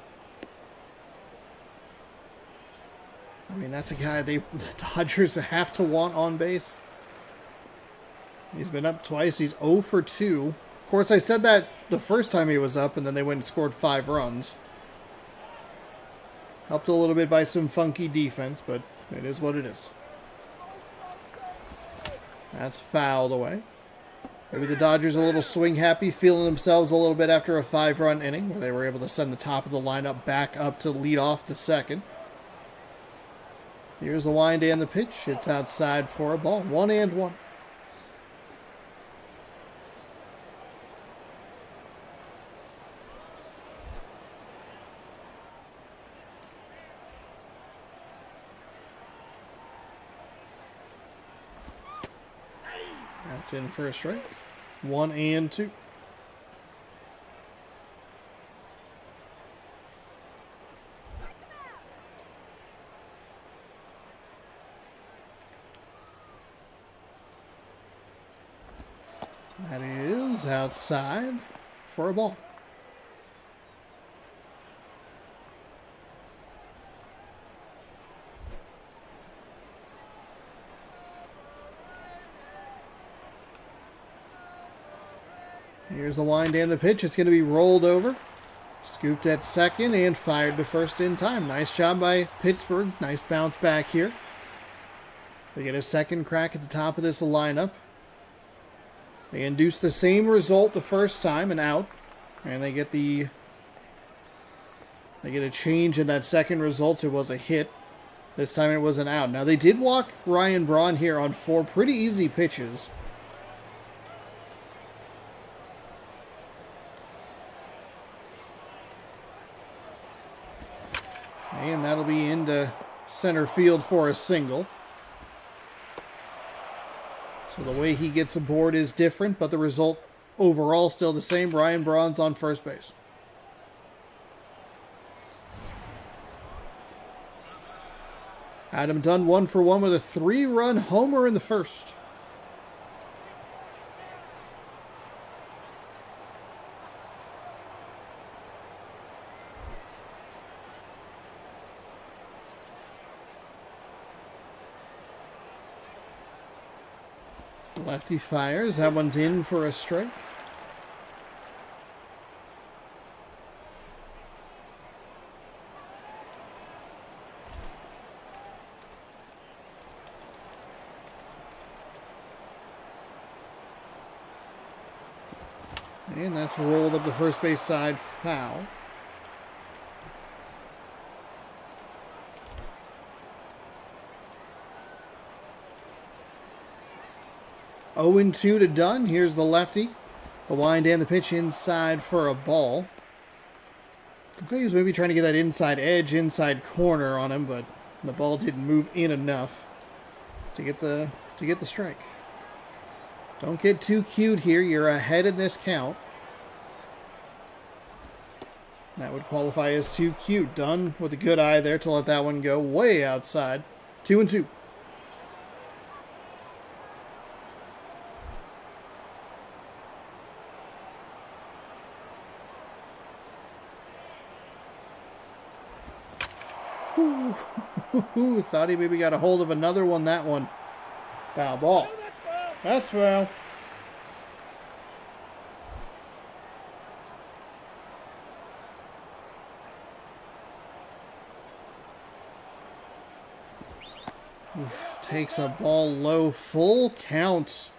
I mean, that's a guy the Dodgers have to want on base. He's been up twice. He's 0 for 2. Of course, I said that the first time he was up, and then they went and scored 5 runs. Helped a little bit by some funky defense, but it is what it is. That's fouled away. Maybe the Dodgers a little swing happy, feeling themselves a little bit after a 5-run inning, where they were able to send the top of the lineup back up to lead off the second. Here's the wind and the pitch. It's outside for a ball. 1-1. That's in for a strike. 1-2. That is outside for a ball. Here's the wind and the pitch. It's going to be rolled over. Scooped at second and fired to first in time. Nice job by Pittsburgh. Nice bounce back here. They get a second crack at the top of this lineup. They induce the same result the first time, an out. And they get a change in that second result. It was a hit. This time it was an out. Now they did walk Ryan Braun here on 4 pretty easy pitches. And that'll be into center field for a single. So the way he gets aboard is different, but the result overall still the same. Ryan Braun's on first base. Adam Dunn 1 for 1 with a 3-run homer in the first. Lefty fires. That one's in for a strike. And that's rolled up the first base side, foul. Oh and 2 to Dunn. Here's the lefty. The wind and the pitch inside for a ball. I think he was maybe trying to get that inside edge, inside corner on him, but the ball didn't move in enough to get the strike. Don't get too cute here. You're ahead in this count. That would qualify as too cute. Dunn with a good eye there to let that one go way outside. 2-2. Thought he maybe got a hold of another one. That one. Foul ball. That's foul. Takes a ball low. Full count.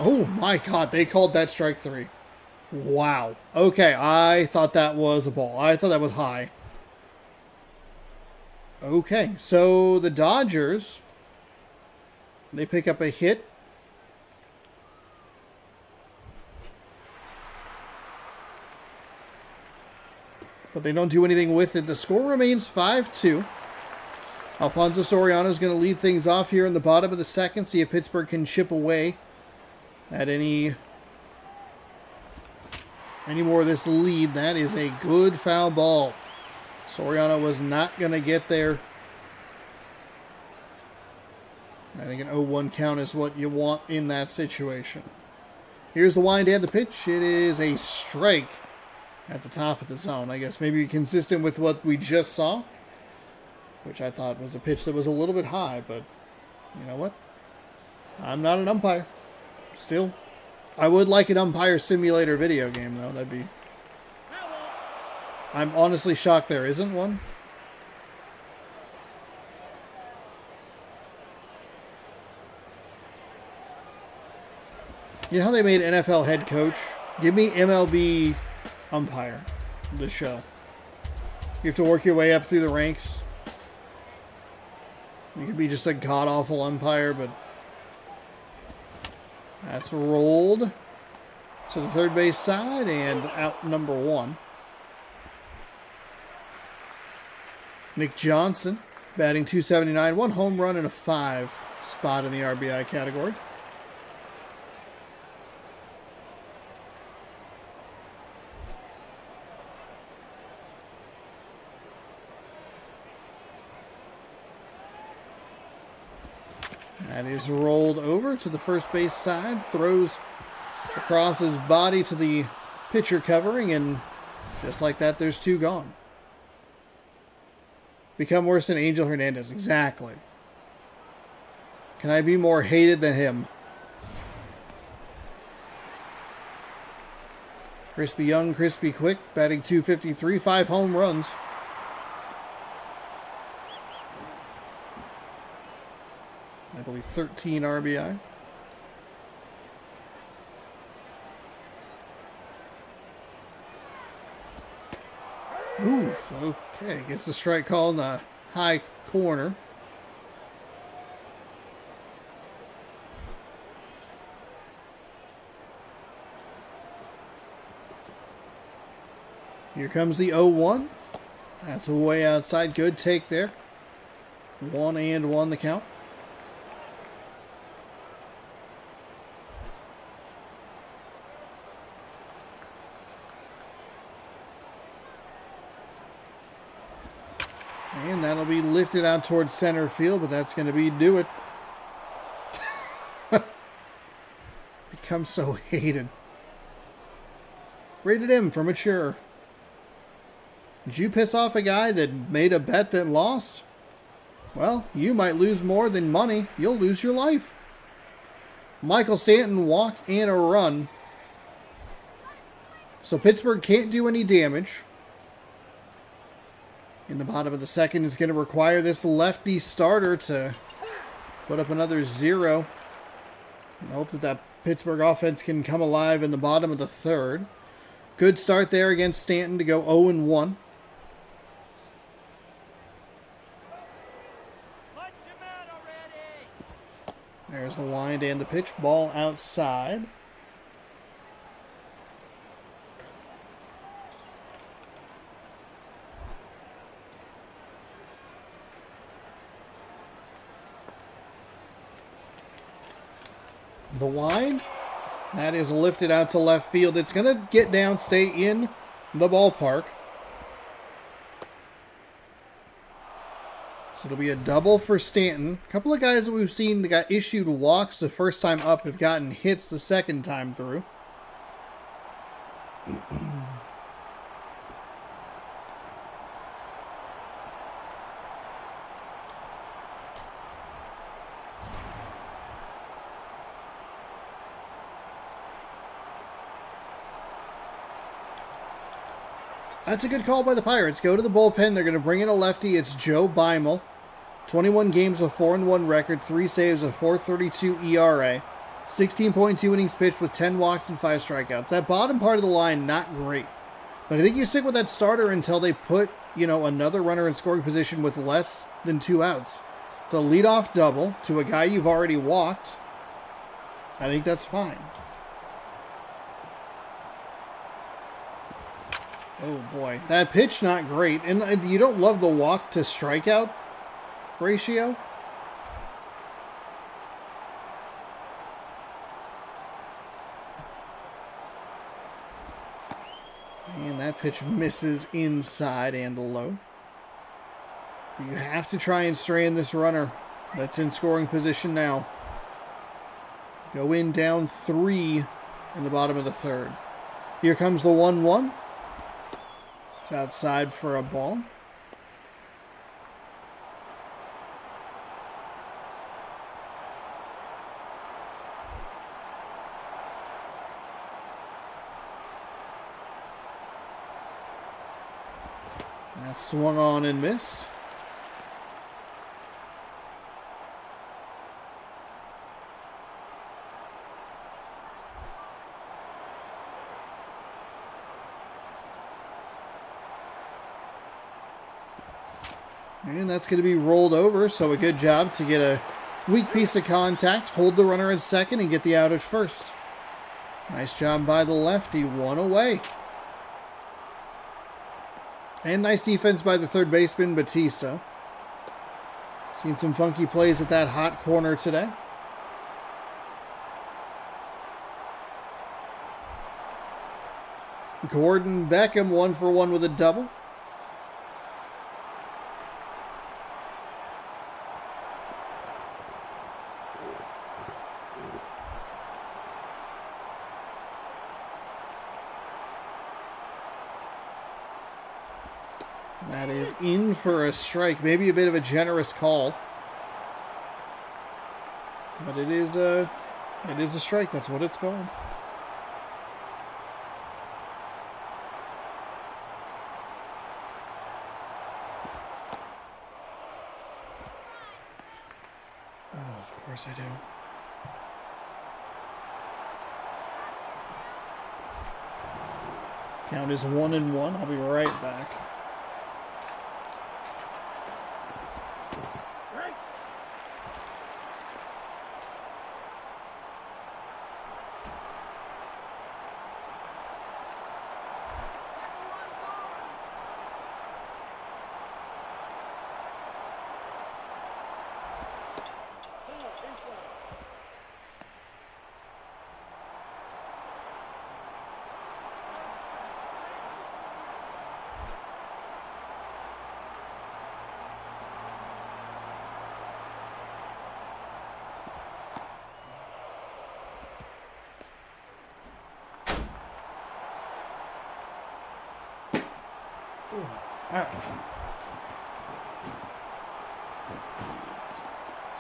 Oh my God, they called that strike 3. Wow. Okay, I thought that was a ball. I thought that was high. Okay, so the Dodgers, they pick up a hit. But they don't do anything with it. The score remains 5-2. Alfonso Soriano is going to lead things off here in the bottom of the second. See if Pittsburgh can chip away at any more of this lead. That is a good foul ball. Soriano was not going to get there. I think an 0-1 count is what you want in that situation. Here's the wind and the pitch. It is a strike at the top of the zone. I guess maybe consistent with what we just saw, which I thought was a pitch that was a little bit high, but you know what? I'm not an umpire. Still, I would like an umpire simulator video game, though. That'd be... I'm honestly shocked there isn't one. You know how they made NFL head coach? Give me MLB umpire, the show. You have to work your way up through the ranks. You could be just a god-awful umpire, but That's rolled to the third base side and out number 1. Nick Johnson batting .279, 1 home run and a 5 spot in the RBI category. That is rolled over to the first base side, throws across his body to the pitcher covering, and just like that, there's 2 gone. Become worse than Angel Hernandez. Exactly. Can I be more hated than him? Crispy Young, Crispy Quick, batting .253, 5 home runs. I believe 13 RBI. Ooh, okay. Gets the strike call in the high corner. Here comes the 0-1. That's way outside. Good take there. 1-1 the count. And that'll be lifted out towards center field, but that's going to be do it. Become so hated. Rated M for mature. Did you piss off a guy that made a bet that lost? Well, you might lose more than money. You'll lose your life. Michael Stanton, walk and a run. So Pittsburgh can't do any damage. In the bottom of the second, is going to require this lefty starter to put up another 0. I hope that Pittsburgh offense can come alive in the bottom of the third. Good start there against Stanton to go 0-1. There's the wind and the pitch. Ball outside. The wind, that is lifted out to left field. It's going to get down, stay in the ballpark. So it'll be a double for Stanton. A couple of guys that we've seen that got issued walks the first time up have gotten hits the second time through. That's a good call by the Pirates. Go to the bullpen. They're going to bring in a lefty. It's Joe Beimel. 21 games, a 4-1 record, 3 saves, a 4.32 ERA, 16.2 innings pitched with 10 walks and 5 strikeouts. That bottom part of the line, not great. But I think you stick with that starter until they put, another runner in scoring position with less than 2 outs. It's a leadoff double to a guy you've already walked. I think that's fine. Oh boy, that pitch not great. And you don't love the walk to strikeout ratio. And that pitch misses inside and low. You have to try and strand this runner that's in scoring position now. Go in down 3 in the bottom of the third. Here comes the 1-1. It's outside for a ball. That swung on and missed. And that's going to be rolled over, so a good job to get a Weak piece of contact. Hold the runner at second and get the out at first. Nice job by the lefty. One away. And nice defense by the third baseman, Batista. Seen some funky plays at that hot corner today. Gordon Beckham 1-for-1 with a double. That is in for a strike. Maybe a bit of a generous call. But it is a strike. That's what it's called. Oh, of course I do. Count is 1-1. I'll be right back.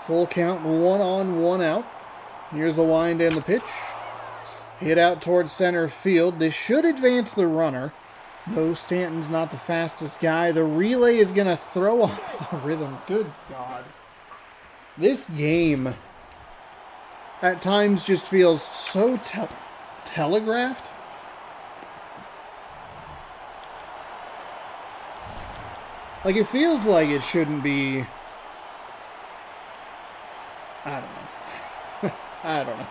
Full count, 1-on, 1-out. Here's the wind and the pitch. Hit out towards center field. This should advance the runner, though Stanton's not the fastest guy. The relay is going to throw off the rhythm. Good God. This game at times just feels so telegraphed. Like, it feels like it shouldn't be... I don't know. I don't know.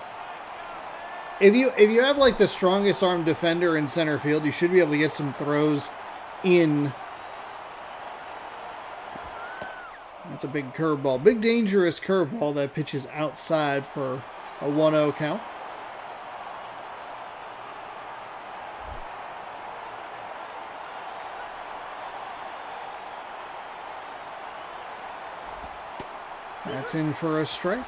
If you have, like, the strongest arm defender in center field, you should be able to get some throws in. That's a big curveball. Big, dangerous curveball that pitches outside for a 1-0 count. That's in for a strike.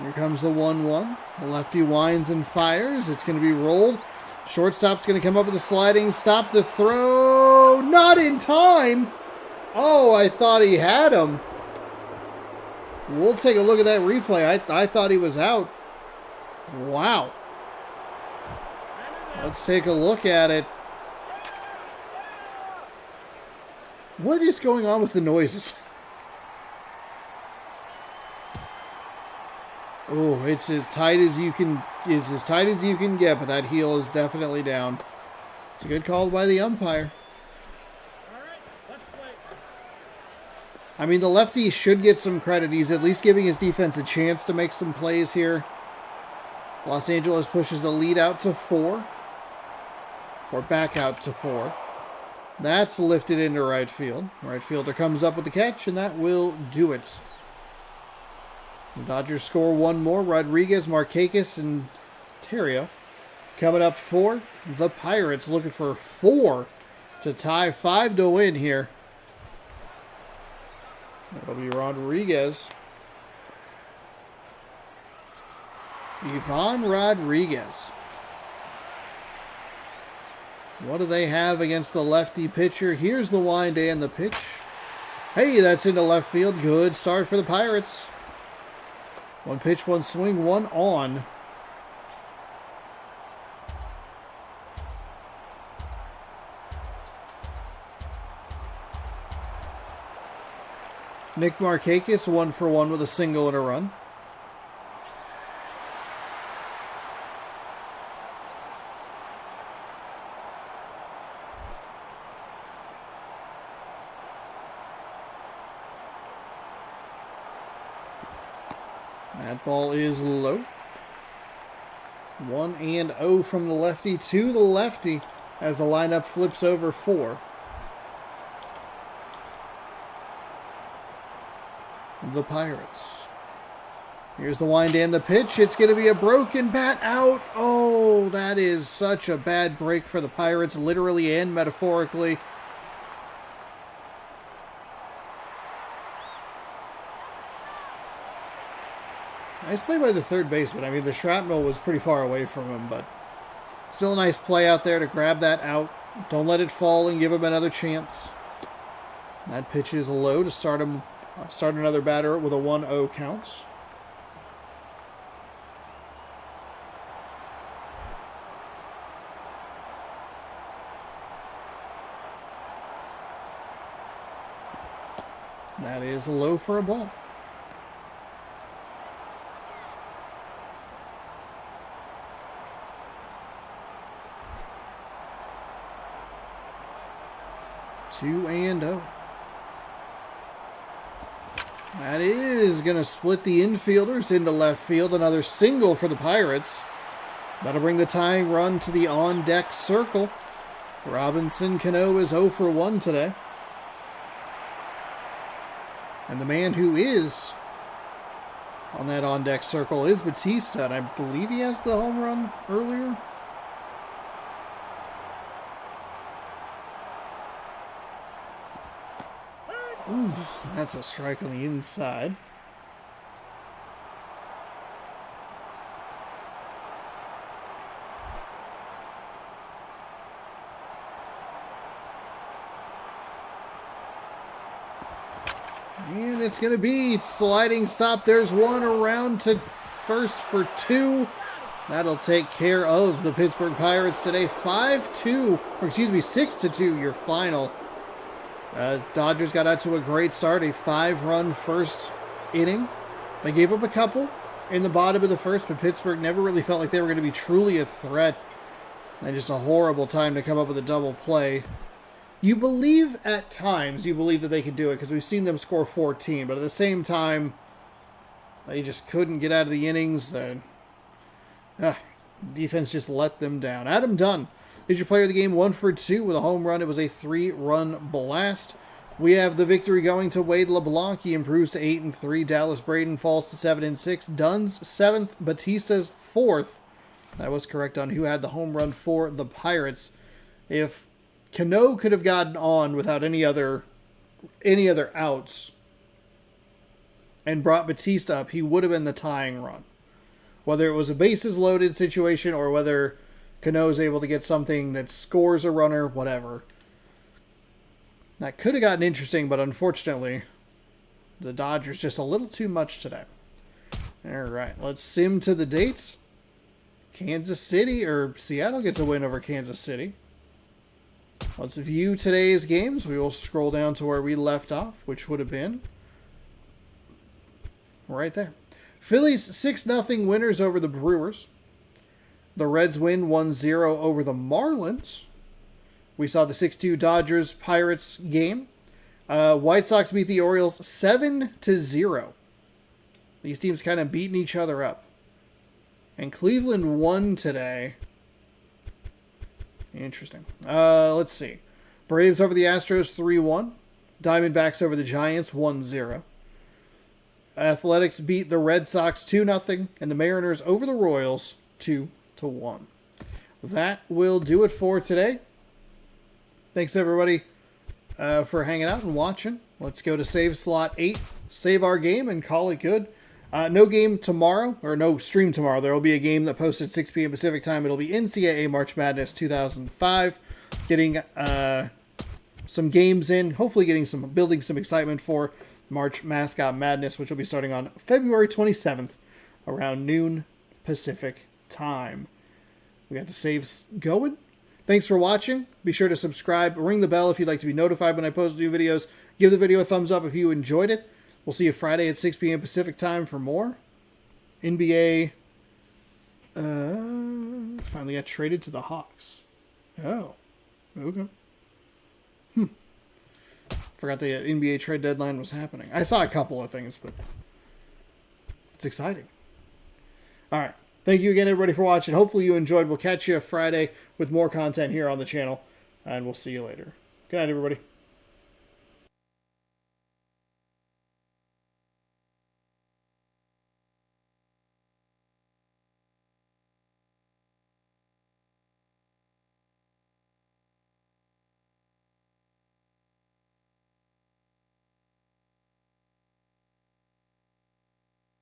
Here comes the 1-1. The lefty winds and fires. It's going to be rolled. Shortstop's going to come up with a sliding stop. The throw. Not in time. Oh, I thought he had him. We'll take a look at that replay. I thought he was out. Wow. Let's take a look at it. What is going on with the noises? Oh, it's as tight as you can get, but that heel is definitely down. It's a good call by the umpire. I mean, the lefty should get some credit. He's at least giving his defense a chance to make some plays here. Los Angeles pushes the lead out to 4. Or back out to 4. That's lifted into right field. Right fielder comes up with the catch, and that will do it. The Dodgers score one more. Rodriguez, Markakis, and Terrio. Coming up 4. The Pirates looking for 4 to tie, 5 to win here. That'll be Rodriguez. Ivan Rodriguez. What do they have against the lefty pitcher? Here's the wind and the pitch. Hey, that's into left field. Good start for the Pirates. 1 pitch, 1 swing, 1 on. Nick Markakis, 1-for-1 with a single and a run. That ball is low. 1-0 from the lefty to the lefty as the lineup flips over 4. The Pirates. Here's the wind and the pitch. It's going to be a broken bat out. Oh, that is such a bad break for the Pirates, literally and metaphorically. Nice play by the third baseman. I mean, the shrapnel was pretty far away from him, but still a nice play out there to grab that out. Don't let it fall and give him another chance. That pitch is low to start another batter with a 1-0 count. That is low for a ball. Two and oh. That is going to split the infielders into left field. Another single for the Pirates. That'll bring the tying run to the on-deck circle. Robinson Cano is 0 for 1 today. And the man who is on that on-deck circle is Batista, and I believe he has the home run earlier. Ooh, that's a strike on the inside. And it's going to be sliding stop. There's one around to first for 2. That'll take care of the Pittsburgh Pirates today. 5-2, or excuse me, 6-2, your final. Dodgers got out to a great start, a 5-run first inning. They gave up a couple in the bottom of the first, but Pittsburgh never really felt like they were going to be truly a threat. And just a horrible time to come up with a double play. You believe at times, that they could do it because we've seen them score 14, but at the same time, they just couldn't get out of the innings. The defense just let them down. Adam Dunn is your player of the game, 1 for 2 with a home run. It was a 3-run blast. We have the victory going to Wade LeBlanc. He improves to 8-3. Dallas Braden falls to 7-6. Dunn's 7th, Batista's 4th. That was correct on who had the home run for the Pirates. If Cano could have gotten on without any other outs and brought Batista up, he would have been the tying run. Whether it was a bases loaded situation or whether Cano is able to get something that scores a runner, whatever. That could have gotten interesting, but unfortunately, the Dodgers just a little too much today. All right, let's sim to the dates. Seattle gets a win over Kansas City. Let's view today's games. We will scroll down to where we left off, which would have been right there. Phillies 6-0 winners over the Brewers. The Reds win 1-0 over the Marlins. We saw the 6-2 Dodgers-Pirates game. White Sox beat the Orioles 7-0. These teams kind of beating each other up. And Cleveland won today. Interesting. Let's see. Braves over the Astros 3-1. Diamondbacks over the Giants 1-0. Athletics beat the Red Sox 2-0. And the Mariners over the Royals 2-1. That will do it for today. Thanks everybody for hanging out and watching. Let's go to save slot 8. Save our game and call it good. No game tomorrow, or no stream tomorrow. There will be a game that posts at 6 p.m. Pacific time. It'll be NCAA March Madness 2005. Getting some games in. Hopefully building some excitement for March Mascot Madness, which will be starting on February 27th around noon Pacific time. We got the saves going. Thanks for watching. Be sure to subscribe. Ring the bell if you'd like to be notified when I post new videos. Give the video a thumbs up if you enjoyed it. We'll see you Friday at 6 p.m. Pacific time for more. NBA finally got traded to the Hawks. Oh, okay. Forgot the NBA trade deadline was happening. I saw a couple of things, but It's exciting. All right. Thank you again, everybody, for watching. Hopefully you enjoyed. We'll catch you Friday with more content here on the channel, and we'll see you later. Good night, everybody.